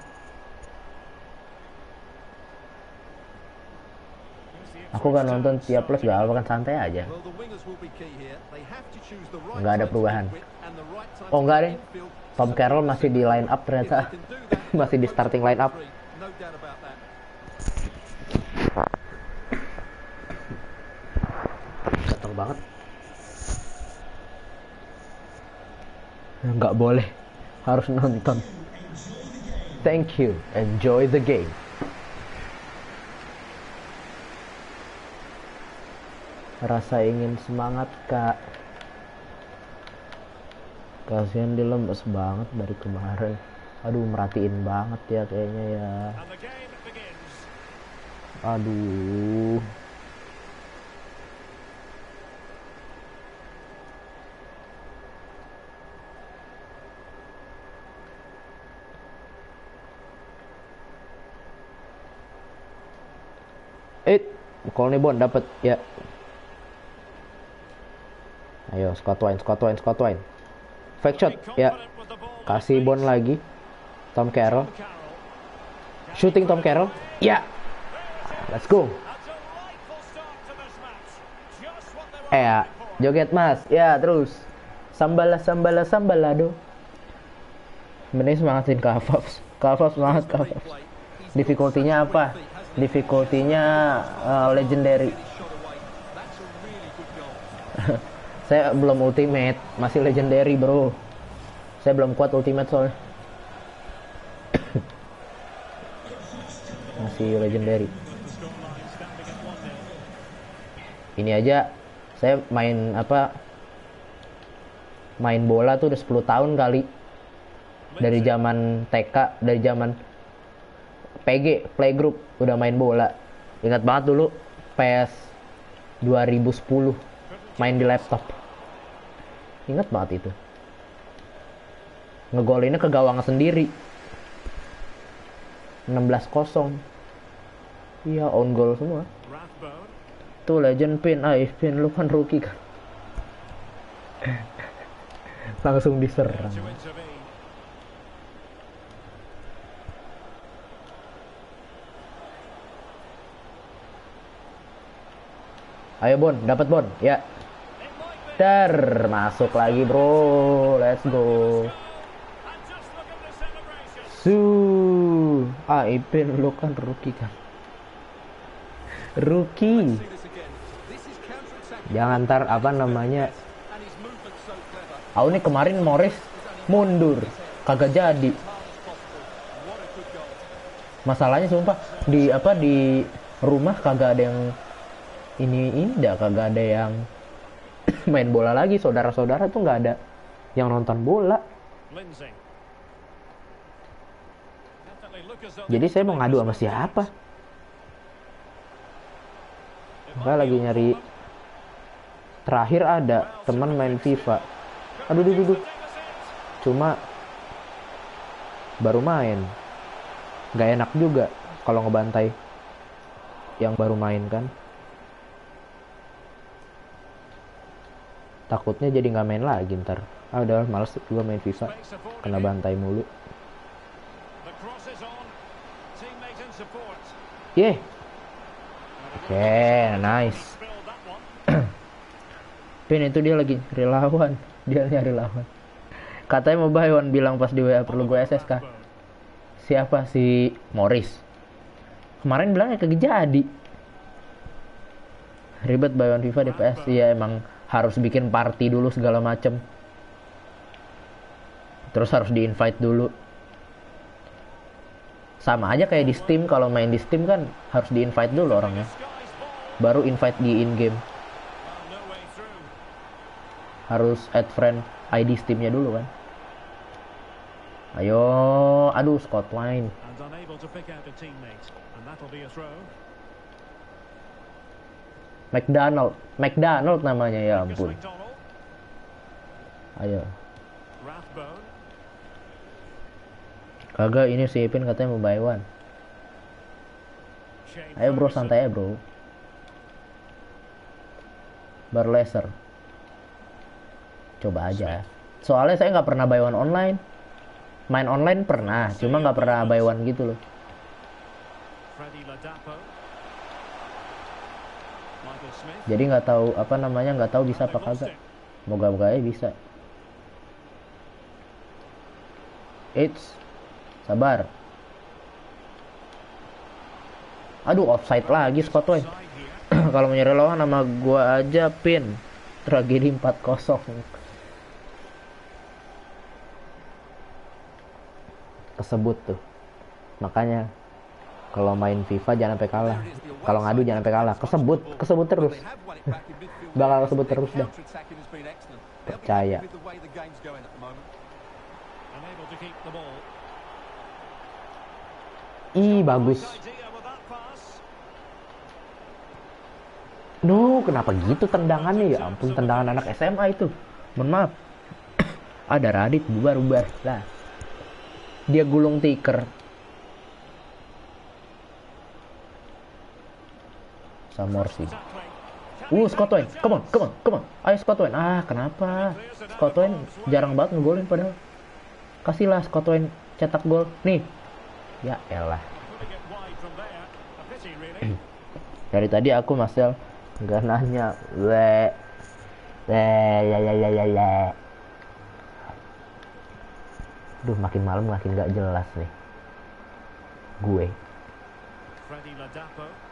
Aku gak nonton tiap plus gak apa kan, santai aja. Nggak ada perubahan. Oh enggak deh, Tom Carroll masih di line up ternyata. Masih di starting line up. Gatel banget. Nggak boleh, harus nonton. Thank you, enjoy the game. Rasa ingin semangat kak. Kasihan dia lemes banget dari kemarin. Aduh, merhatiin banget ya kayaknya ya. Aduh. Call nih Bon dapat ya. Ayo Scott Wine. Fake shot ya. Kasih Bon lagi. Tom Carroll. Shooting Tom Carroll. Ya. Let's go. Ya, joget Mas. Ya, terus. Sambala sambalado. Bener semangatin Kavas. Semangat Kavas. Difficulty-nya apa? Difficulty-nya legendary. Saya belum ultimate, masih legendary bro. Saya belum kuat ultimate soalnya. Masih legendary. Ini aja saya main bola tuh udah 10 tahun kali. Dari zaman TK, dari zaman PG, playgroup udah main bola. Ingat banget dulu PS 2010 main di laptop. Ingat banget itu. Ngegolinnya ke gawang sendiri. 16-0. Iya, on goal semua. Tuh legend pin, pin lu kan rookie kan. Langsung diserang. Ayo Bon, dapat Bon, ya. Masuk lagi bro, let's go. Ipin lu kan rookie kan. Rookie. Jangan ntar ini kemarin Morris mundur, kagak jadi. Masalahnya sumpah di rumah kagak ada yang kagak ada yang main bola lagi. Saudara-saudara tuh nggak ada yang nonton bola. Jadi saya mau ngadu sama siapa? Saya lagi nyari. Terakhir ada teman main FIFA. Aduh. Cuma baru main. Gak enak juga kalau ngebantai yang baru main kan. Takutnya jadi nggak main lagi ntar. Udah males gue main FIFA, kena bantai mulu. Yeh. Oke, nice. Pin itu dia lagi relawan, dia nyari lawan. Katanya mau buy one, bilang pas di WA perlu gue SSK. Siapa si Morris? Kemarin bilangnya kagak jadi. Ribet buy one FIFA di PS. Iya emang harus bikin party dulu segala macem. Terus harus di invite dulu. Sama aja kayak di Steam, kalau main di Steam kan harus di invite dulu orangnya. Baru invite di in game. Harus add friend ID Steamnya dulu kan. Ayo, aduh Scotland. McDonald namanya, ya ampun. Ayo. Kagak, ini si Ipin katanya mau buy one. Ayo bro, santai ya bro. Barlaser. Coba aja. Soalnya saya nggak pernah buy one online. Main online pernah, cuma nggak pernah buy one gitu loh. Jadi nggak tahu apa namanya, nggak tahu bisa apa kagak. Moga-moga aja bisa. It's sabar. Aduh, offside lagi Scotland. Kalau mau nyari lawan nama gua aja Pin. Tragedi 4-0. Kesebut tuh. Makanya kalau main FIFA jangan sampai kalah. Kalau ngadu jangan sampai kalah. Kesebut terus. Bakal kesebut terus dah. Percaya. Ih, bagus. No, kenapa gitu tendangannya, ya ampun, tendangan anak SMA itu. Mohon maaf. Ada Radit bubar lah. Dia gulung tiker. Samorsi. Scotland. Come on. Ayo Scotland. Kenapa? Scotland jarang banget ngegolin padahal. Kasihlah Scotland cetak gol. Nih. Ya elah. Dari tadi aku Marcel nggak nanya. Ya. Duh, makin malam makin nggak jelas nih. Gue.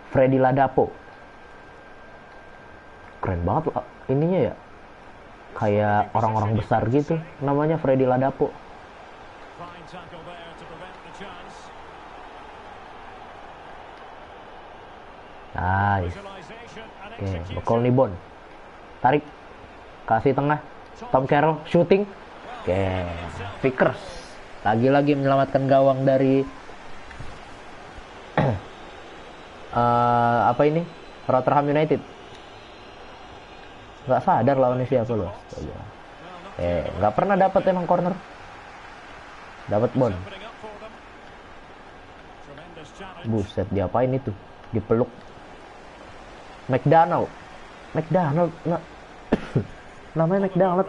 Freddy Ladapo. Keren banget loh ininya ya. Kayak orang-orang besar gitu. Namanya Freddy Ladapo. Nice. Oke, bekal nih Bon. Tarik. Kasih tengah. Tom Carroll shooting. Oke, Vickers. Lagi-lagi menyelamatkan gawang dari apa ini? Rotherham United. Nggak sadar lawannya siapa loh. Nggak pernah dapat emang corner. Dapat Bon. Buset, diapain itu? Dipeluk. McDonald. Namanya McDonald.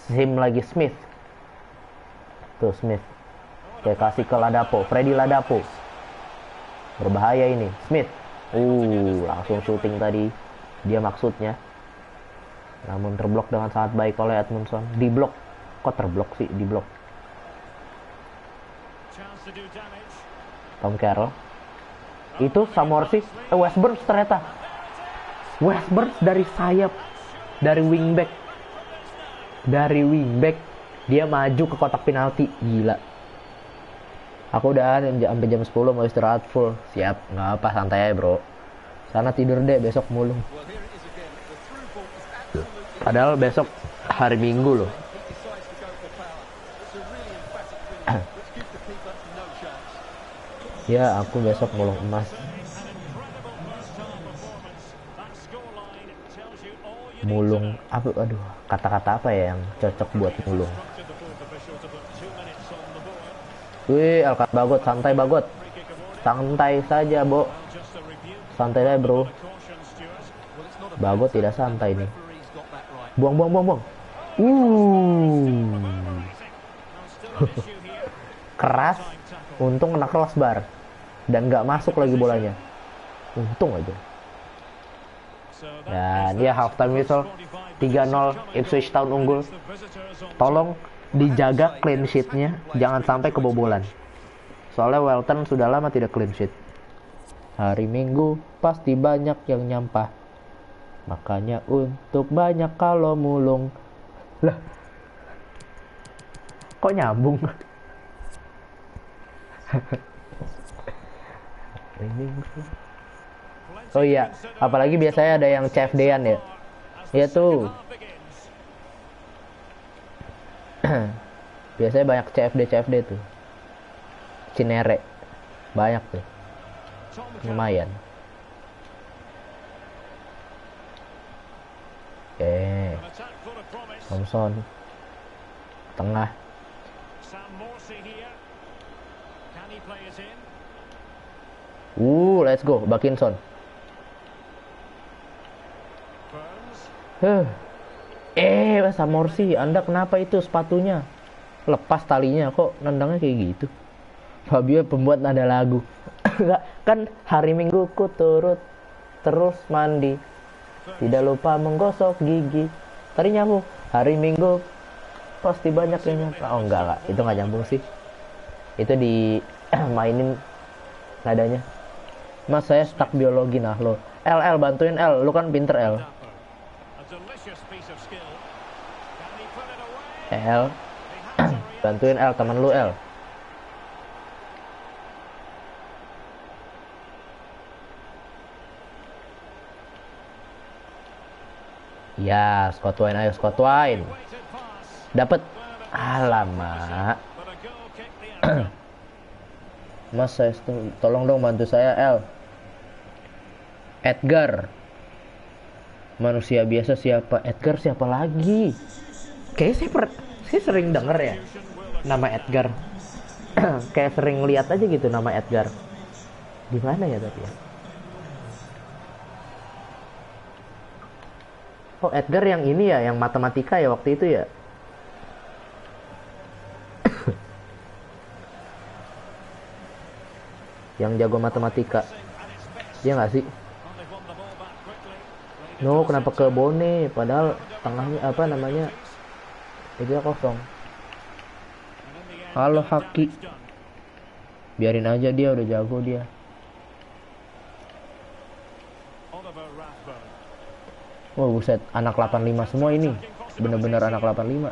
Sim lagi Smith. Tuh Smith. Kayak kasih ke Ladapo, Freddy Ladapo. Berbahaya ini, Smith. Langsung syuting tadi. Dia maksudnya. Namun terblok dengan sangat baik oleh Edmundson. Diblok. Kok terblok sih? Diblok. Tom Carroll. Itu Samorsi. Westburn ternyata. Westburn dari sayap. Dari wingback. Dia maju ke kotak penalti. Gila. Aku udah sampai jam 10 mau istirahat full. Siap, nggak apa, santai aja bro. Sana tidur deh, besok mulung. Padahal besok hari Minggu loh. Ya, aku besok mulung emas. Mulung apa? Aduh, kata-kata apa ya yang cocok buat mulung? Wih, Alkat Bagot, santai Bagot. Santai saja, Bo. Santai aja, bro. Bagot tidak santai nih. Buang. Keras. Untung kena crossbar. Dan nggak masuk lagi bolanya. Untung aja. Dan dia halftime whistle. 3-0 Ipswich Town unggul. Tolong dijaga clean sheet-nya. Jangan sampai kebobolan. Soalnya Welton sudah lama tidak clean sheet. Hari Minggu pasti banyak yang nyampah. Makanya untuk banyak kalau mulung. Lah, kok nyambung? Oh iya, apalagi biasanya ada yang CFD-an ya. Iya tuh. Biasanya banyak CFD tuh. Cinere. Banyak tuh. Lumayan. Oke. Thompson. Tengah. Let's go. Bakinson. Samorsi, Anda kenapa itu sepatunya? Lepas talinya, kok nendangnya kayak gitu? Fabio pembuat nada lagu. Kan hari Minggu ku turut terus mandi. Tidak lupa menggosok gigi. Tadi nyambung. Hari Minggu pasti banyak yang nyampe. Oh enggak. Itu nggak nyambung sih. Itu di mainin nadanya. Mas saya stuck biologi nah lo. L bantuin L. Lu kan pinter L. L. Bantuin L, teman lu L. Ya, Scott Wine, ayo Scott Wine. Dapat. Alamak. Mas, saya tolong dong bantu saya L. Edgar. Manusia biasa siapa? Edgar siapa lagi? Kayaknya saya sering denger ya nama Edgar. Kayak sering lihat aja gitu nama Edgar. Di mana ya tapi ya? Oh, Edgar yang ini ya, yang matematika ya waktu itu ya. Yang jago matematika. Dia nggak sih? No, kenapa ke Bone? Padahal tengahnya apa namanya? Itu kosong. Halo Haki. Biarin aja, dia udah jago dia. Wah, buset, anak 85 semua ini. Bener-bener anak 85.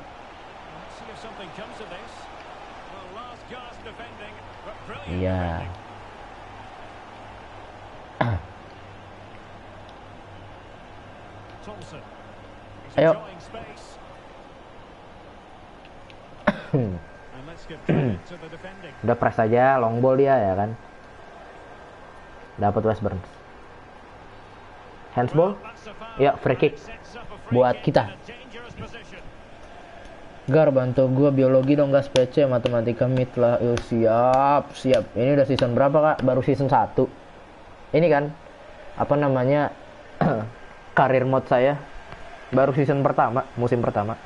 Iya. Ayo. Udah press aja, long ball dia ya kan. Dapat Westburn. Handsball. Ya, free kick buat kita. Gar, bantu gue biologi dong, gas PC, matematika mid lah. Yo, siap. Ini udah season berapa kak? Baru season 1. Ini kan apa namanya karir mode saya baru season pertama, musim pertama.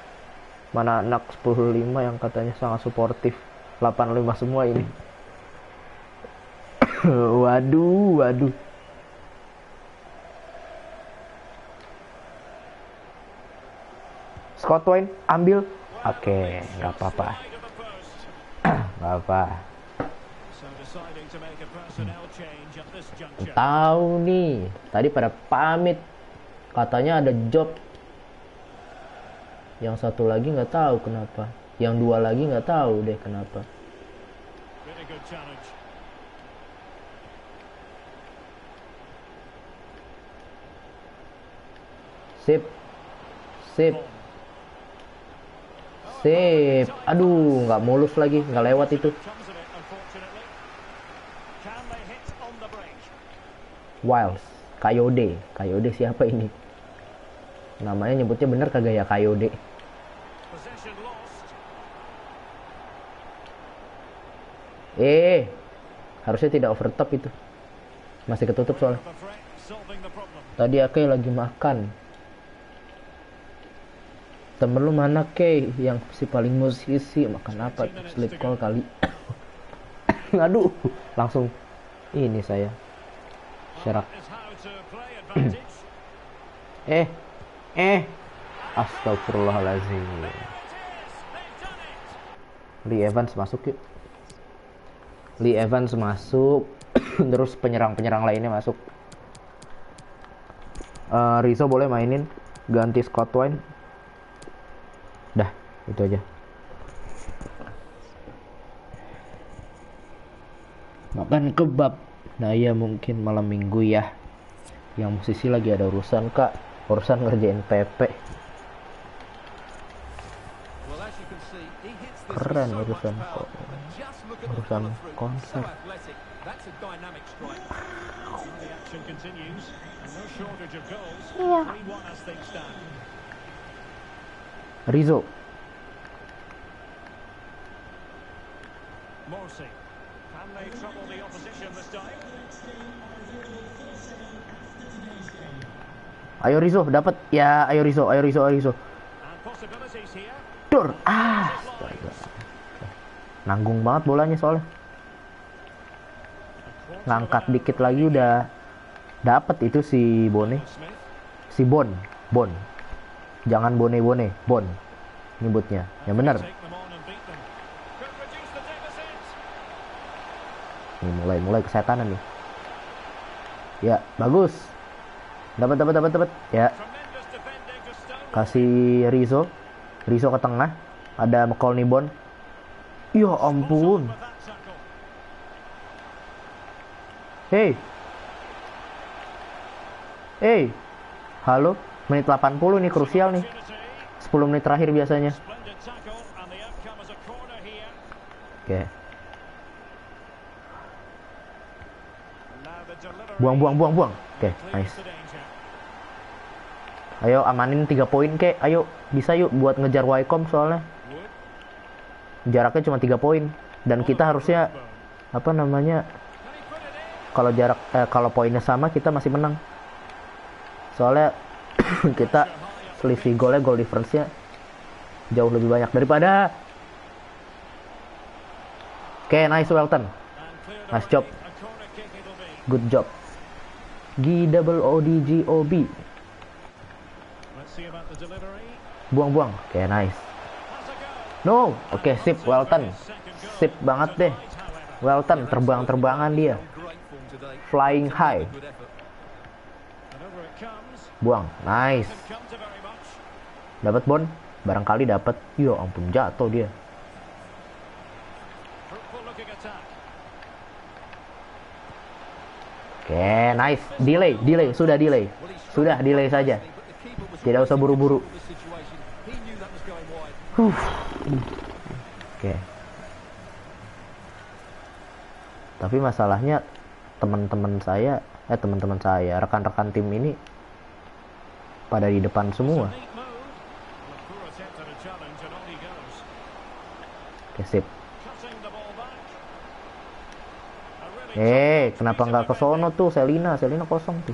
Mana anak 10-5 yang katanya sangat suportif. 85 semua ini. Waduh. Scott Wine ambil. Oke, nggak apa-apa. Nggak apa. Tahu nih, tadi pada pamit katanya ada job. Yang satu lagi nggak tahu kenapa. Yang dua lagi nggak tahu deh kenapa. Sip. Aduh, nggak mulus lagi, nggak lewat itu. Wiles, Kayode siapa ini? Namanya nyebutnya bener kagak ya, Kayode? Harusnya tidak overtop itu. Masih ketutup soalnya. Tadi Ake lagi makan. Temen lu mana Ke? Yang si paling musisi makan apa? Sleep call kali. Aduh, langsung ini saya. Serak. Astagfirullahaladzim. Lee Evans masuk yuk. Lee Evans masuk. Terus penyerang-penyerang lainnya masuk. Rizzo boleh mainin. Ganti Scott Wine. Dah, itu aja. Makan kebab. Nah ya mungkin malam minggu ya. Yang musisi lagi ada urusan kak. Urusan ngerjain PP. Keren urusan kok. Urusan konser. Iya. Rizzo. Ayo Rizzo, dapat ya. Ayo Rizzo. Dur. Astaga. Nanggung banget bolanya soalnya. Ngangkat dikit lagi udah dapat itu si Bone. Si Bon. Jangan Bone. Bon. Nyebutnya. Yang bener. Ini mulai kesetanan nih. Ya, bagus. Dapat. Ya. Kasih Rizzo ke tengah. Ada McCall Bon. Ya ampun. Hey. Halo. Menit 80 nih krusial nih. 10 menit terakhir biasanya. Oke. Buang. Oke, nice. Ayo amanin 3 poin kek. Ayo, bisa yuk buat ngejar Wycombe soalnya. Jaraknya cuma 3 poin dan kita harusnya kalau poinnya sama kita masih menang. Soalnya kita selisih goal difference-nya jauh lebih banyak daripada. Oke, nice Welton. Nice job. Good job. GOODGOB. Buang. Oke, nice. No. Oke, sip Welton. Sip banget deh. Welton terbang-terbangan dia. Flying high. Buang. Nice. Dapat Bon. Barangkali dapat. Ya ampun, jatuh dia. Oke, nice. Delay. Sudah delay saja. Tidak usah buru-buru. Oke. Tapi masalahnya teman-teman saya, rekan-rekan tim ini pada di depan semua. Oke, sip. Kenapa nggak ke sono tuh? Selina kosong tuh.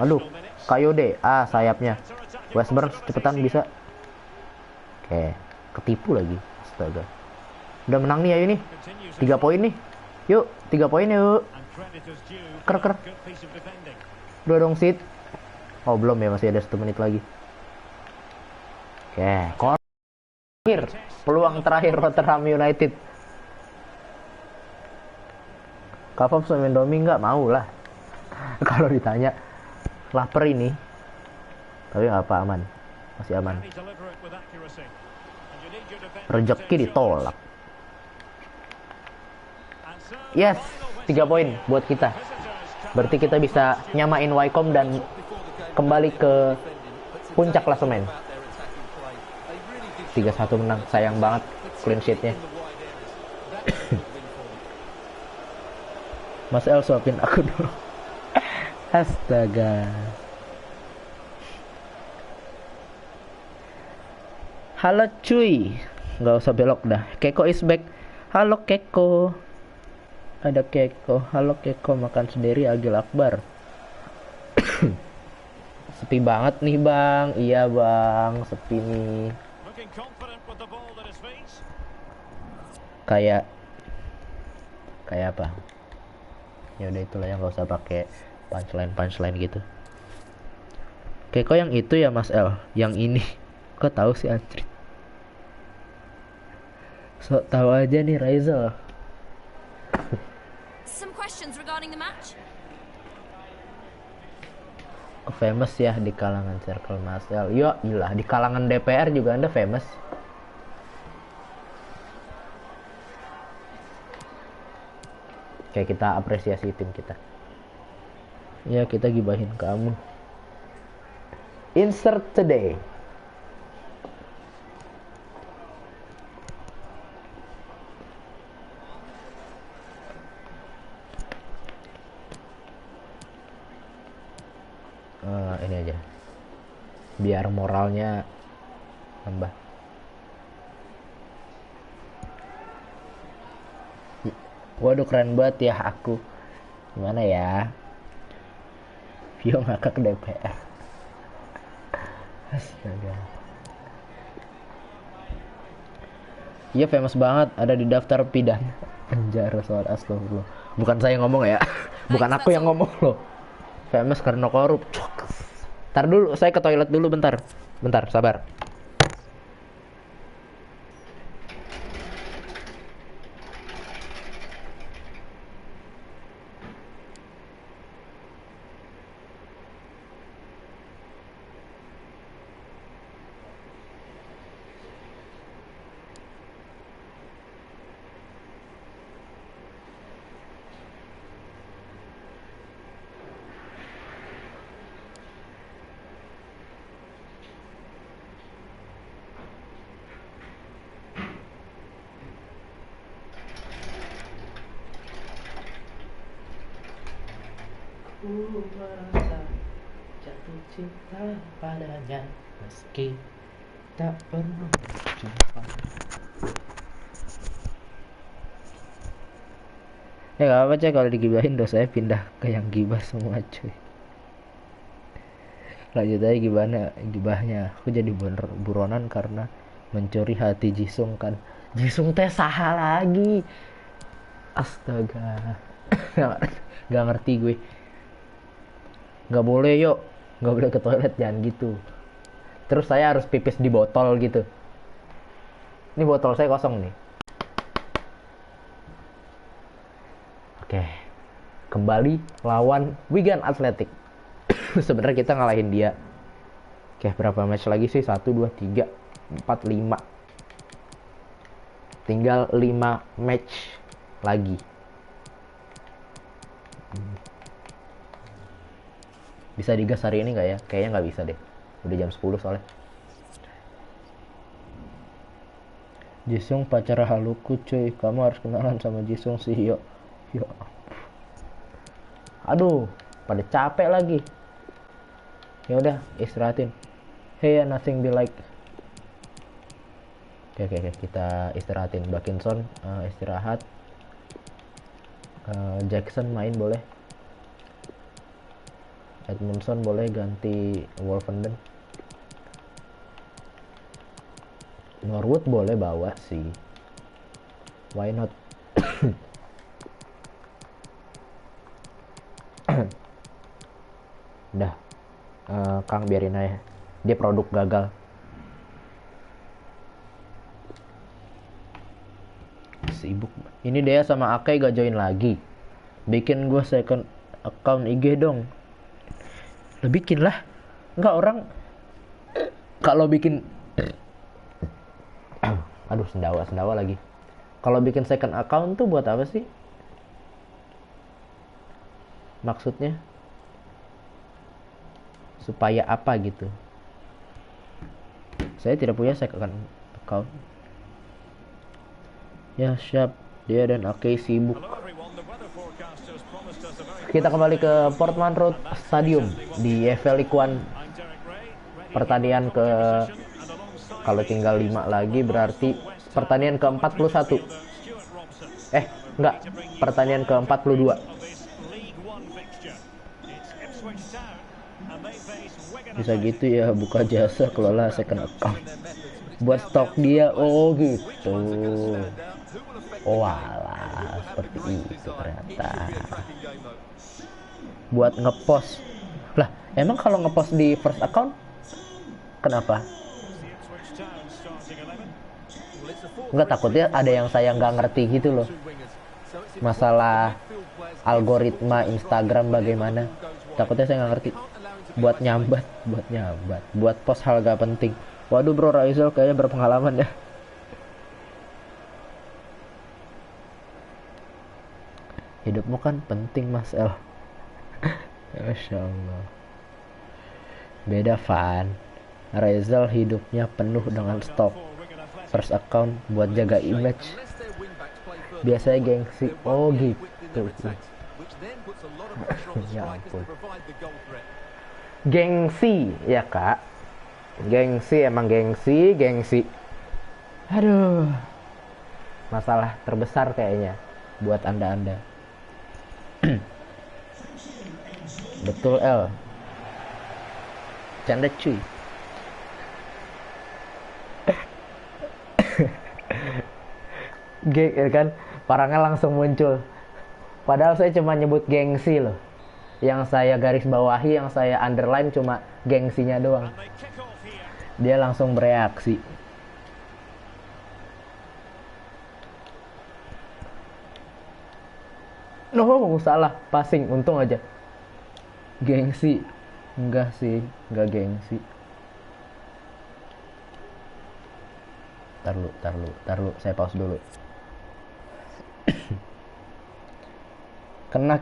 Aduh, Kayode. Sayapnya. Westburn cepetan bisa. Oke, ketipu lagi. Astaga. Udah menang nih, ayo nih. 3 poin nih. Yuk, 3 poin yuk. Ker. Udah dong, Sid. Oh, belum ya, masih ada 1 menit lagi. Oke, peluang terakhir Rotterdam United. Kavov sama Indomie nggak mau lah. Kalau ditanya, lapar ini. Tapi nggak apa, aman. Masih aman. Rezeki ditolak. Yes, 3 poin buat kita. Berarti kita bisa nyamain Wycombe dan kembali ke puncak klasemen. 3-1 menang. Sayang banget clean sheet-nya. Mas El suapin aku dulu. Astaga. Halo cuy. Nggak usah belok dah. Keko is back. Halo Keko. Ada Keko. Halo Keko, makan sendiri Agil Akbar. Sepi banget nih bang. Iya bang, sepi nih. Kayak apa? Ya udah itulah, yang nggak usah pakai punchline gitu. Kayak kok yang itu ya Mas L, yang ini. Kok tahu sih anjir? So tahu aja nih Raizal. Some questions regarding the match. Famous ya di kalangan circle Mas L. Yo ilah, di kalangan DPR juga Anda famous. Kayak kita apresiasi tim kita. Ya kita gibahin kamu. Insert today. Ini aja biar moralnya tambah. Waduh keren banget ya aku. Gimana ya? Vio ngakak DPR. Astaga. Iya famous banget, ada di daftar pidana penjara soal astagfirullah. Bukan saya ngomong ya. Bukan aku yang ngomong loh. Famous karena korup. Ntar dulu, saya ke toilet dulu bentar. Bentar, sabar. Ku merasa jatuh cinta padanya meski tak pernah jumpa. Ya gak apa-apa cuy, kalau digibahin dosanya pindah ke yang gibah semua cuy. Lanjut aja gibahnya. Aku jadi buronan karena mencuri hati Jisung kan. Jisung teh saha lagi. Astaga. Gak ngerti gue. Gak boleh yuk, gak boleh ke toilet, jangan gitu. Terus saya harus pipis di botol gitu. Ini botol saya kosong nih. Oke, kembali lawan Wigan Athletic. Sebenarnya kita ngalahin dia. Oke, berapa match lagi sih? 1, 2, 3, 4, 5. Tinggal 5 match lagi. Bisa digas hari ini nggak ya? Kayaknya nggak bisa deh. Udah jam 10 soalnya. Jisung pacar haluku cuy. Kamu harus kenalan sama Jisung sih yuk. Yuk. Aduh, pada capek lagi. Ya udah, istirahatin. Hey, nothing be like. Oke, kita istirahatin. Bakinson istirahat. Jackson main boleh. Edmundson boleh ganti Wolfenden. Norwood boleh bawa sih. Why not? Udah. Kang biarin aja. Dia produk gagal. Sibuk. Ini dia sama Akai gak join lagi. Bikin gue second account IG dong. Lo bikin lah. Enggak, orang kalau bikin aduh sendawa lagi. Kalau bikin second account tuh buat apa sih? Maksudnya supaya apa gitu? Saya tidak punya second account. Ya siap, dia dan Akai sibuk. Kita kembali ke Portman Road Stadium di EFL League One. Pertandingan ke, kalau tinggal 5 lagi berarti pertandingan ke 41. Enggak, pertandingan ke 42. Bisa gitu ya, buka jasa kelola second account buat stok dia. Oh gitu. Oh alah, seperti itu ternyata. Buat ngepost. Lah, emang kalau ngepost di first account kenapa? Enggak, takutnya ada yang saya nggak ngerti gitu loh. Masalah algoritma Instagram bagaimana. Takutnya saya nggak ngerti. Buat nyambat. Buat post hal gak penting. Waduh bro, Raizal kayaknya berpengalaman ya. Hidupmu kan penting Mas El. Masya Allah. Beda Van. Raizal hidupnya penuh dengan stok first account buat jaga image. Biasanya gengsi. Oh gitu. Ya ampun. Gengsi ya kak. Gengsi, emang gengsi. Aduh. Masalah terbesar kayaknya buat anda. Betul El. Canda cuy. Ya kan, parangnya langsung muncul. Padahal saya cuma nyebut gengsi loh. Yang saya garis bawahi, yang saya underline cuma gengsinya doang. Dia langsung bereaksi. No, salah, passing, untung aja. Gengsi. Enggak sih, enggak gengsi. Tar lu, saya pause dulu. Kena,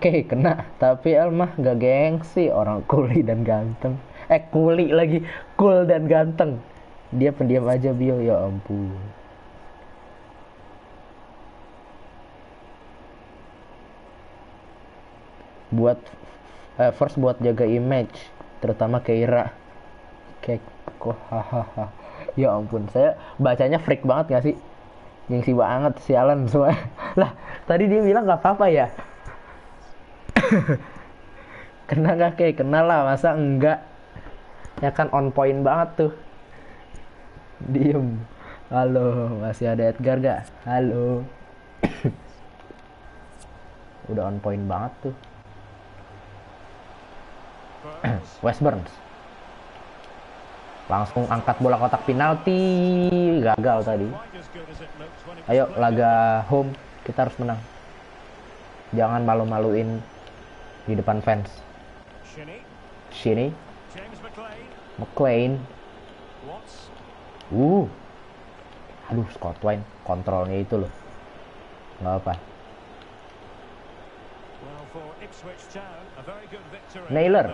tapi Elmah gak gengsi, orang kuli dan ganteng. Kuli lagi, cool dan ganteng. Dia pendiam aja Bio, ya ampun. Buat first buat jaga image, terutama Keira. Kok hahaha. Ya ampun, saya bacanya freak banget gak sih? Gengsi banget sialan semua. Lah, tadi dia bilang gak apa-apa ya. Kena gak kayak? Kena lah, masa enggak? Ya kan on point banget tuh. Diem. Halo, masih ada Edgar gak? Halo. Udah on point banget tuh. West Burns langsung angkat bola kotak penalti, gagal tadi. Ayo laga home kita harus menang, jangan malu-maluin di depan fans. Sini McLean. Aduh, Scott Wine kontrolnya itu loh, nggak apa. Naylor.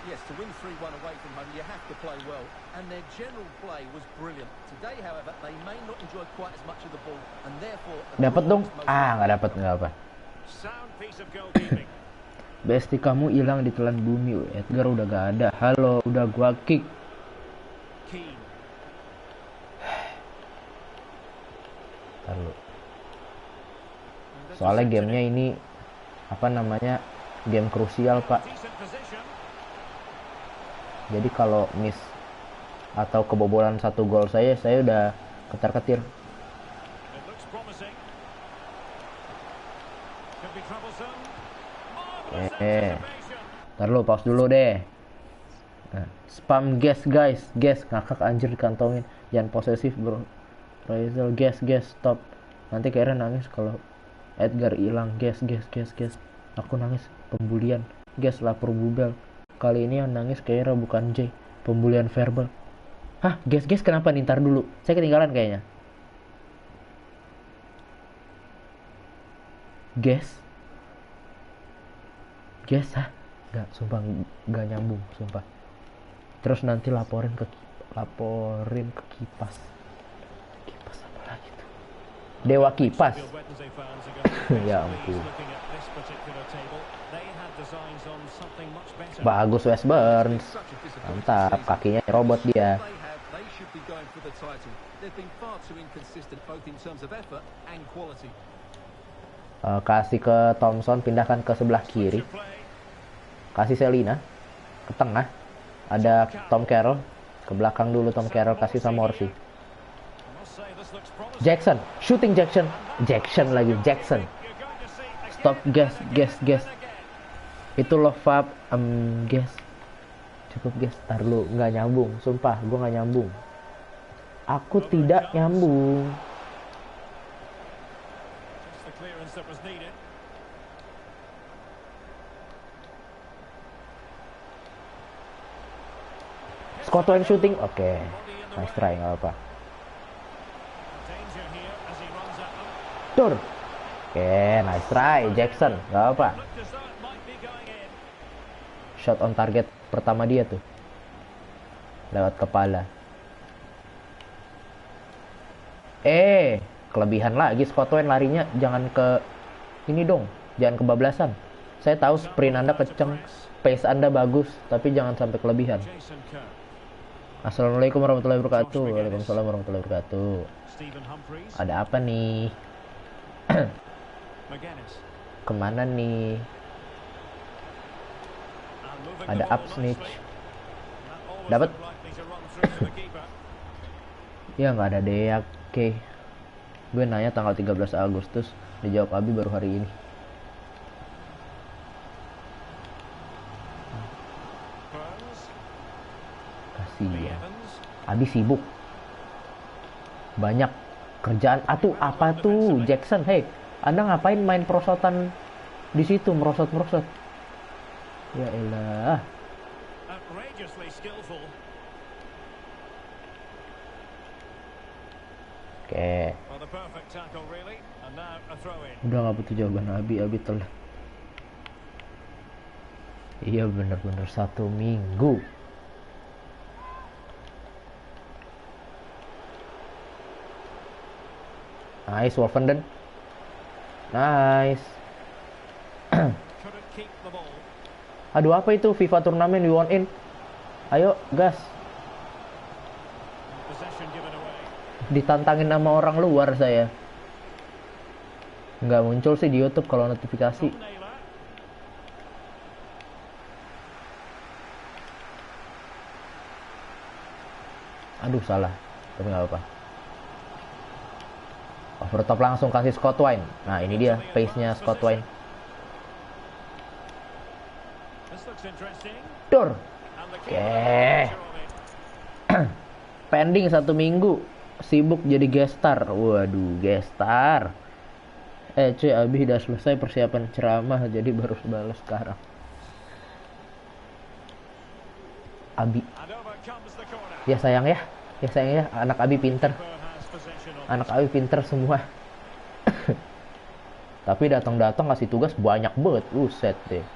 Yes, to win 3-1 away from home, you have to play well, and their general play was brilliant. Today, however, they may not enjoy quite as much of the ball, and therefore. Dapat dong? Nggak dapat, nggak apa. Besti kamu hilang ditelan bumi. Edgar udah gak ada. Halo, udah gua kick. Lalu. Soalnya gamenya ini apa namanya, game krusial pak. Jadi kalau miss atau kebobolan 1 gol saya udah ketar-ketir. Ntar lu pause dulu deh. Nah, spam gas guys, ngakak anjir dikantongin. Jangan posesif bro. Raizal gas stop. Nanti kayaknya nangis kalau Edgar hilang. Gas. Aku nangis pembulian. Gas lapor bubel. Kali ini yang nangis kayaknya bukan Jay, pembulian verbal. Hah, gas kenapa nih? Ntar dulu, saya ketinggalan kayaknya. Gas, hah? Nggak, sumpah nggak nyambung, sumpah. Terus nanti laporin ke kipas. Kipas apa lagi tuh? Dewa Kipas. Ya ampun. Bagus West Burns. Mantap, kakinya robot dia. Kasih ke Thompson, pindahkan ke sebelah kiri. Kasih Selina ke tengah. Ada Tom Carroll. Ke belakang dulu Tom Carroll, kasih sama Morsi. Jackson, shooting Jackson. Jackson lagi, Jackson. Stop, gas. Itu low fab, gas. Cukup gas, tar lu, nggak nyambung. Sumpah, gue nggak nyambung. Aku tidak nyambung. Scott Wayne shooting, oke. Nice try, nggak apa. Tur. Oke, nice try, Jackson, nggak apa. Shot on target pertama dia tuh. Lewat kepala. Kelebihan lagi Scott Wayne larinya, jangan ke ini dong, jangan kebablasan. Saya tahu sprint Anda kenceng, pace Anda bagus, tapi jangan sampai kelebihan. Assalamualaikum warahmatullahi wabarakatuh. Waalaikumsalam warahmatullahi wabarakatuh. Ada apa nih? Kemana nih? Ada up snitch. Dapat? Ya nggak ada Deak. Oke. Gue nanya tanggal 13 Agustus, dijawab Abi baru hari ini. Kasihan. Abi sibuk. Banyak kerjaan. Apa tuh Jackson? Hey, Anda ngapain main perosotan di situ, merosot? Ya elah. Oke. Udah nggak butuh jawaban Abi telat. Iya bener-bener 1 minggu. Nice Wolfenden. Nice. Aduh, apa itu FIFA turnamen we want in? Ayo gas. Ditantangin sama orang luar saya. Nggak muncul sih di YouTube kalau notifikasi. Aduh, salah. Tapi nggak apa-apa. Overtop langsung kasih Scott Wayne. Nah, ini dia pace-nya Scott Wayne. Dur. Oke. Pending 1 minggu. Sibuk jadi gestar. Waduh, gestar. Cuy, Abi udah selesai persiapan ceramah, jadi baru balas sekarang. Abi. Ya sayang ya. Anak Abi pinter. Semua. Tapi datang kasih tugas banyak banget. Set deh.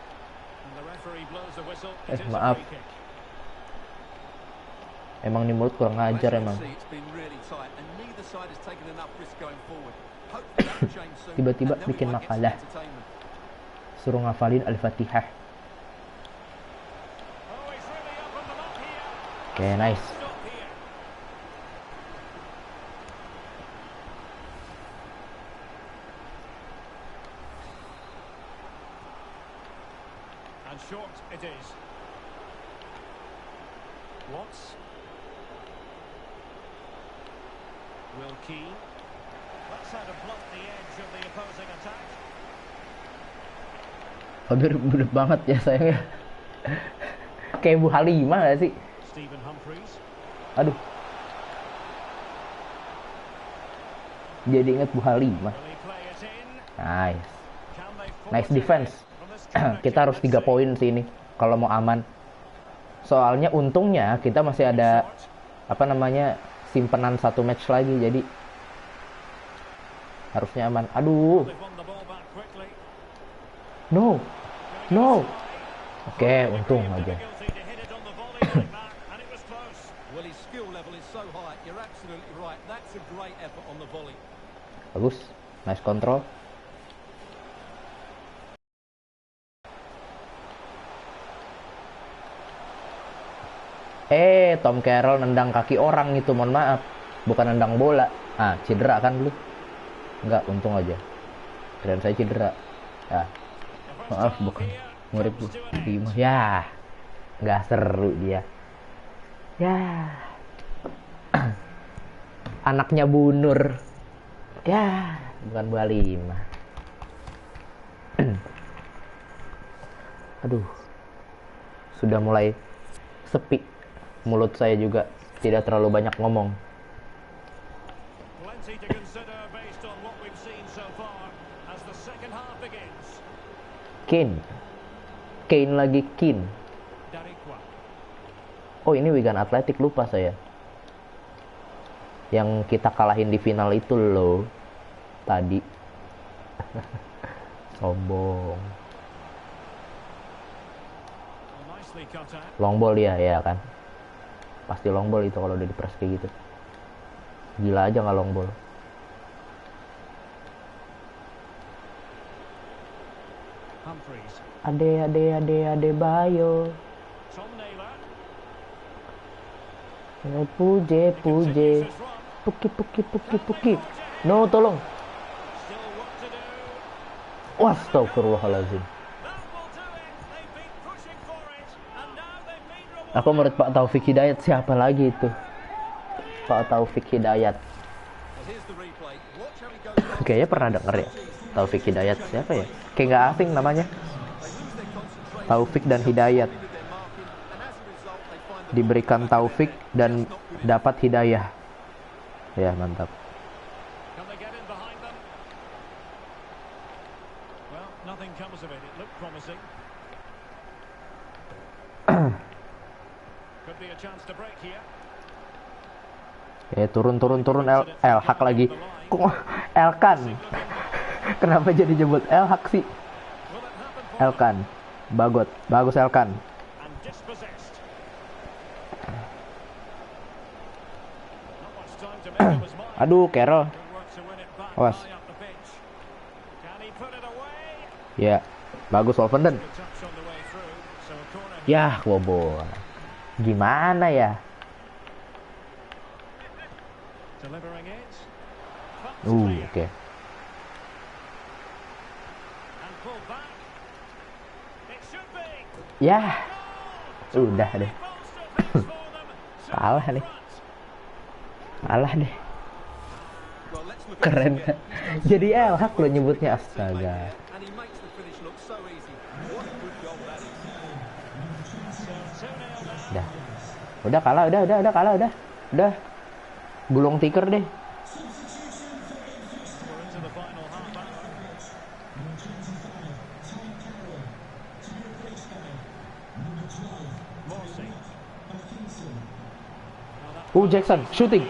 Maaf. Emang nih mulut kurang ngajar emang. Tiba-tiba bikin makalah. Suruh ngafalin Al-Fatihah. Oke, nice. And short it is. Watts. Wilkie. Let's how to blunt the edge of the opposing attack. Hampir bener banget ya sayangnya. Kayak Bu Halimah gak sih? Stephen Humphries. Aduh. Jadi inget Bu Halimah. Nice. Nice defense. Kita harus 3 poin sih ini kalau mau aman. Soalnya untungnya kita masih ada simpenan 1 match lagi, jadi harusnya aman. Aduh. No. Oke, untung aja. Bagus. Nice control. Tom Carroll nendang kaki orang itu, mohon maaf. Bukan nendang bola. Cedera kan lu? Enggak, untung aja. dan saya cedera. Ya, maaf bukan ngurip bu. Ya, nggak seru dia. Ya, anaknya Bu Nur. Ya, bukan Bu Halimah. Aduh, sudah mulai sepi. Mulut saya juga tidak terlalu banyak ngomong. Kane lagi Kane. Oh, ini Wigan Athletic, lupa saya. Yang kita kalahin di final itu loh tadi. Sombong. Long ball dia ya kan. Pasti long ball itu kalau udah diperes kayak gitu. Gila aja nggak long ball. Ade Bayo. Puje. Puki. No, tolong. Astagfirullahaladzim. Aku menurut Pak Taufik Hidayat, siapa lagi itu? Pak Taufik Hidayat. Kayaknya pernah denger ya. Taufik Hidayat siapa ya? Kayak nggak asing namanya. Taufik dan Hidayat. Diberikan taufik dan dapat hidayah. Ya, mantap. Turun El Hak lagi. Kok Elkan? Kenapa jadi jemput El Hak sih? Elkan. Bagus Elkan. Aduh, Carroll. Awas. Ya, bagus Wolverhampton. Ya, kebobol. Gimana ya? Oke. Ya. Udah deh. Kalah deh. Keren kan? Jadi El Hak lo nyebutnya, astaga. Udah kalah, udah. Gulung tikar deh. Jackson shooting.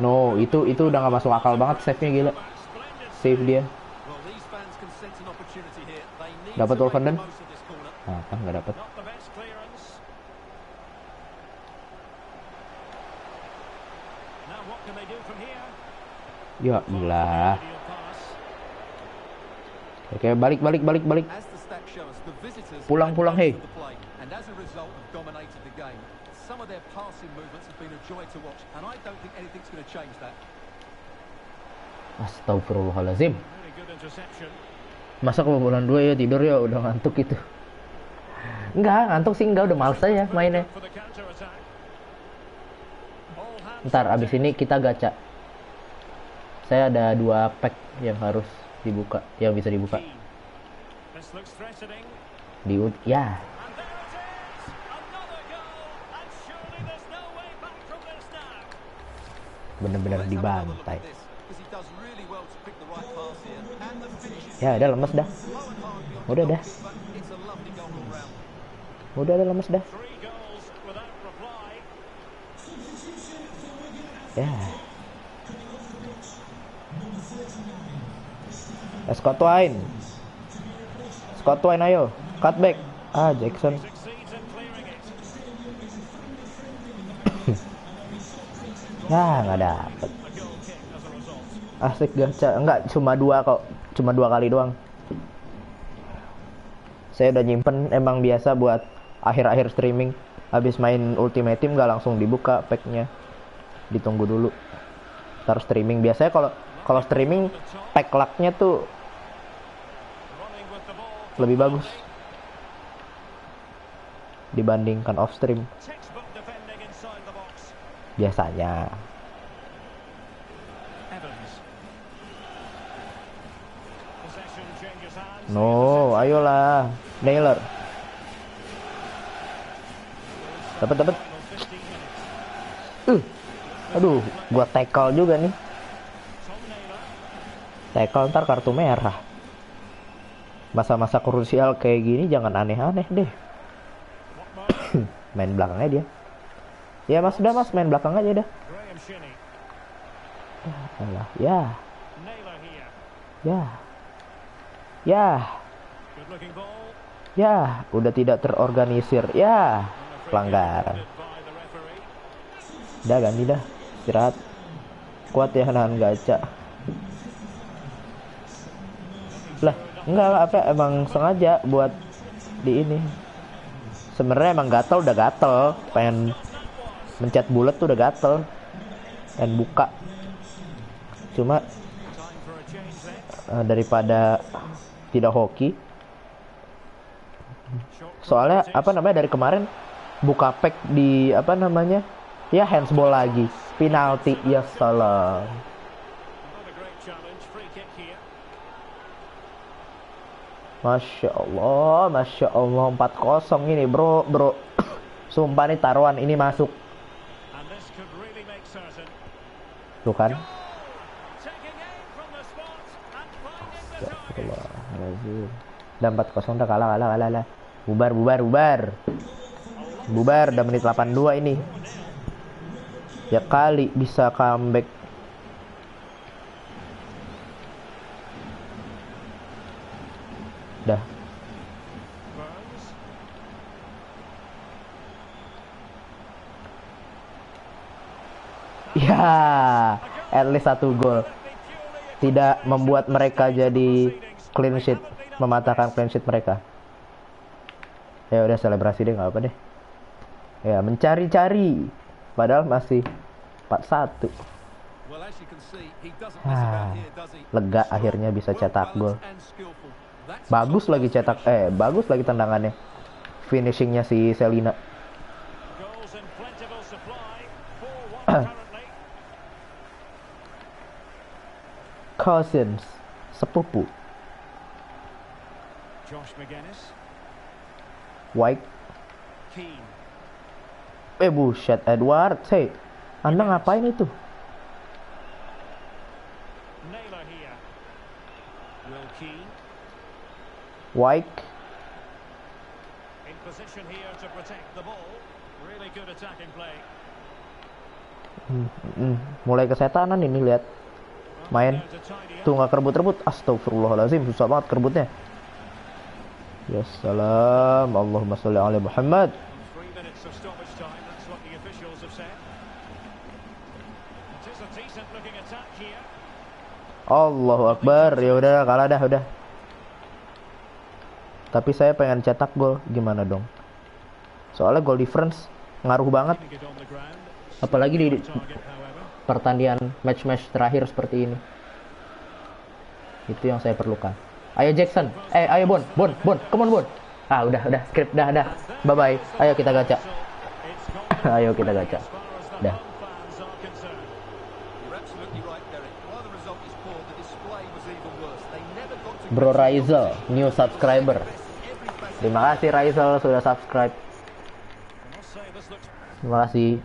No, itu udah nggak masuk akal banget, save-nya gila. Save dia. Dapat Wolverhampton? Apa nggak dapat? Ya ilah. Oke, balik. Pulang, hei. Astagfirullahaladzim. Masa kebobolan 2 ya, tidur ya, udah ngantuk itu. Ngantuk sih udah males aja mainnya. Ntar abis ini kita gacha. Saya ada 2 pack yang harus dibuka, yang bisa dibuka. Ya. Bener-bener dibantai. Ya udah lemes dah. Udah lemes dah. Ya. Scott Wine ayo. Cutback. Jackson. Nggak dapet. Asik gacha. Enggak, cuma 2 kok. Cuma 2 kali doang. Saya udah nyimpen emang biasa buat akhir-akhir streaming. Habis main Ultimate Team nggak langsung dibuka packnya. Ditunggu dulu. Ntar streaming. Biasanya kalau streaming pack lucknya tuh lebih bagus dibandingkan off stream biasanya. No, ayolah, Naylor. Dapat. Aduh, gua tackle juga nih. Tackle ntar kartu merah. Masa-masa krusial kayak gini jangan aneh-aneh deh. Main belakangnya dia. Ya mas, udah mas, main belakang aja dah. Alah, ya. Ya, udah tidak terorganisir. Ya, pelanggaran. Udah ganti dah, istirahat. Kuat ya nahan gacha. Lah, enggak apa emang sengaja buat di ini. Sebenarnya emang gatel, udah gatel, pengen mencet bulat tuh udah gatel dan buka. Cuma daripada tidak hoki. Soalnya apa namanya dari kemarin buka pack di apa namanya? Ya handsball lagi, penalti ya salah. Masya Allah 4-0 ini bro. Sumpah nih taruhan ini masuk. Tuh kan. Udah 4-0 udah kalah. Bubar udah menit 82 ini. Ya kali bisa comeback. Dah. Ya, at least 1 gol. Tidak membuat mereka jadi clean sheet, mematahkan clean sheet mereka. Ya udah selebrasi deh, nggak apa deh. Ya mencari-cari, padahal masih 4-1. Lega akhirnya bisa cetak gol. Bagus lagi tendangannya. Finishingnya si Selina. Cousins, sepupu. White. Buset Edward, hey, Anda ngapain itu? White. Mulai kesetanan ini, lihat. Main. Tuh nggak kerebut-rebut. Astagfirullahaladzim, susah banget kerebutnya. Ya salam, Allahumma sholli ala Muhammad. Allahu Akbar. Ya udah kalah dah udah. Tapi saya pengen cetak gol, gimana dong? Soalnya goal difference ngaruh banget. Apalagi di pertandingan match-match terakhir seperti ini. Itu yang saya perlukan. Ayo Jackson, ayo Bon, come on Bon. Udah, script dah. Bye bye. Ayo kita gacha. Dah. Bro Raisel, new subscriber. Terima kasih Raisel sudah subscribe. Terima kasih.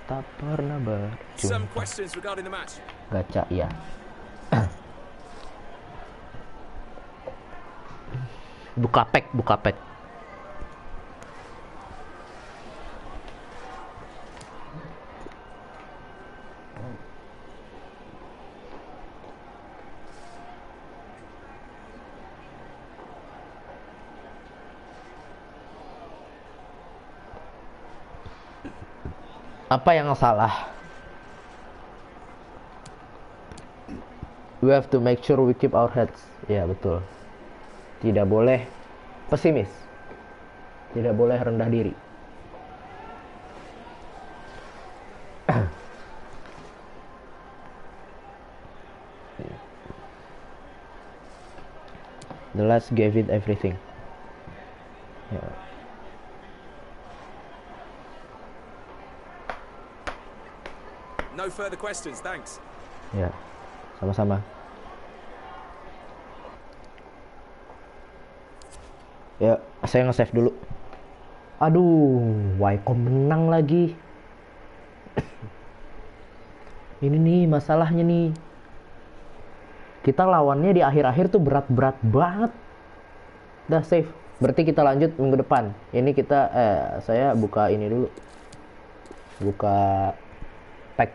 Tak pernah berjumpa. Gacha ya. Buka pack. Apa yang salah? We have to make sure we keep our heads. Ya betul. Tidak boleh pesimis. Tidak boleh rendah diri. The last gave it everything. Ya. No further questions, thanks. Ya, sama-sama. Ya, saya nge-save dulu. Aduh, Wycombe menang lagi. Ini nih masalahnya nih. Kita lawannya di akhir-akhir tuh berat-berat banget. Udah save. Berarti kita lanjut minggu depan. Ini kita saya buka ini dulu. Buka pack.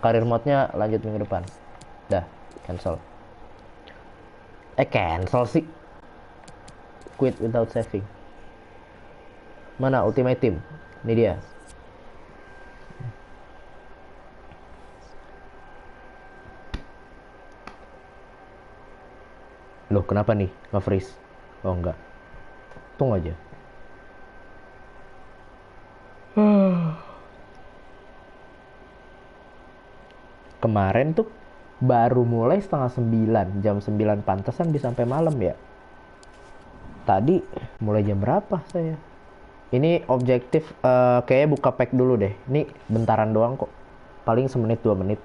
Karir mode-nya lanjut minggu depan. Dah, cancel. Cancel sih. Quit without saving. Mana Ultimate Team? Ini dia. Loh, kenapa nih? Nge-freeze? Oh, enggak. Tunggu aja. Kemarin tuh baru mulai setengah 9. Jam 9 pantesan bisa sampai malam ya. Tadi mulai jam berapa saya? Ini objektif kayaknya buka pack dulu deh. Ini bentaran doang kok. Paling semenit 2 menit.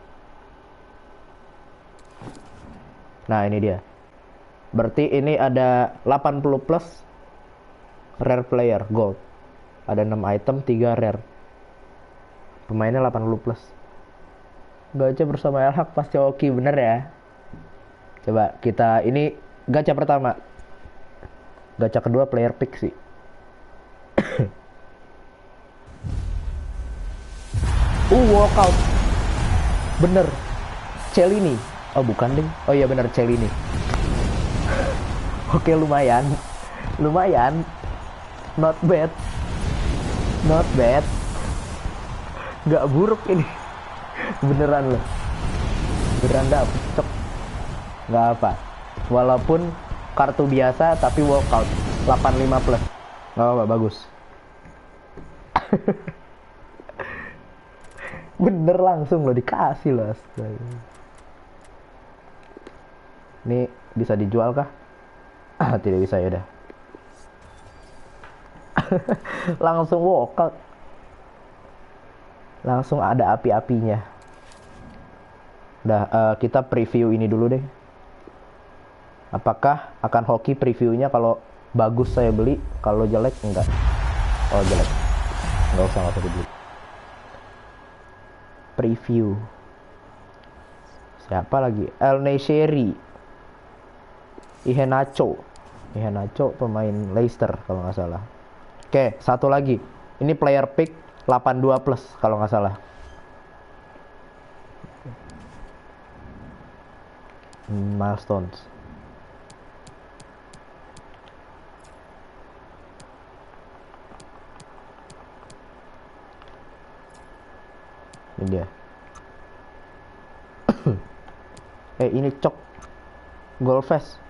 Nah, ini dia. Berarti ini ada 80 plus rare player gold. Ada 6 item, 3 rare. Pemainnya 80 plus. Gacha bersama Elhak pasti oke, bener ya. Coba kita ini gacha pertama. Gacha kedua player pick sih. Walkout. Bener. Celini. Oh, bukan ding. Oh iya bener, Celini. Oke, lumayan. Lumayan. Not bad. Not bad. Gak buruk ini. Beneran loh. Beneran dapet cok. Gak apa. Walaupun kartu biasa tapi walkout 85 plus. Gak apa, bagus. Bener langsung loh, dikasih loh. Ini bisa dijual kah? Tidak bisa, ya udah. Langsung walkout. Langsung ada api-apinya. Udah, kita preview ini dulu deh. Apakah akan hoki previewnya? Kalau bagus saya beli, kalau jelek enggak. Oh, jelek. Nggak usah dibeli. Preview. Siapa lagi? El Nesyri. Iheanacho pemain Leicester kalau nggak salah. Oke, satu lagi. Ini player pick 82 plus kalau nggak salah. Milestones. Ini dia. Ini cok. Golfest.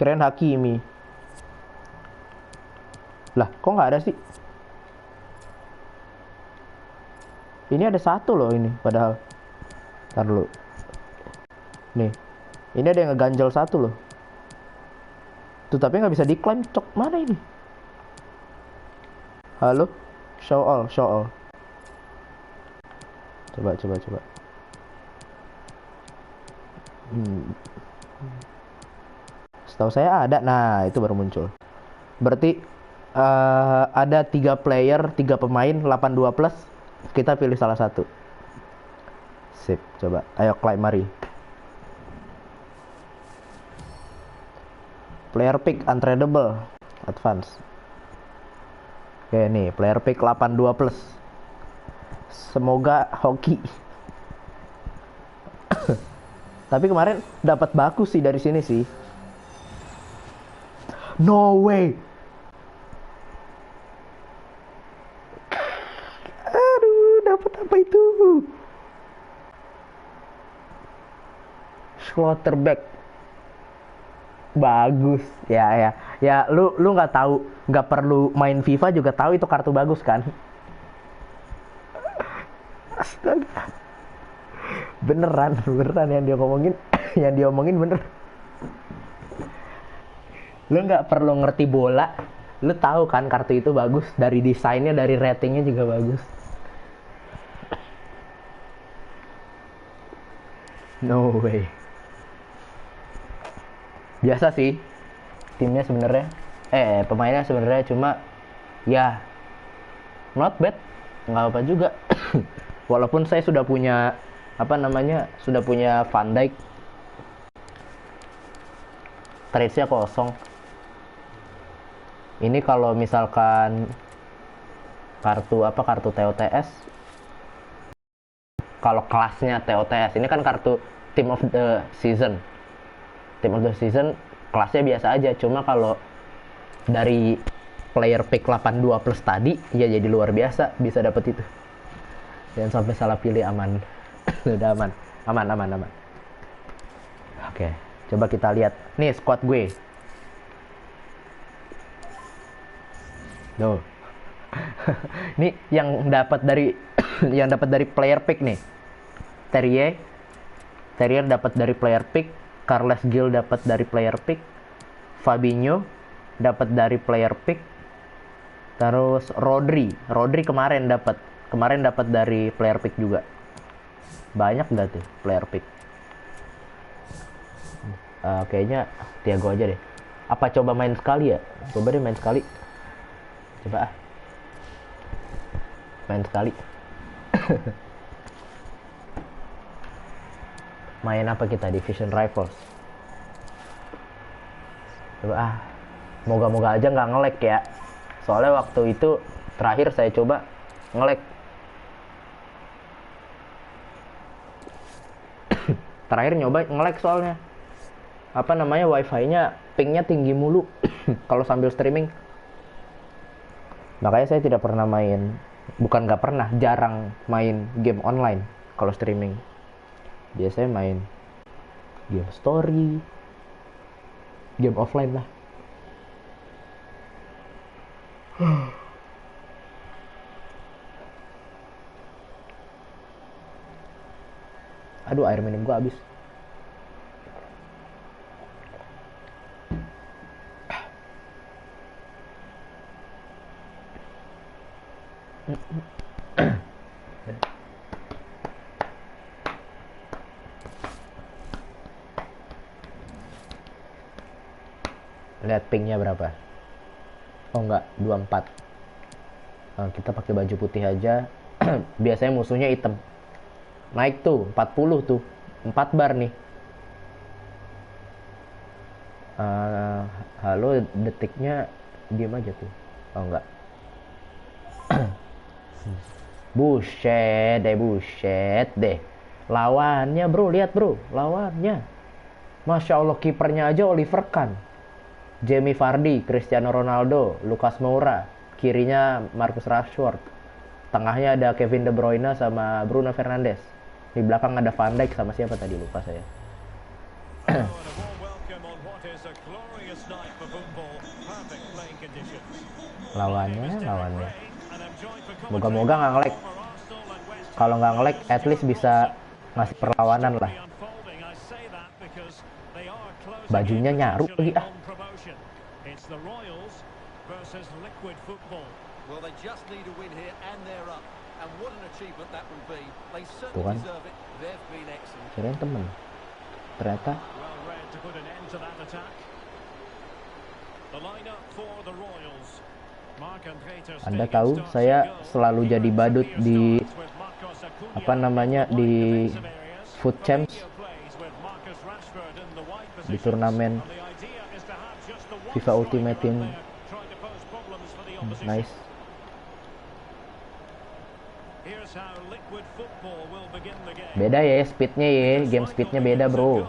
Keren Hakimi. Lah, kok nggak ada sih? Ini ada satu loh ini, padahal. Ntar dulu. Nih. Ini ada yang ngeganjel satu loh. Tuh, tapi nggak bisa diklaim, cok. Mana ini? Halo? Show all. Coba. Setahu saya ada. Nah, itu baru muncul. Berarti ada 3 player, 3 pemain 82 plus. Kita pilih salah satu. Sip, coba. Ayo claim, mari. Player pick untradeable advance. Oke, nih player pick 82 plus. Semoga hoki. Tapi kemarin dapat bagus sih dari sini sih. No way. Aduh, dapat apa itu? Slaughterback. Bagus. Ya, lu nggak tahu, nggak perlu main FIFA juga tahu itu kartu bagus kan? Astaga. Beneran yang dia ngomongin, yang dia omongin bener. Lu nggak perlu ngerti bola, lu tahu kan kartu itu bagus, dari desainnya, dari ratingnya juga bagus. No way. Biasa sih timnya sebenarnya, pemainnya sebenarnya, cuma ya not bad, nggak apa juga. Walaupun saya sudah punya sudah punya Van Dijk, trade-nya kosong. Ini kalau misalkan kartu TOTS, kalau kelasnya TOTS, ini kan kartu Team of the Season. Team of the Season kelasnya biasa aja, cuma kalau dari player pick 82 plus tadi, ya jadi luar biasa bisa dapet itu. Jangan sampai salah pilih, aman. Udah aman. Oke, coba kita lihat. Nih squad gue. Tuh. Ini yang dapat dari dari player pick nih. Terrier dapat dari player pick, Carles Gil dapat dari player pick, Fabinho dapat dari player pick, terus Rodri kemarin dapat dari player pick juga. Banyak nggak tuh player pick? Kayaknya Thiago aja deh. Apa coba main sekali ya? Coba deh main sekali. Coba main sekali. Main apa kita? Division Rivals. Coba moga-moga aja nggak nge-lag ya. Soalnya waktu itu terakhir saya coba nge-lag. Terakhir nyoba nge-lag soalnya. Wifi-nya ping-nya tinggi mulu kalau sambil streaming. Makanya saya tidak pernah main, bukan nggak pernah, jarang main game online kalau streaming. Biasanya main game story, game offline lah. Aduh, air minum gua habis. Lihat pingnya berapa? Oh enggak, 24. Kita pakai baju putih aja. Biasanya musuhnya hitam. Naik tuh 40 tuh, 4 bar nih. Halo, detiknya diam aja tuh. Oh enggak. Buset deh. Lawannya bro, lihat bro, lawannya. Masya Allah, kipernya aja Oliver Kahn, Jamie Vardy, Cristiano Ronaldo, Lucas Moura, kirinya Marcus Rashford, tengahnya ada Kevin De Bruyne sama Bruno Fernandes, di belakang ada Van Dijk sama siapa tadi lupa saya. lawannya moga-moga nggak nge-lag. Kalau nggak nge-lag at least bisa ngasih perlawanan lah. Bajunya nyaru lagi Tuh kan, kirain temen, ternyata. Anda tahu saya selalu jadi badut di di Food Champs, di turnamen FIFA Ultimate Team. Nice. Beda ya speednya ya, game speednya beda bro.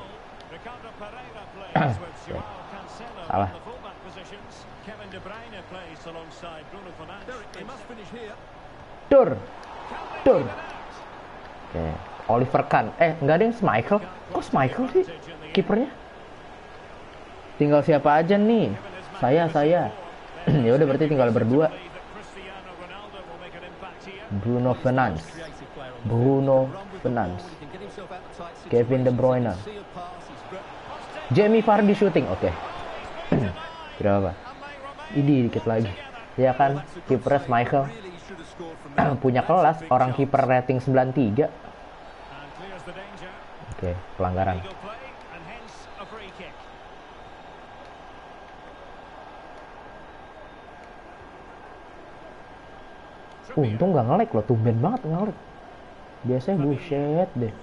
Salah. Tur. Oke, Oliver Kahn. Nggak ada yang Schmeichel. Kok Schmeichel sih kipernya? Tinggal siapa aja nih? Saya. Ya udah berarti tinggal berdua. Bruno Fernandes. Kevin De Bruyne. Jamie Vardy shooting. Oke. Tidak apa. Ini dikit lagi. Ya kan, kiper Michael. Punya kelas, orang kiper rating 93. Oke, pelanggaran. Untung gak nge-lag loh, tumben banget nge-lag. Biasanya buset deh.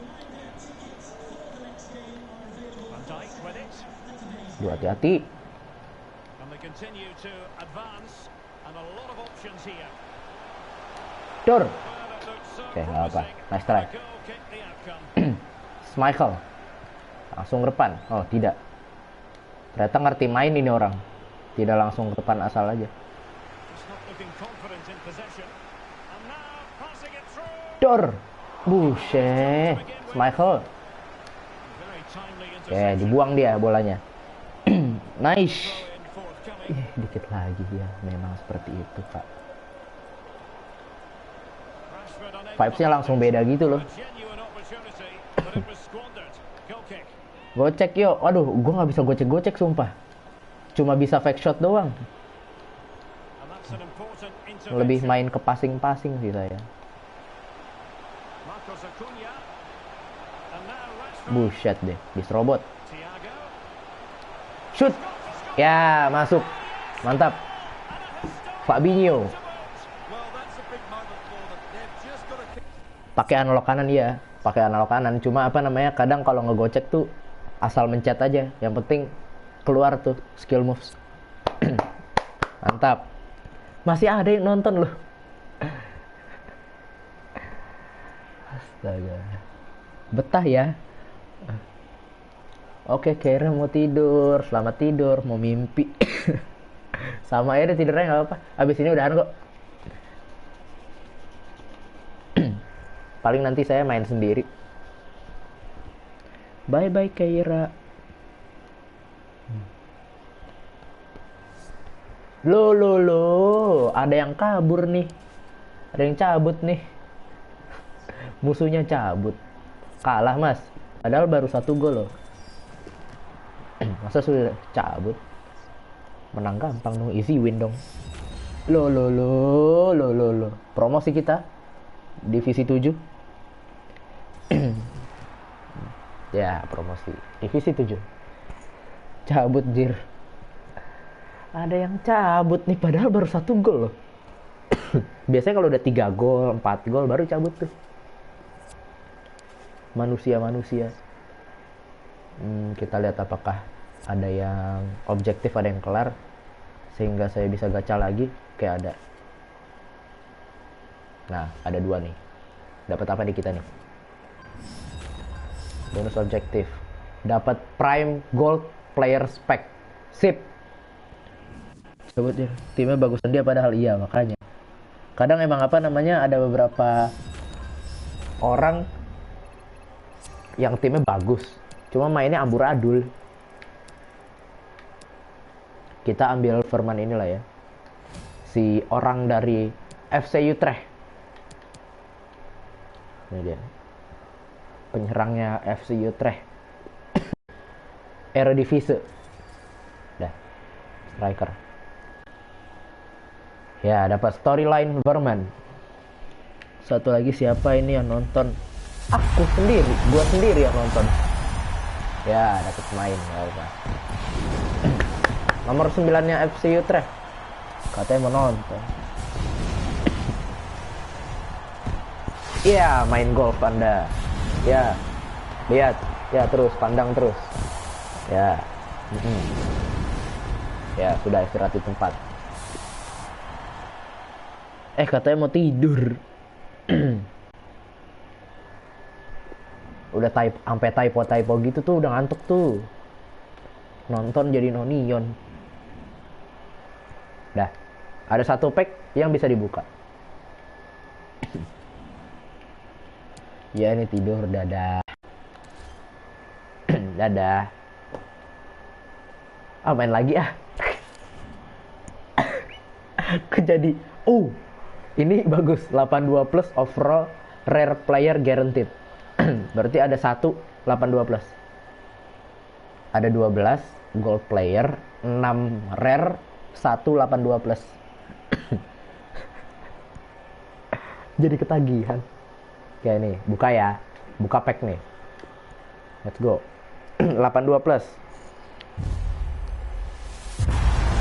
Duh, hati-hati. Dur. Oke, gak apa. Nice try. Michael. Langsung ke depan. Oh, tidak. Ternyata ngerti main ini orang. Tidak langsung ke depan asal aja. Dor. Buset. Michael. Oke, dibuang dia bolanya. Nice. Dikit lagi ya. Memang seperti itu, Pak. Vibes-nya langsung beda gitu loh. Gocek yo. Aduh, gue nggak bisa gocek-gocek sumpah. Cuma bisa fake shot doang. Lebih main ke passing-passing sih saya. Buset deh, diserobot. Shoot. Ya, masuk. Mantap. Fabinho. Pakai analog kanan ya, pakai analog kanan. Cuma apa namanya? Kadang kalau ngegocek tuh asal mencet aja. Yang penting keluar tuh skill moves. Mantap. Masih ada yang nonton loh. Astaga. Betah ya. Oke, Kira mau tidur. Selamat tidur, mau mimpi. Sama aja deh tidurnya, nggak apa-apa. Abis ini udahan kok. Paling nanti saya main sendiri. Bye-bye, Kira. Loh. Ada yang kabur nih. Ada yang cabut nih. Musuhnya cabut. Kalah, Mas. Padahal baru 1 gol loh. Masa sudah cabut? Menang gampang dong, easy win dong. Loh. Promosi kita divisi 7. Ya, promosi divisi 7. Cabut jir. Ada yang cabut nih padahal baru 1 gol loh. Biasanya kalau udah 3 gol, 4 gol baru cabut tuh. Manusia. Kita lihat apakah ada yang objektif, ada yang kelar, sehingga saya bisa gacha lagi. Kayak ada. Nah, ada 2 nih. Dapat apa nih kita nih? Bonus objektif. Dapat Prime Gold Player Spec. Sip. Coba dia. Timnya bagusan dia padahal iya, makanya. Kadang emang apa namanya, ada beberapa orang yang timnya bagus, cuma mainnya amburadul. Kita ambil Verman inilah ya, si orang dari FC Utrecht. Ini dia, penyerangnya FC Utrecht. Eredivisie. Dah, striker. Ya, dapat storyline Verman. Satu lagi siapa ini yang nonton? Aku sendiri, gua sendiri yang nonton. Ya, dapat main, nggak apa. Nomor 9-nya FC Utrecht katanya mau nonton. Iya, main golf Anda. Ya, lihat, ya terus pandang terus. Ya, ya sudah istirahat di tempat. Katanya mau tidur. Udah sampai typo gitu tuh, udah ngantuk tuh. Nonton jadi nonion. Dah, ada 1 pack yang bisa dibuka. Ya ini tidur, dadah. Dadah. Ah, main lagi ah. Kejadi. Oh, ini bagus. 82 plus overall rare player guaranteed. Berarti ada 1 82 plus. Ada 12 gold player, 6 rare, 1 82 plus. Jadi ketagihan. Kayak ini, buka ya. Buka pack nih. Let's go. 82 plus.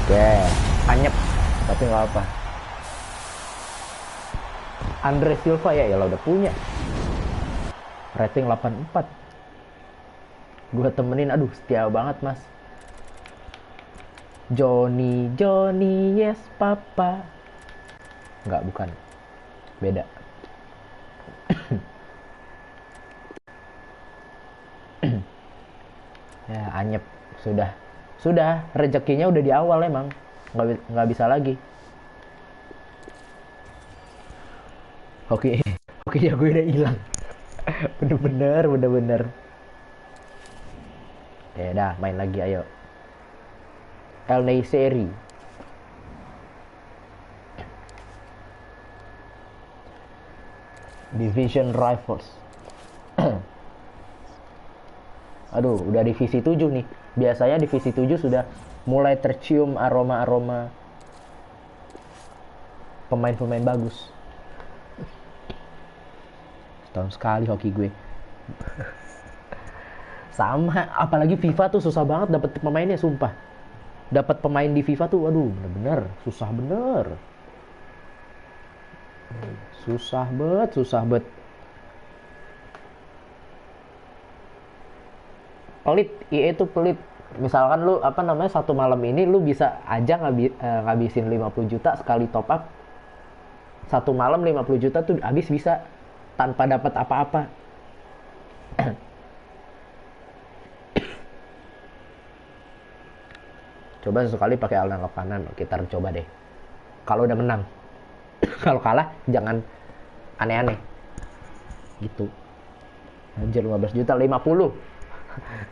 Oke, anyep. Tapi nggak apa. Andre Silva ya lah udah punya. Rating 84. Gua temenin, aduh setia banget mas. Johnny, yes papa. Nggak, bukan. Beda. Ya, anyep. Sudah rezekinya udah di awal emang. Nggak bisa lagi. Oke ya gue udah hilang. bener. Ya dah, main lagi ayo. El Neyseri. Division Rivals. Aduh, udah divisi 7 nih. Biasanya divisi 7 sudah mulai tercium aroma-aroma pemain-pemain bagus. Setahun sekali hoki gue. Sama, apalagi FIFA tuh susah banget dapet pemainnya, sumpah. Dapat pemain di FIFA tuh, aduh, bener-bener susah bener. Susah bet. Pelit, EA itu pelit. Misalkan lu satu malam ini lu bisa aja ngabisin 50 juta sekali top up. Satu malam 50 juta tuh habis bisa tanpa dapat apa-apa. Coba sesekali pakai Aldan Lokanan, kita coba deh. Kalau udah menang. Kalau kalah jangan aneh-aneh. Gitu. Anjir 15 juta 50.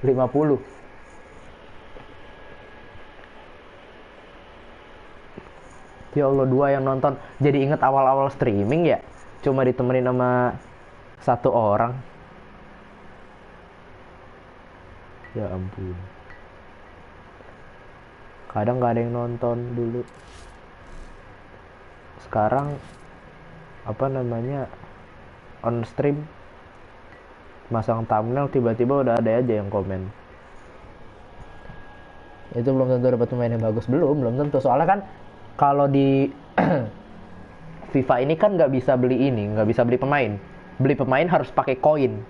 50. Ya Allah, 2 yang nonton. Jadi inget awal-awal streaming ya. Cuma ditemenin sama 1 orang. Ya ampun. Kadang gak ada yang nonton dulu. Sekarang on stream masang thumbnail tiba-tiba udah ada aja yang komen. Itu belum tentu dapat pemain yang bagus, belum tentu. Soalnya kan kalau di FIFA ini kan nggak bisa beli pemain. Beli pemain harus pakai koin.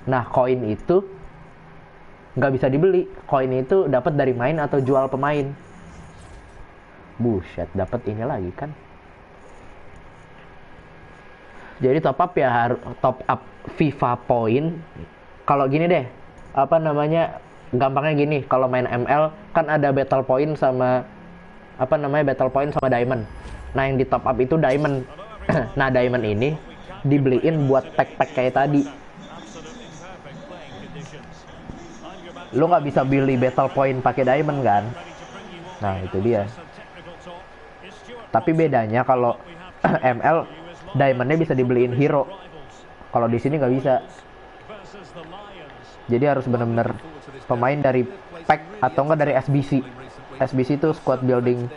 Nah, koin itu nggak bisa dibeli. Koin itu dapat dari main atau jual pemain. Buset, dapat ini lagi kan. Jadi top up ya harus top up FIFA point. Kalau gini deh, gampangnya gini, kalau main ML kan ada battle point sama battle point sama diamond. Nah, yang di top up itu diamond. Nah, diamond ini dibeliin buat pack-pack kayak tadi. Lu nggak bisa beli battle point pakai diamond kan? Nah, itu dia. Tapi bedanya kalau ML diamondnya bisa dibeliin hero. Kalau di sini nggak bisa. Jadi harus benar-benar pemain dari pack atau enggak dari SBC. SBC itu squad building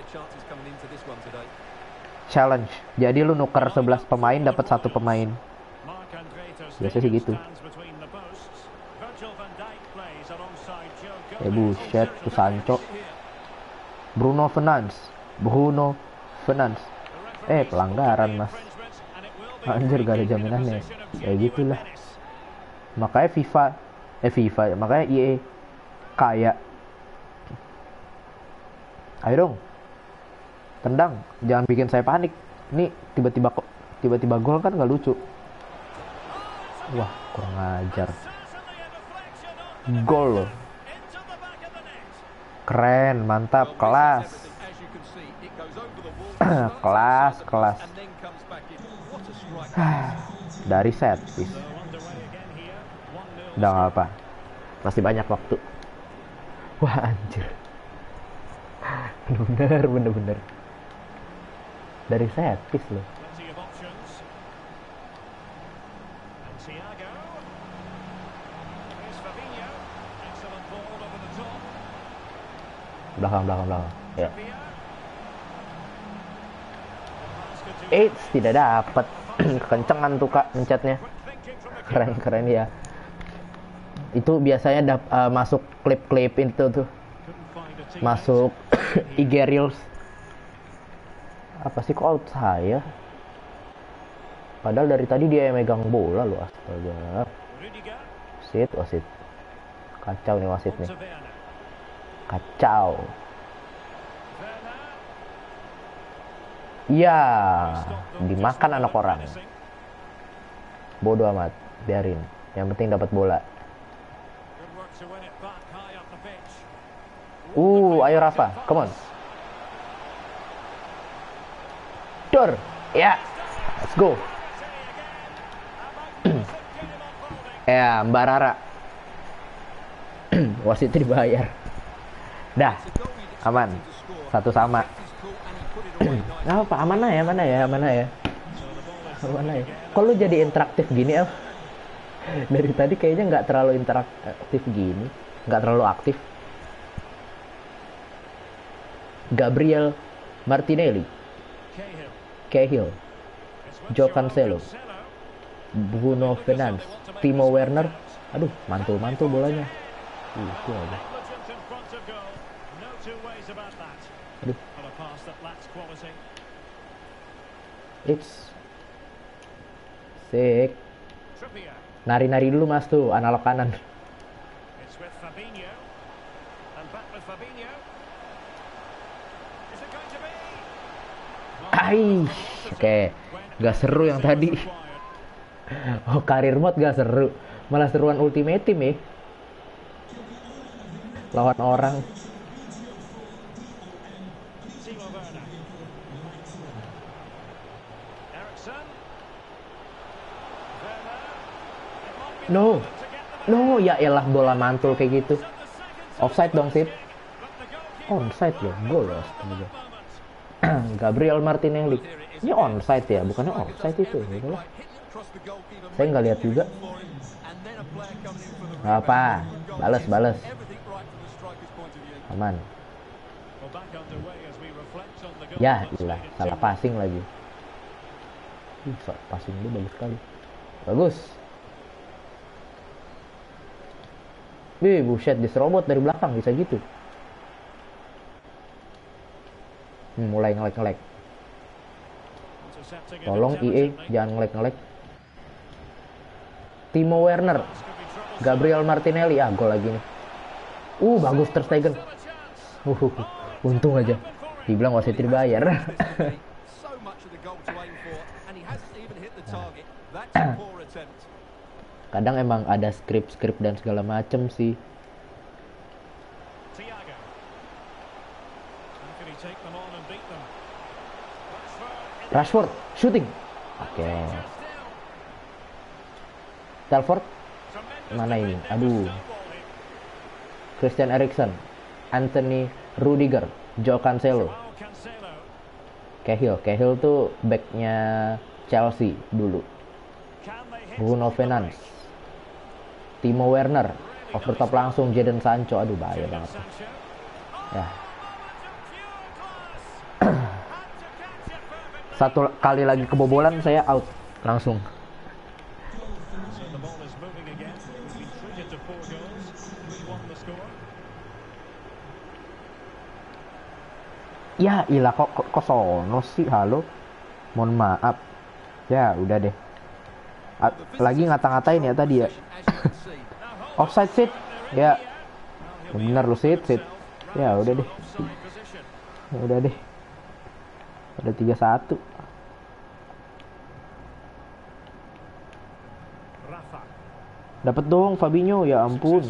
challenge. Jadi lu nuker 11 pemain dapat 1 pemain. Biasanya sih gitu. Buset, tuh Sancho. Bruno Fernandes. Pelanggaran mas. Anjir, gak ada jaminannya. Ya gitulah. Makanya makanya EA kaya. Ayo dong, tendang, jangan bikin saya panik. Nih tiba-tiba gol kan gak lucu. Wah, kurang ajar. Gol loh. Keren, mantap, kelas. kelas. Dari set piece. Udah gak apa, masih banyak waktu. Wah anjir, Bener. Dari set piece loh. Plenty of options. And Thiago. Here's Fabinho. Excellent ball over the top. Belakang. Ya. Trippier. Pass could do Eits, tidak dapat. Kencengan tuh Kak mencetnya. quick thinking from the Keren ya. Itu biasanya masuk klip-klip itu tuh. couldn't find a teammate. Masuk IG Reels. Apa sih kok out saya? Padahal dari tadi dia yang megang bola loh, astaga. Rudiger. Wasit. Kacau nih wasit nih. To Werner. Kacau. Werner. Iya, Stopped them dimakan just anak before orang. finishing. Bodoh amat, biarin. Yang penting dapat bola. Good work to win it back high up the pitch. Ayo Rafa, come on. Dor, ya, let's go. Ya, Mbak Rara. Wasit itu dibayar. Dah, aman. 1-1. Nggak apa, aman ya. Kok lu jadi interaktif gini, El? Dari tadi kayaknya nggak terlalu interaktif gini, nggak terlalu aktif. Gabriel Martinelli, Cahill, Joe Cancelo, Bruno Fernandes, Timo Werner. Aduh, mantul bolanya. Itu aja. Aduh. It's sick. Nari-nari dulu Mas tuh, analog kanan. Oke, gak seru yang tadi. Oh, karir mode gak seru, malah seruan Ultimate Team ya. Lawan orang. No, ya elah bola mantul kayak gitu. Offside dong, Sip. Onside loh, gol loh. Gabriel Martinelli. Ini onside ya, bukannya offside itu. Gitu lah. Saya nggak lihat juga. Nggak apa, balas. Aman. Ya, ilah, salah passing lagi. Passing dia bagus sekali. Bagus. Buset, diserobot dari belakang, bisa gitu. Mulai ngelek. Tolong IE, jangan ngelek. Timo Werner, Gabriel Martinelli, gol lagi nih. Bagus Ter Stegen. Untung aja. Dibilang wasit dibayar. Kadang emang ada skrip dan segala macem sih. Rashford shooting. Oke. Telford mana ini? Aduh. Christian Eriksen, Anthony Rudiger, Joe Cancelo. Cahill tuh backnya Chelsea dulu. Bruno Fernandes, Timo Werner, over top langsung Jadon Sancho. Aduh, bahaya banget. Ya. Satu kali lagi kebobolan saya out langsung. Ya ilah, kok sono sih, halo. Mohon maaf. Ya udah deh. Lagi ngata-ngatain ya tadi ya. Offside Sid. Ya. Bener lu Sid. Ya udah deh. Udah 3-1. Dapat dong Fabinho, ya ampun.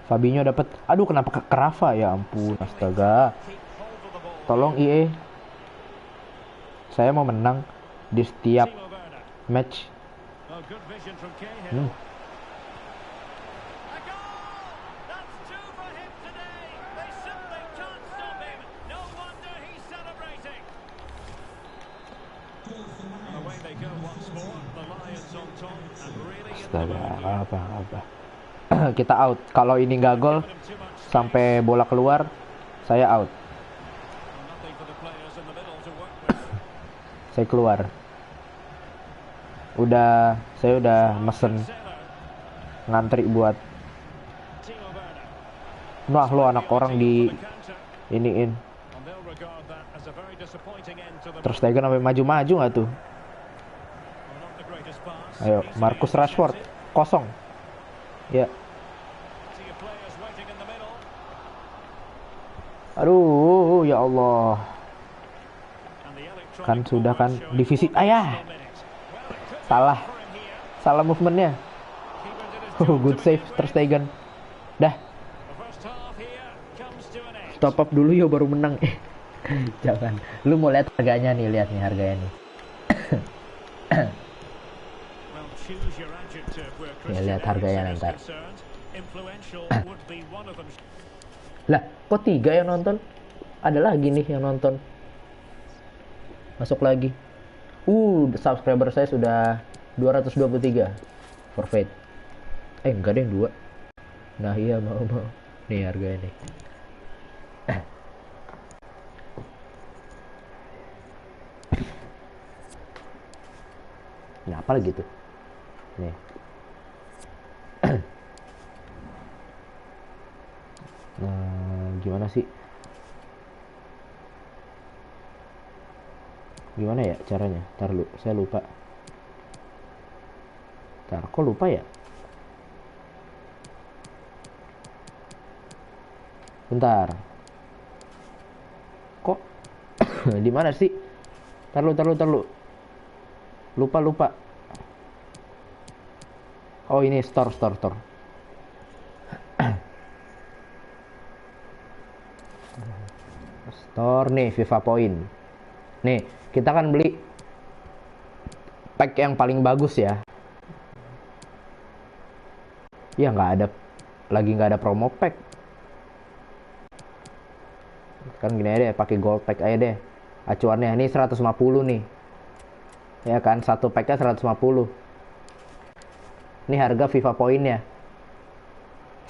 Fabinho dapat. Aduh, kenapa ke Rafa, ya ampun, astaga. Tolong IE. Saya mau menang. di setiap Timo Werner. match. Oh, good vision from Cahill. Hmm. A goal! That's two for him today. They simply can't stop him. No wonder he's celebrating. Away they go once more. The Lions on top and really in the Astaga, mood here. apa. Kita out. Kalau ini nggak gol Given him too much space. sampai bola keluar, saya out. Well, nothing for the players in the middle to work with. Saya keluar. Saya udah mesen Cancelo. ngantri buat. Timo Werner. Nah, lo anak orang di For the counter. iniin. And they'll regard that as a very disappointing end to the Terus Stegen sampai maju-maju nggak tuh? Well, not the greatest pass. Ayo, Easily Marcus Rashford intercepted. kosong. Ya, Plenty of players waiting in the middle. aduh, ya Allah. And the electronic Kan sudah board kan showing divisi. 4 Ayah, additional minutes. Well, it could be salah, for him here. salah movementnya. Keeper did his job Good to save begin Ter with. Stegen. Dah, The first half here comes to an end. top up dulu yuk baru menang. Jangan. Lu mau lihat harganya nih, lihat nih harganya nih. Well, choose your adjective where Ya, lihat Christian harganya Eriksen is ntar. concerned. Influential would be one of them. Lah, kok 3 yang nonton? Ada lagi nih yang nonton. Masuk lagi. Subscriber saya sudah 223. Forfeit. Enggak deh, yang 2. Nah, iya mau. Nih harganya nih. Nah, apa lagi tuh? Nih. Nah, gimana sih? Gimana ya caranya? Ntar lu, saya lupa. Ntar, kok lupa ya? Bentar. Kok? Di mana sih? Ntar lu. Lupa. Oh, ini store. Store nih, FIFA Point. Nih, kita kan beli pack yang paling bagus ya. Ya nggak ada promo pack. Kan gini aja deh, pakai gold pack aja deh. Acuannya ini 150 nih. Ya kan, satu packnya 150. Ini harga FIFA Point-nya.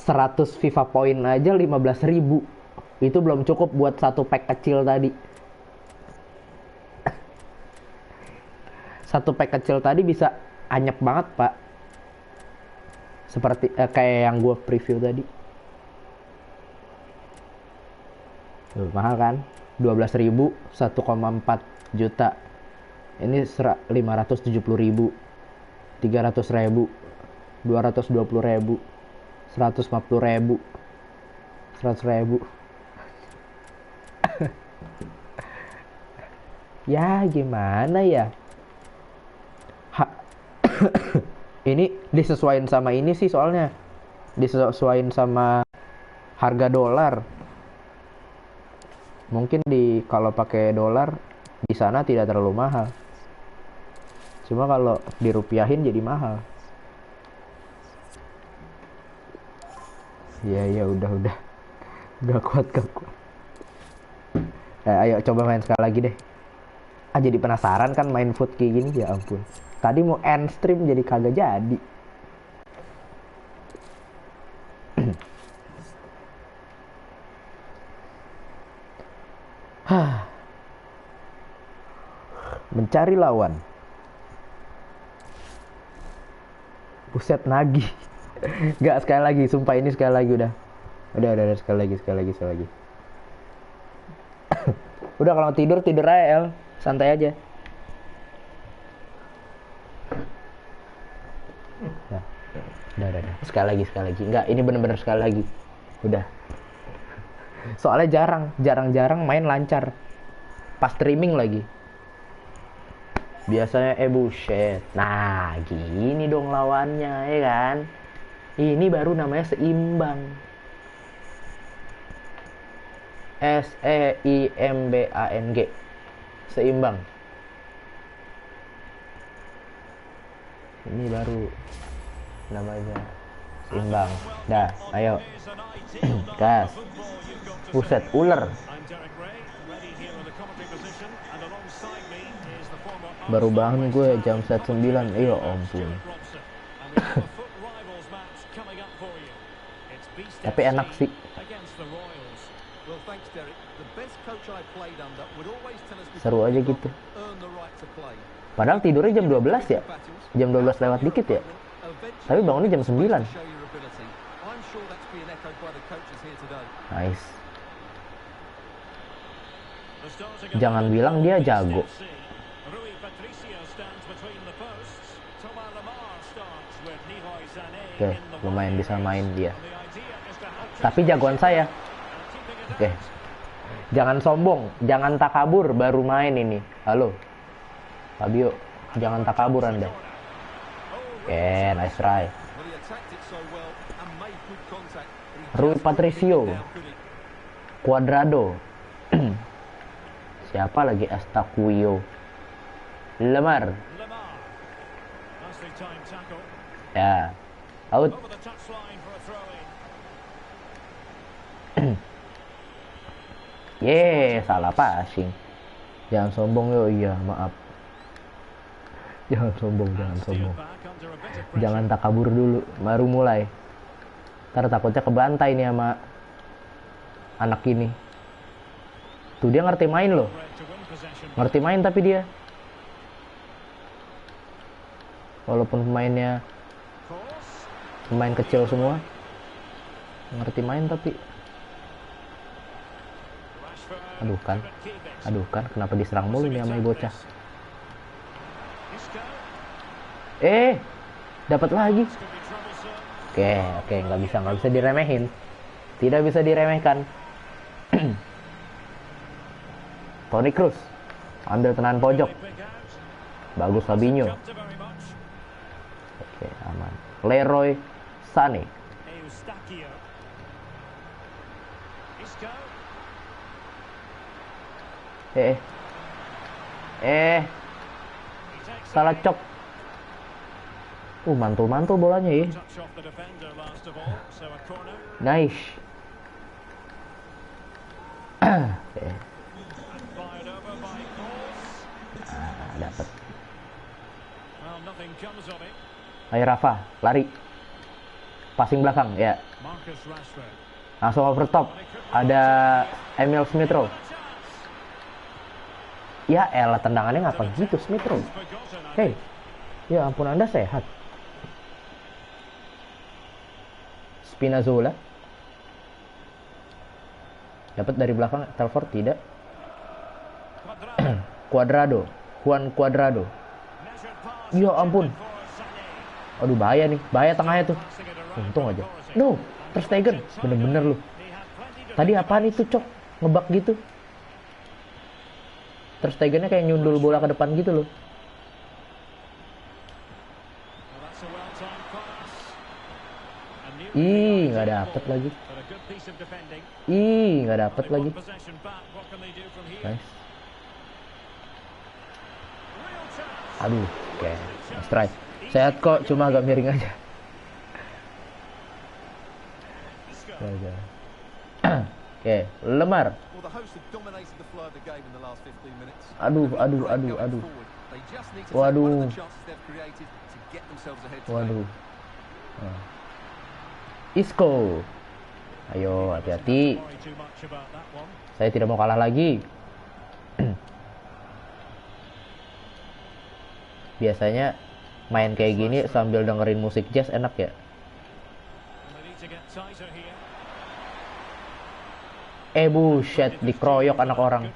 100 FIFA Point aja 15.000. Itu belum cukup buat satu pack kecil tadi. Satu pack kecil tadi bisa anyep banget, Pak. Seperti kayak yang gue preview tadi. Tuh, mahal kan? 12.000, 1,4 juta. Ini 570.000, 300.000, 220.000, 150.000, 100.000. Ya gimana ya? Ini disesuaikan sama ini sih soalnya. Disesuaikan sama harga dolar. Mungkin kalau pakai dolar di sana tidak terlalu mahal. Cuma kalau dirupiahin jadi mahal. Ya udah. Gak kuat. Ayo coba main sekali lagi deh. Jadi penasaran kan main foot kayak gini, ya ampun. Tadi mau end stream jadi kagak jadi. Mencari lawan. Buset, nagih. Gak, sekali lagi, sumpah ini sekali lagi udah sekali lagi. Udah, kalau tidur aja, El. Santai aja. Udah. Sekali lagi. Enggak, ini bener-bener sekali lagi. Udah. Soalnya jarang main lancar. Pas streaming lagi. Biasanya buset. Nah, gini dong lawannya, ya kan? Ini baru namanya seimbang. SEIMBANG. Seimbang. Ini baru namanya seimbang. Dah, ayo. Gas. Buset, ular. Baru bangun gue jam 9. Iya ampun. Tapi enak sih. Well, thanks, Derek. The best coach I played under would always tell us Seru aja gitu. earn the right to play. Padahal tidurnya jam 12 ya. Jam 12 lewat dikit ya. Tapi bangunnya jam 9. Show your ability. I'm sure that's being echoed by the coaches here today. Nice. Jangan bilang dia jago. Oke, lumayan bisa main dia. Tapi jagoan saya. Oke. Jangan sombong, jangan takabur baru main ini. Halo. Fabio, jangan takabur Anda. Oke, nice try. Well, he attacked it so well and made good contact. But he Rui just Patricio. couldn't get it down, could he? Cuadrado. Siapa lagi? Estaquio. Lemar. Ya. Out. Salah passing. Jangan sombong yo. Iya, maaf. Jangan sombong. Jangan takabur dulu, baru mulai. Ntar takutnya kebantai nih sama anak ini. Tuh dia ngerti main loh. Ngerti main tapi dia. Walaupun pemainnya pemain kecil semua. Ngerti main tapi. Aduh kan, kenapa diserang mulu nih sama bocah. Dapat lagi. Oke, nggak bisa diremehin. Tidak bisa diremehkan. Toni Kroos ambil tenan pojok. Bagus Fabinho. Oke, aman. Leroy Sané. Salah cok. Mantul-mantul bolanya ya. Nice. Oke. Dapat. Ayo Rafa, lari. Passing belakang, ya. Langsung over top. Ada Emil Smith Rowe. Ya elah, tendangannya ngapa gitu Smith Rowe. Hei. Ya ampun, Anda sehat. Spinazzola. Dapat dari belakang, Telford tidak. Juan Cuadrado. Ya ampun. Aduh bahaya nih, bahaya tengahnya tuh. Untung aja. No, Ter Stegen, bener-bener lu. Tadi apaan itu cok, ngebak gitu. Ter Stegennya kayak nyundul bola ke depan gitu loh. Nggak dapet lagi. Nggak dapet lagi. Nice. Aduh, oke. Strike. Sehat kok, cuma agak miring aja. Oke, Lemar. Aduh. Waduh. Isco. Ayo, hati-hati. Saya tidak mau kalah lagi. Biasanya main kayak gini sambil dengerin musik jazz enak ya. Buset, dikeroyok anak orang.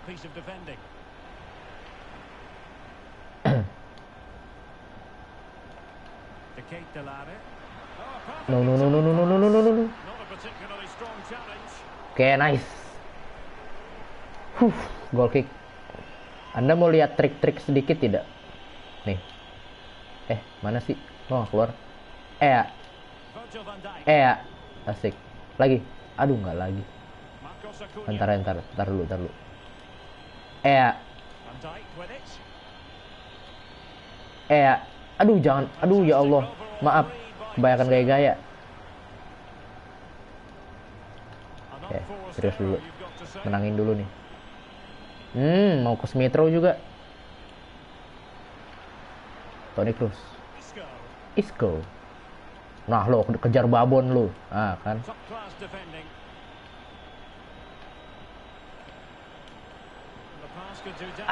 No. Oke, nice. Goal kick. Anda mau lihat trik-trik sedikit tidak? Nih. Mana sih? Oh, keluar. Asik. Lagi. Aduh, nggak lagi. Ntar dulu. Aduh, jangan. Aduh, ya Allah. Maaf. Kebanyakan gaya-gaya. Oke, serius dulu. Menangin dulu nih. Mau ke Smith Rowe juga. Toni Kroos. Isco. Nah, lo kejar babon lo. Ah, kan.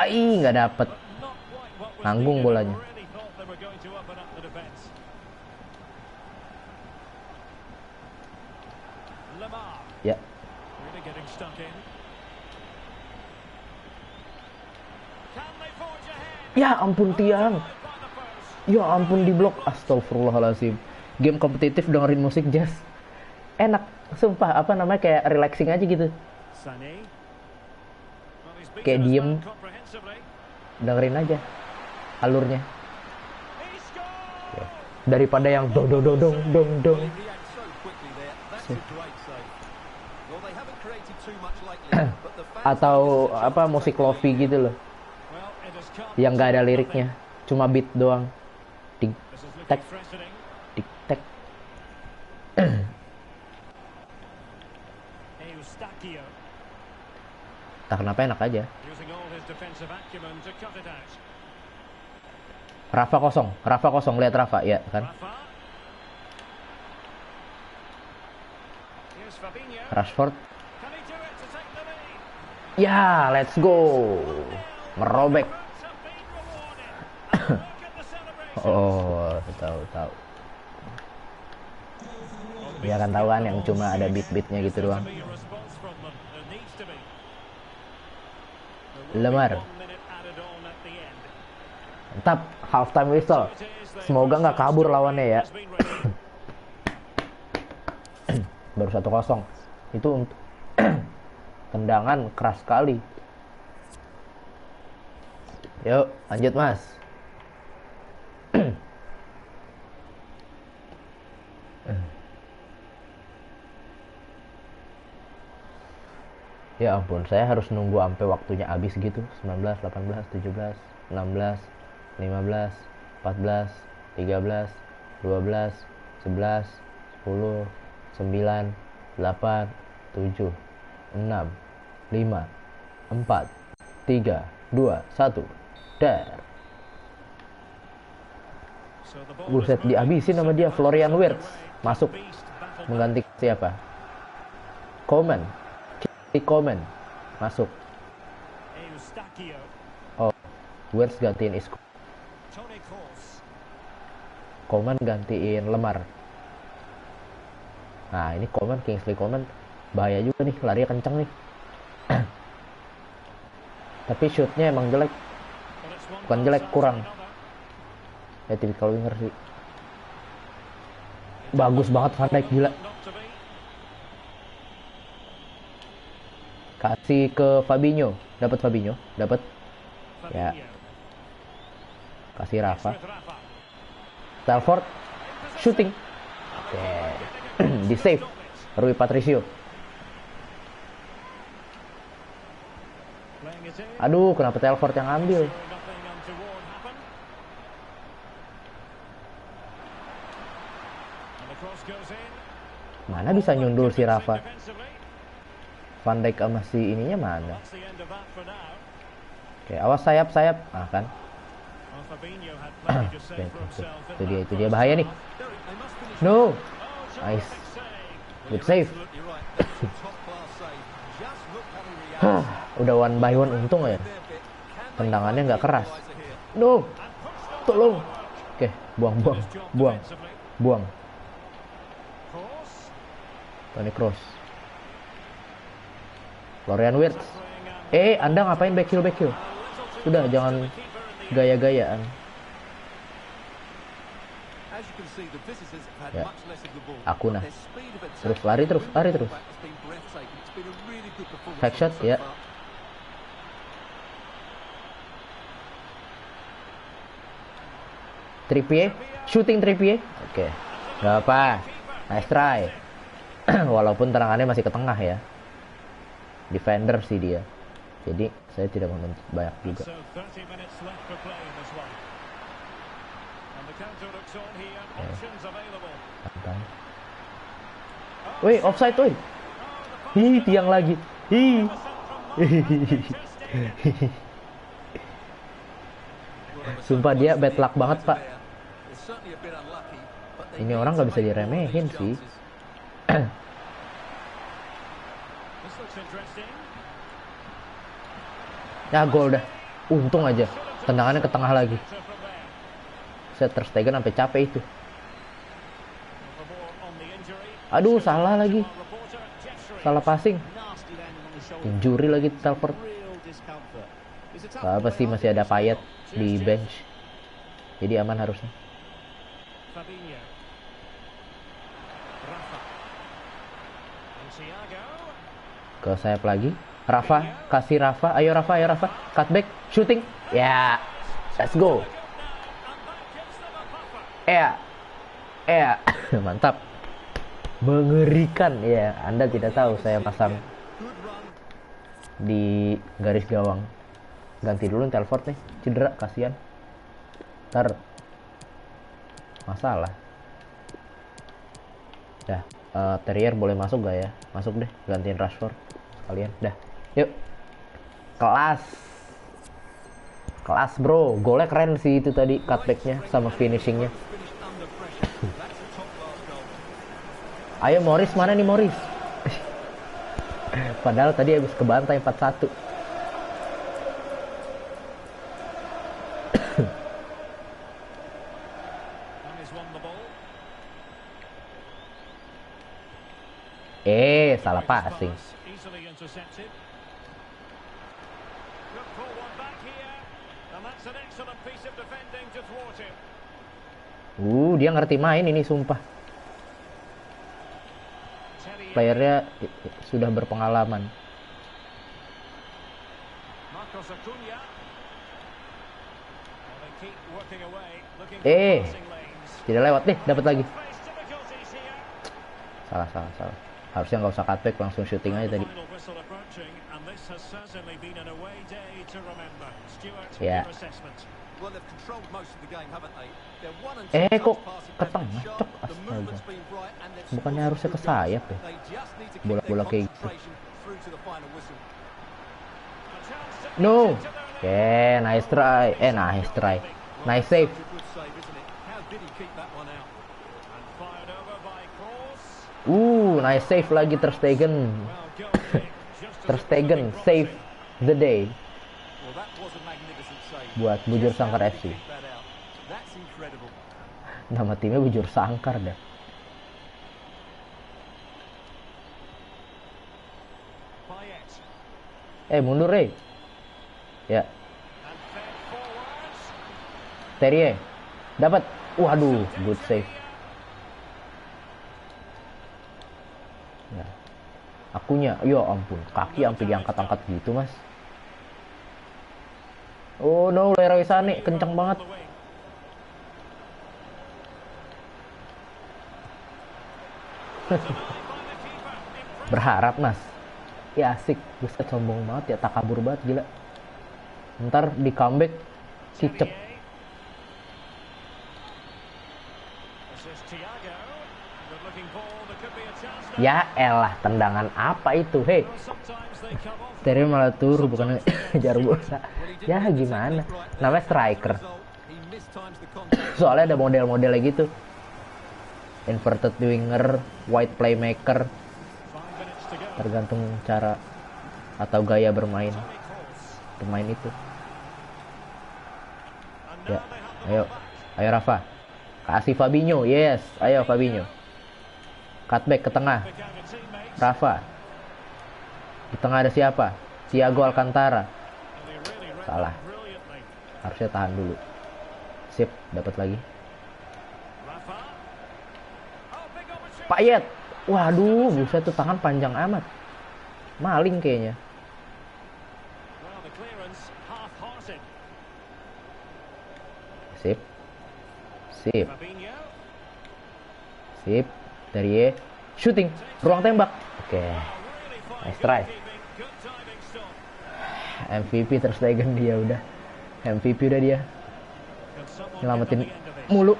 Nggak dapet. Nanggung bolanya. Ya. Ya ampun tiang. Ya ampun diblok. Astagfirullahaladzim. Game kompetitif dengerin musik jazz. Enak. Sumpah, apa namanya, kayak relaxing aja gitu. Kayak diem. Dengerin aja alurnya. Ya. Daripada yang dong. Atau apa, musik lofi gitu loh. Yang nggak ada liriknya. Cuma beat doang. Tik tak. Tik tak. Tak kenapa enak aja. Rafa kosong, lihat Rafa ya kan. Rashford. Ya, let's go. Merobek. Oh, tahu. Ya kan, tahu kan, yang cuma ada beat-beatnya gitu doang. Lemar. Mantap, halftime whistle. Semoga nggak kabur lawannya ya. Baru 1-0. Itu untuk tendangan keras sekali. Yuk, lanjut Mas. Ya ampun, saya harus nunggu sampai waktunya habis gitu. 19, 18, 17, 16, 15, 14, 13, 12, 11, 10, 9, 8, 7, 6, 5, 4, 3, 2, 1. Dar. Buset, dihabisin sama dia. Florian Wirtz masuk mengganti siapa? Coman masuk. Oh, Wirtz gantiin Isco. Coman gantiin Lemar. Nah, ini Kingsley Coman bahaya juga nih, larinya kenceng nih. Tapi shootnya emang jelek. Bukan jelek, kurang. Ya tipikal winger sih. Bagus banget Van Dijk, gila. Kasih ke Fabinho, dapat. Ya. Kasih Rafa. Telford shooting. Oke. Di save Rui Patricio. Aduh, kenapa Telford yang ambil? Mana bisa nyundul si Rafa? Van Dijk sama si ininya mana? Oke, awas sayap. Ah kan. Oke. Itu dia bahaya nih. No. Nice. Good save. Udah 1 by 1, untung ya. Tendangannya nggak keras. No. Tolong. Oke, buang. Toni Kroos. Florian Wirtz. Anda ngapain back heel? Sudah, jangan gaya-gayaan. Ya. Aku nah. Terus lari terus. Back shot ya. Trippier, shooting Trippier. Oke. Gak apa. Nice try. Walaupun terangannya masih ke tengah ya. Defender sih dia. Jadi saya tidak menuntut banyak juga. And the counter looks on here. Options available. Santai. Woi, offside woi. Ih, tiang lagi. Ih. Sumpah dia bad luck banget, Pak. Ini orang nggak bisa diremehin sih. This looks interesting. Ya gol dah. Untung aja. Tendangannya ke tengah lagi. So from there. Saya Ter Stegen sampai capek itu. The ball on the injury. Aduh, salah lagi. Reporter gesturing. Salah passing. Nasty landing on the shoulder. Injury lagi Telford. Real discomfort. It's a tough Gak apa one, sih, masih ada Payet di bench. Jadi aman harusnya. Fabinho. Rafa. And Thiago. Ke sayap lagi. Rafa, kasih Rafa. Ayo Rafa, ayo Rafa. Cutback, shooting. Ya, let's go. And that gives them a buffer. Ya, mantap. Mengerikan ya. Anda tidak tahu saya pasang di garis gawang. Ganti dulu Telford nih, cedera, kasihan. Ntar masalah. Dah, Terrier boleh masuk gak ya? Masuk deh, gantiin Rashford sekalian. Dah, yuk. Kelas bro, golnya keren sih itu tadi, cutbacknya sama finishingnya. Ayo Morris, mana nih Morris? Padahal tadi habis kebantai 4-1. And he's won the ball. Salah passing. Easily intercepted. Good pull one back here. And that's an excellent piece of defending to thwart him. Dia ngerti main ini sumpah. Terrier. Playernya sudah berpengalaman. Marcos Acuna. Well, they keep working away, looking for Eh. passing lanes. Tidak lewat deh, dapat lagi. Face difficulties here. Salah. Harusnya nggak usah cutback, langsung shooting aja tadi. Final whistle approaching, and this has certainly been an away day to remember. Stuart, Yeah. your assessment. Well, they've controlled most of the game, haven't they? They're one and Eh, two kok passing ke has been tengah, sharp, cok, the astaga. movement's been bright, and they've Bukannya scored harusnya ke some good sayap goals. ya? They just need to keep Bola-bola their kayak gitu. concentration through to the final whistle. A chance to No. ease into their lead. Nice try. Nice try. Nice save. Such a good save, isn't it? How did he keep that one out? And fired over by Kroos. Nice save lagi Ter Stegen. Well, goal kick, just as Ter it was Stegen looking save promising. the day Well, that was a magnificent save. buat Bujur Just how Sangkar did FC. he keep that out? That's incredible. Nama timnya Bujur Sangkar dah. Payet. Mundur Ya, And fed forwards. Terrier. Dapat. Waduh, good save. Ya. Akunya, ya ampun, kaki sampai diangkat-angkat gitu, Mas. Oh no, Leroy Sané kencang banget. On the wing. Berharap, Mas. Ya asik, buset sombong banget ya, takabur banget gila. Ntar di comeback cicep. This is Thiago. Good looking ball. There could be a chance now. Ya elah, tendangan apa itu? Hei, Well, sometimes they come off. Terrier malah turu bukan ngejar bola. Ya gimana? Namanya striker. He mistimes the contact. Soalnya ada model-modelnya gitu. Inverted winger, wide playmaker, 5 minutes to go. tergantung cara atau gaya bermain Toni Kroos. pemain itu. And Ya, now they have the ayo, ball back. ayo Rafa, kasih Fabinho, yes, ayo Fabinho, cutback ke tengah, Pick out a teammate. Rafa, di tengah ada siapa? Thiago Alcantara, And they really read Salah. that brilliantly. harusnya tahan dulu, sip, dapat lagi, Rafa. Oh, big opportunity. Payet, waduh, buset tuh tangan panjang amat, maling kayaknya, Well, the clearance half-hearted. sip, sip, Fabinho. sip, Terrier, shooting, ruang tembak, oke, Really fine Nice try. goalkeeping. Good diving stop. MVP Ter Stegen dia udah, MVP udah dia. Can someone Nyelamatin get to the end of this? mulu.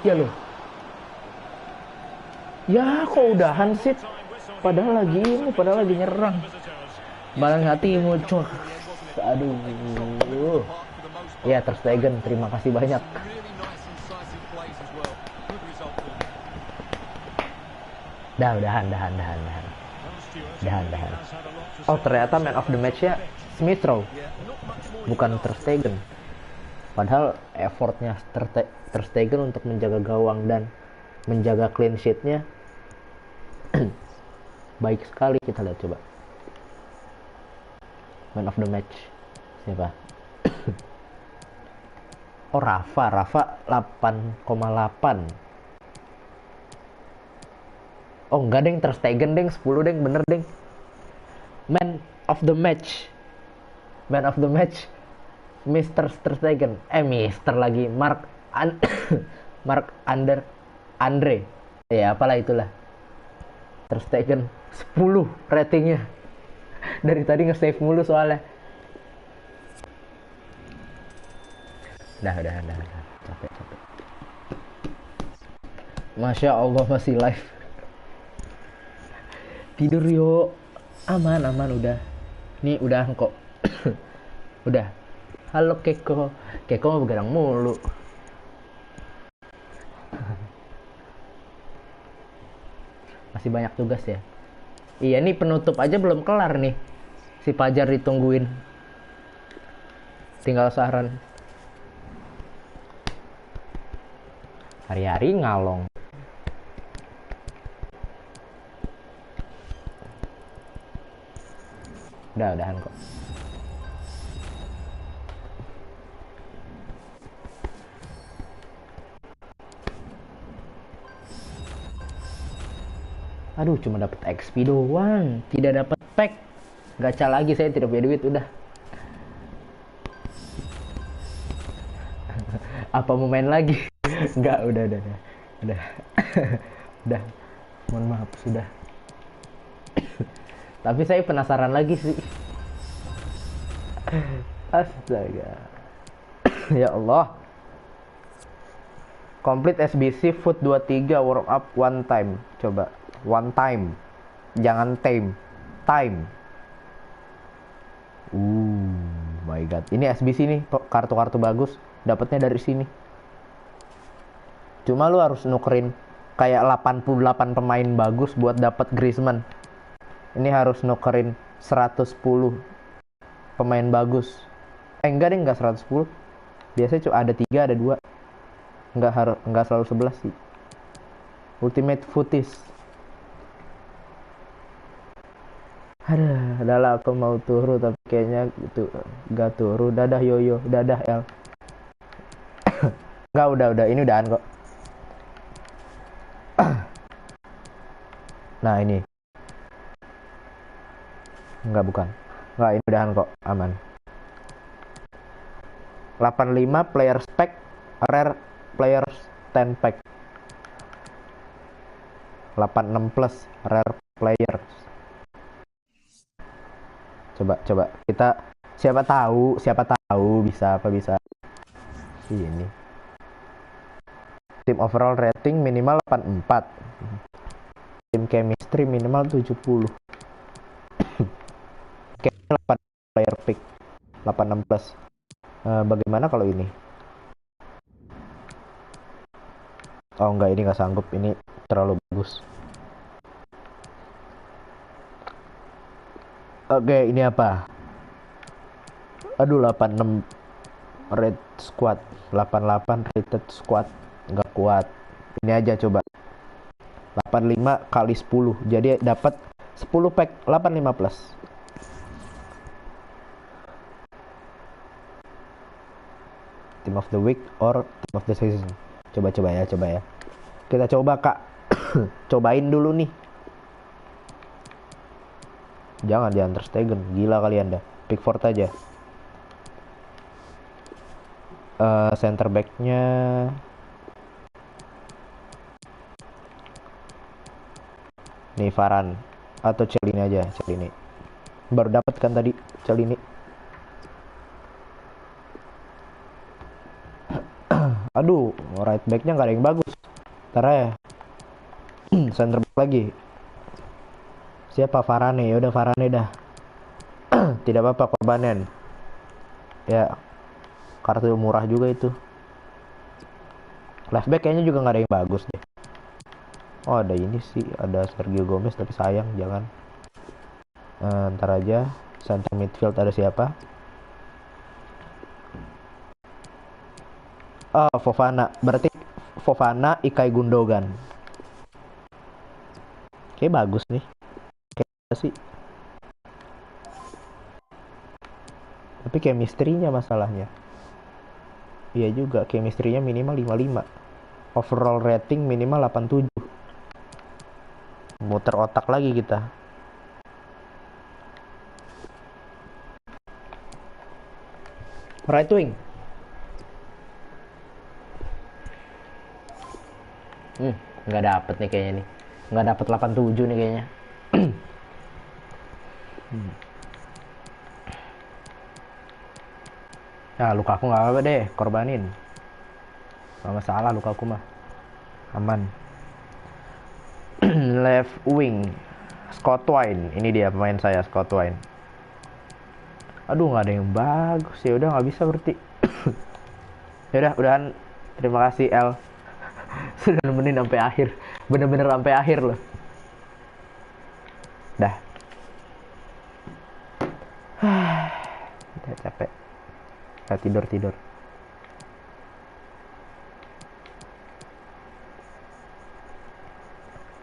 Ya lo. Ya kok udahan sih. Padahal lagi nyerang. Malah hatimu cok. Aduh. Ya Ter Stegen, terima kasih banyak. Udahan. Oh ternyata man of the match-nya Smith Rowe, bukan Ter Stegen. Padahal effortnya Ter Stegen untuk menjaga gawang dan menjaga clean sheet-nya baik sekali. Kita lihat coba. Man of the match siapa? Oh Rafa 8,8. Oh enggak deng, Ter Stegen deng 10 deng, bener deng. Man of the match Mr. Ter Stegen. Mister lagi Andre. Ya apalah itulah. Ter Stegen 10 ratingnya. Dari tadi nge-save mulu soalnya. Udah. Capek. Masya Allah masih live. Tidur yuk. Aman udah. Nih udah kok. Udah. Halo Keko mau begadang mulu. Masih banyak tugas ya. Iya nih penutup aja belum kelar nih. Si Fajar ditungguin. Tinggal Sahran. Hari-hari ngalong. Udahan kok. Aduh, cuma dapat XP doang, tidak dapat pack. Gacha lagi, saya tidak punya duit, udah. Apa mau main lagi? Enggak, udah. Udah. Mohon maaf, sudah. Tapi saya penasaran lagi sih. Astaga. Ya Allah. Complete SBC foot 23 warm up one time. Coba. One time. Jangan time. My god. Ini SBC nih, kartu-kartu bagus. Dapatnya dari sini. Cuma lu harus nukerin kayak 88 pemain bagus buat dapat Griezmann. Ini harus nukerin 110 pemain bagus. Enggak 110. Biasanya cuma ada 3, ada 2. Enggak selalu 11 sih. Ultimate Footies. Adalah aku mau turu tapi kayaknya gitu gak turu. Dadah Yoyo, dadah El. Enggak, udah ini udahan kok. Nah ini. Bukan. Enggak, ini udahan kok, aman. 85 player spec, rare players 10 pack. 86 plus rare players. Coba kita siapa tahu bisa ini. Team overall rating minimal 84. Team chemistry minimal 70. Oke, 8 player pick 86 plus. Bagaimana kalau ini? Oh enggak, ini nggak sanggup, ini terlalu bagus. Oke, ini apa? Aduh, 86 red squad, 88 rated squad, nggak kuat. Ini aja coba. 85 kali 10, jadi dapat 10 pack 85 plus. Team of the week or team of the season. Coba ya. Kita coba, Kak. Cobain dulu nih. Jangan Ter Stegen, gila kali Anda. Pickford aja. Center back-nya nih Varane atau Celini aja, Celini. Baru dapat kan tadi Celini. Aduh, right backnya nggak ada yang bagus. Ntar ya. Center back lagi. Siapa? Varane. Ya udah Varane dah. Tidak apa-apa korbanin. Ya, kartu murah juga itu. Left back kayaknya juga nggak ada yang bagus deh. Oh, ada ini sih, ada Sergio Gomez tapi sayang jangan. Ntar aja. Center midfield ada siapa? Oh, Fofana. Berarti Fofana, Ilkay Gundogan. Kayak bagus nih. Kayak sih. Tapi chemistry-nya masalahnya. Iya juga, chemistry-nya minimal 55. Overall rating minimal 87. Muter otak lagi kita. Right wing. Nggak dapet nih kayaknya nih. Nggak dapet 87 nih kayaknya. Ya, Lukaku nggak apa-apa deh, korbanin. Nggak masalah Lukaku mah. Aman. Left wing. Scott Wine. Ini dia pemain saya, Scott Wine. Aduh, nggak ada yang bagus. Ya udah nggak bisa berarti. Ya udah, udahan. Terima kasih El. Sudah nemenin sampai akhir. Bener-bener sampai akhir loh. Dah. Udah capek. Udah tidur.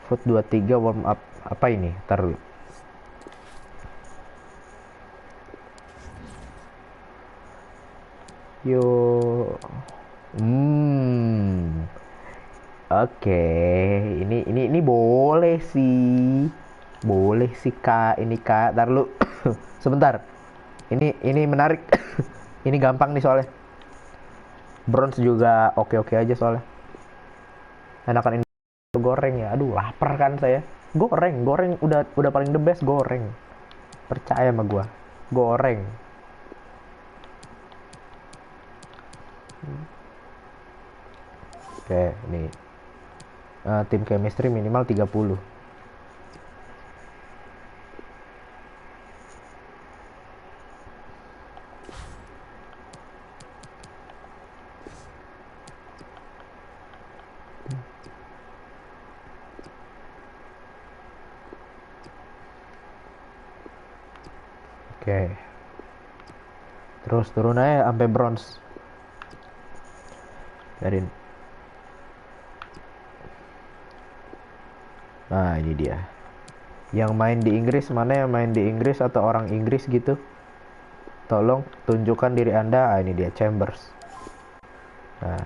Foot 23 warm up. Apa ini? Taruh. Yo. Oke. Ini boleh sih. Boleh sih Kak. Ini Kak. Ntar lu. Sebentar. Ini menarik. Ini gampang nih soalnya. Bronze juga oke-oke aja soalnya. Enakan ini goreng ya. Aduh, lapar kan saya. Goreng udah paling the best goreng. Percaya sama gua. Goreng. Oke, nih. Tim chemistry minimal 30. Oke. Terus turun aja sampai bronze. Biarin. Nah, ini dia. Yang main di Inggris, mana yang main di Inggris atau orang Inggris gitu? Tolong tunjukkan diri Anda. Ini dia Chambers. Nah.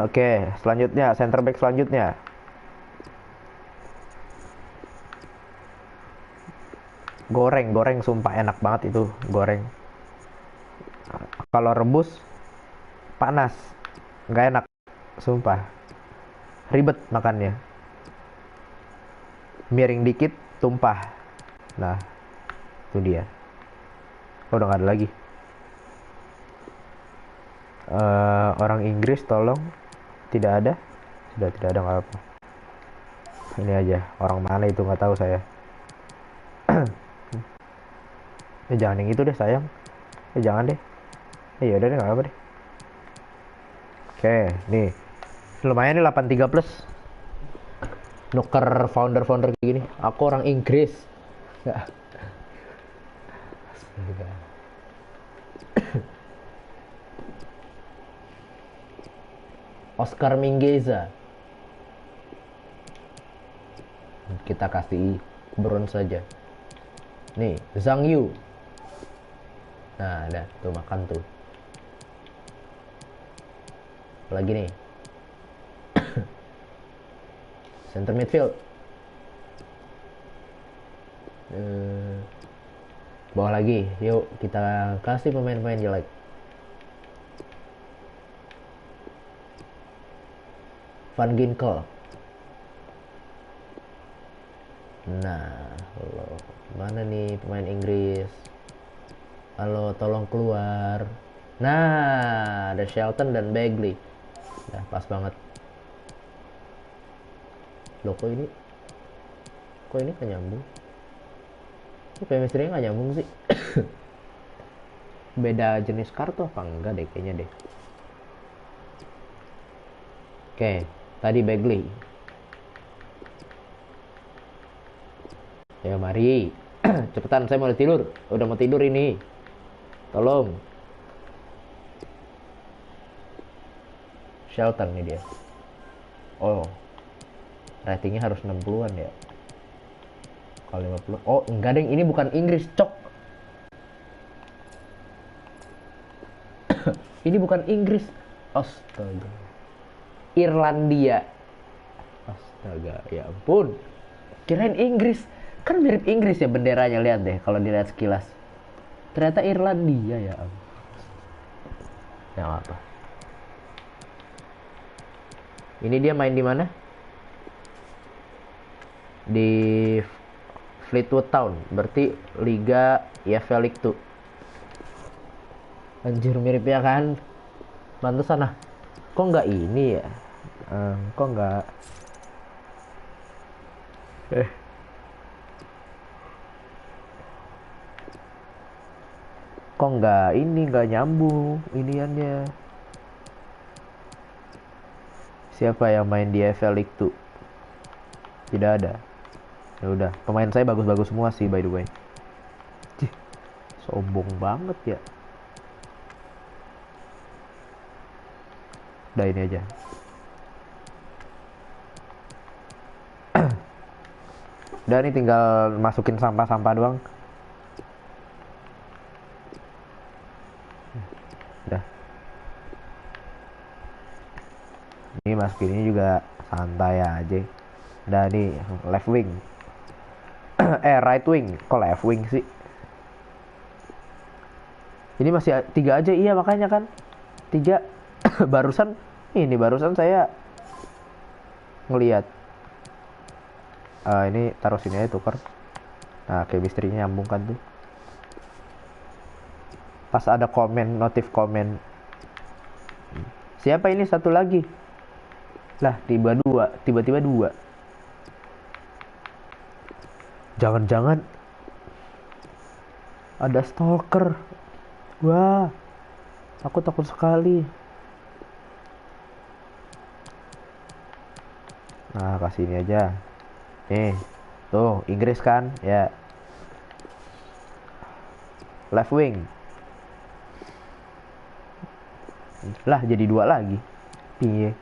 Oke, selanjutnya center back selanjutnya. Goreng sumpah enak banget itu, goreng. Kalau rebus panas. Nggak enak, sumpah. Ribet makannya. Miring dikit, tumpah. Nah, itu dia. Oh, udah nggak ada lagi. Orang Inggris tolong. Tidak ada. Sudah tidak ada, nggak apa-apa. Ini aja. Orang mana itu nggak tahu saya. Jangan yang itu deh sayang. Jangan deh. Ya udah deh, nggak apa deh. Oke, nih. Lumayan nih 83 plus. Nuker founder kayak gini. Aku orang Inggris. Ya. Oscar Mingueza. Kita kasih bronze saja. Nih, Zhang Yu. Nah, ada tuh makan tuh. Lagi nih. Center midfield. Bawah lagi. Yuk kita kasih pemain-pemain jelek. Van Ginkel. Nah, mana nih pemain Inggris? Halo, tolong keluar. Nah, ada Shelton dan Bagley. Nah, pas banget. Loh, kok ini gak nyambung? Kok chemistry-nya gak nyambung sih? Beda jenis kartu apa enggak deh, kayaknya deh. Oke, tadi Bagley. Ya mari. Cepetan, saya mau tidur. Udah mau tidur ini. Tolong. Shelton nih dia. Oh. Ratingnya harus 60-an ya. Kalau 50. Oh, enggak deh, ini bukan Inggris, cok. Ini bukan Inggris. Astaga. Irlandia. Astaga, ya ampun. Kirain Inggris. Kan mirip Inggris ya benderanya, lihat deh kalau dilihat sekilas. Ternyata Irlandia ya ampun. Ya apa. Ini dia main di mana? Di Fleetwood Town, berarti Liga EFL League 2. Anjir, mirip ya kan? Pantesan ah. Kok nggak ini ya? Kok nggak? Kok nggak ini, nggak nyambung iniannya? Siapa yang main di EFL League 2? Tidak ada. Ya udah, pemain saya bagus-bagus semua sih by the way. Cih, sombong banget ya. Udah ini aja. Udah nih tinggal masukin sampah-sampah doang. Udah. Ini masukinnya juga santai aja. Udah nih left wing. Right wing. Kok left wing sih? Ini masih 3 aja, iya makanya kan 3. barusan saya ngelihat. Ini taruh sini aja tuker. Nah, chemistry-nya nyambung kan tuh. Pas ada komen, notif komen. Siapa ini satu lagi? Lah, tiba-tiba 2. Jangan-jangan ada stalker. Wah, aku takut sekali. Nah, kasih ini aja. Nih, tuh Inggris kan, ya. Left wing. Lah, jadi 2 lagi. Iya.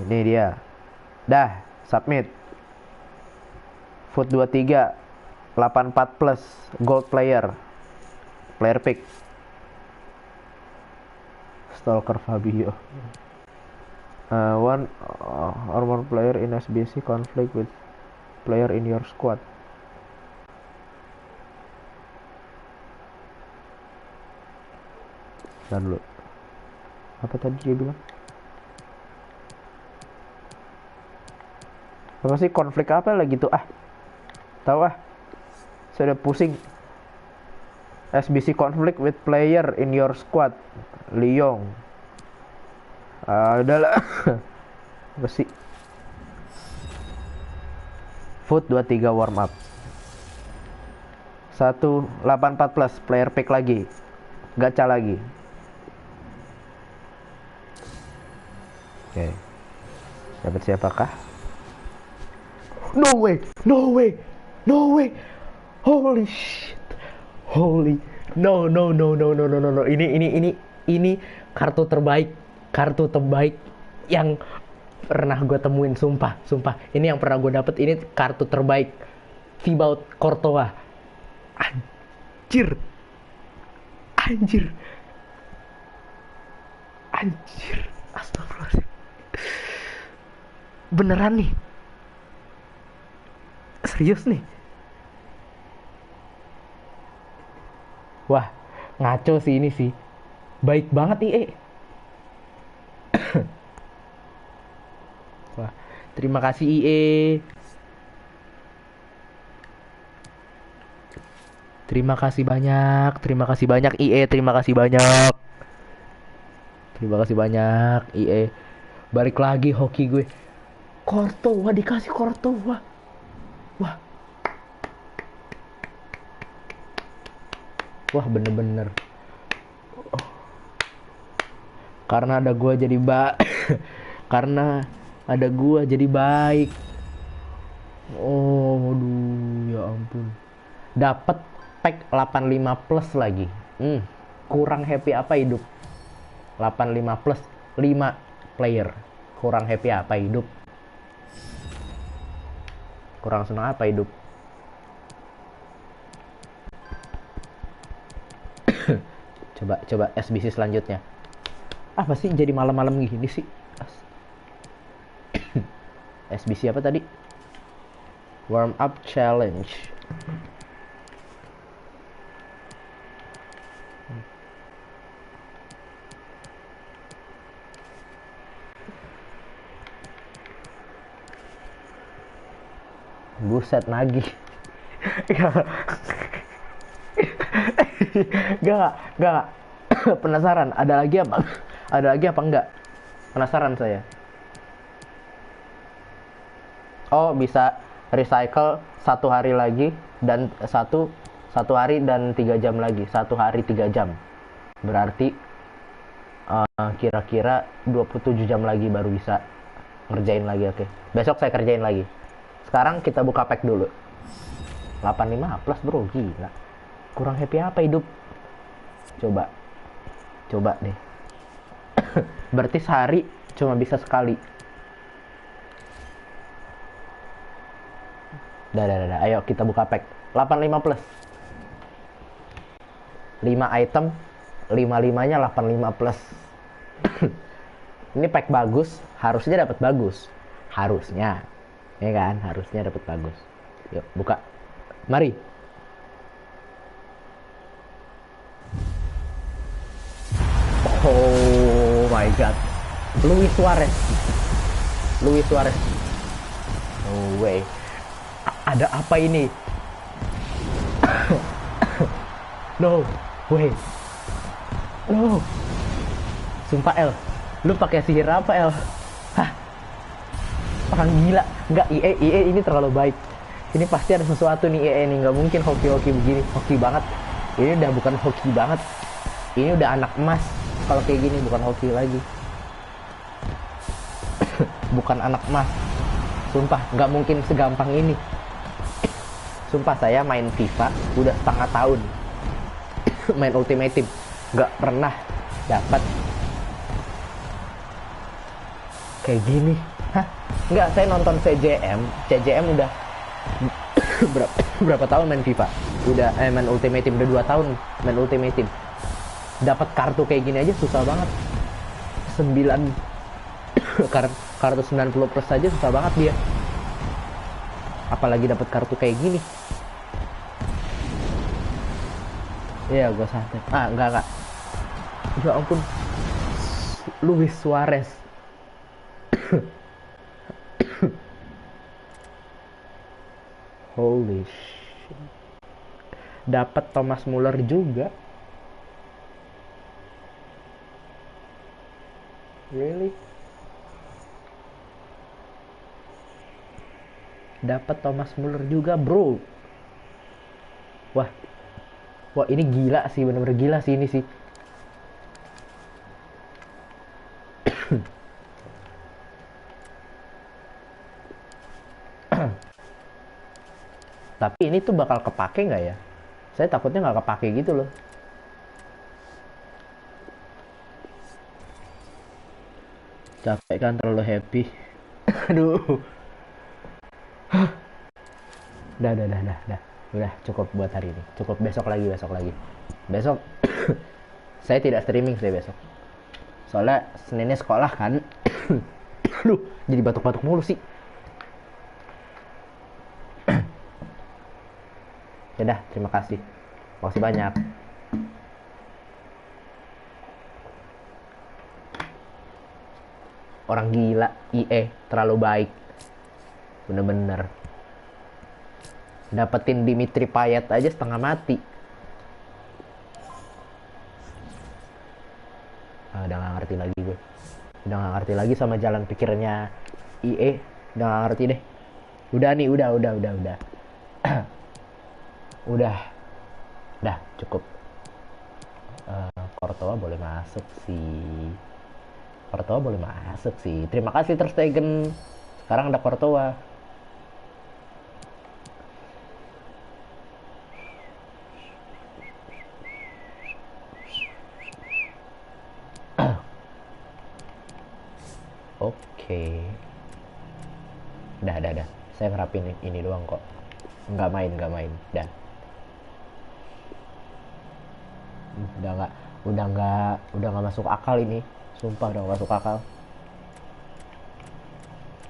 Ini dia. Dah, submit. Foot 23 84 plus gold player. Player pick. Stalker Fabio. One or more player in SBC conflict with player in your squad. Dan dulu. Apa tadi dia bilang? Apa sih konflik apa lagi tuh? Tahu saya udah pusing. SBC conflict with player in your squad. Lyon. Udahlah. Apa sih? Foot 23 warm up. 184 plus player pick lagi. Gacha lagi. Oke. Dapat siapakah? No way. Holy shit. No. Ini kartu terbaik yang pernah gue temuin, sumpah. Ini yang pernah gue dapet, ini kartu terbaik. Thibaut Courtois. Anjir. Astagfirullahaladzim. Beneran nih. Serius nih. Wah, ngaco sih ini sih. Baik banget IE. Wah, terima kasih IE. Terima kasih banyak, IE, terima kasih banyak. Terima kasih banyak IE. Balik lagi hoki gue. Courtois dikasih Courtois. Wah. Wah, bener-bener. Karena ada gua jadi karena ada gua jadi baik. Oh, aduh, ya ampun. Dapat pack 85 plus lagi. Kurang happy apa hidup? 85 plus 5 player. Kurang happy apa hidup? Kurang senang apa hidup? Coba SBC selanjutnya. Apa sih jadi malam-malam gini sih? SBC apa tadi? Warm up challenge. Buset, nagih. Gak. Penasaran, ada lagi apa? Ada lagi apa enggak? Penasaran saya. Oh, bisa recycle 1 hari lagi dan satu hari dan 3 jam lagi. 1 hari 3 jam. Berarti kira-kira 27 jam lagi baru bisa ngerjain lagi. Oke. Besok saya kerjain lagi. Sekarang kita buka pack dulu. 85 plus bro, gila. Kurang happy apa hidup? Coba deh. Berarti sehari cuma bisa sekali. Dah. Ayo kita buka pack 85 plus. 5 item, 5-5-nya 85 plus. Ini pack bagus, harusnya dapat bagus. Harusnya. Ya kan, harusnya dapat bagus. Yuk, buka. Mari. Oh my god. Luis Suarez. No way. Ada apa ini? No way. No. Sumpah El, lu pakai sihir apa El? Hah? Orang gila. Enggak, IE ini terlalu baik. Ini pasti ada sesuatu nih IE ini, nggak mungkin hoki-hoki begini. Hoki banget. Ini udah bukan hoki banget. Ini udah anak emas. Kalau kayak gini bukan hoki lagi. Bukan anak emas. Sumpah, nggak mungkin segampang ini. Sumpah, saya main FIFA udah setengah tahun. Main Ultimate Team nggak pernah dapat kayak gini. Hah? Nggak, saya nonton CJM udah berapa tahun main FIFA. Udah main Ultimate Team udah 2 tahun main Ultimate Team. Dapat kartu kayak gini aja susah banget. 9 kartu 90 plus aja susah banget dia. Apalagi dapat kartu kayak gini. Ya, gue santai. Enggak. Ya ampun. Luis Suarez. Holy shit. Dapat Thomas Muller juga. Really? Dapat Thomas Muller juga, bro. Wah, ini gila sih, bener-bener gila sih ini sih. Tapi ini tuh bakal kepake nggak ya? Saya takutnya nggak kepake gitu loh. Capek kan, terlalu happy. Aduh. Udah cukup buat hari ini. Cukup, besok lagi. Besok saya tidak streaming sih besok. Soalnya Seninnya sekolah kan. Aduh, jadi batuk-batuk mulu sih. Yaudah, terima kasih. Makasih banyak. Orang gila, IE terlalu baik. Bener-bener. Dapetin Dimitri Payet aja setengah mati. ngerti lagi gue. Udah nggak ngerti lagi sama jalan pikirnya IE. Udah nggak ngerti deh. Udah nih, udah. Udah cukup. Courtois boleh masuk sih. Terima kasih Ter Stegen. Sekarang ada Courtois. Oke. Udah. Saya ngerapin ini doang kok. Nggak main. Dah. Udah nggak masuk akal ini. Sumpah udah nggak masuk akal.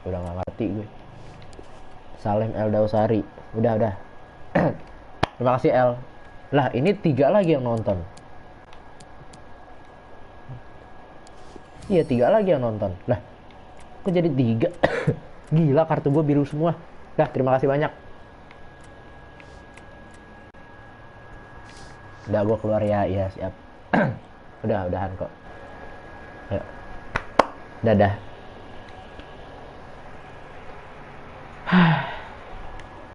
Udah nggak ngerti gue. Salim El Dausari. Udah. Terima kasih El. Lah ini 3 lagi yang nonton. Iya 3 lagi yang nonton. Lah kok jadi 3? Gila kartu gue biru semua. Dah terima kasih banyak. Udah gue keluar ya. Iya siap. Udahan kok. Ayo. Dadah.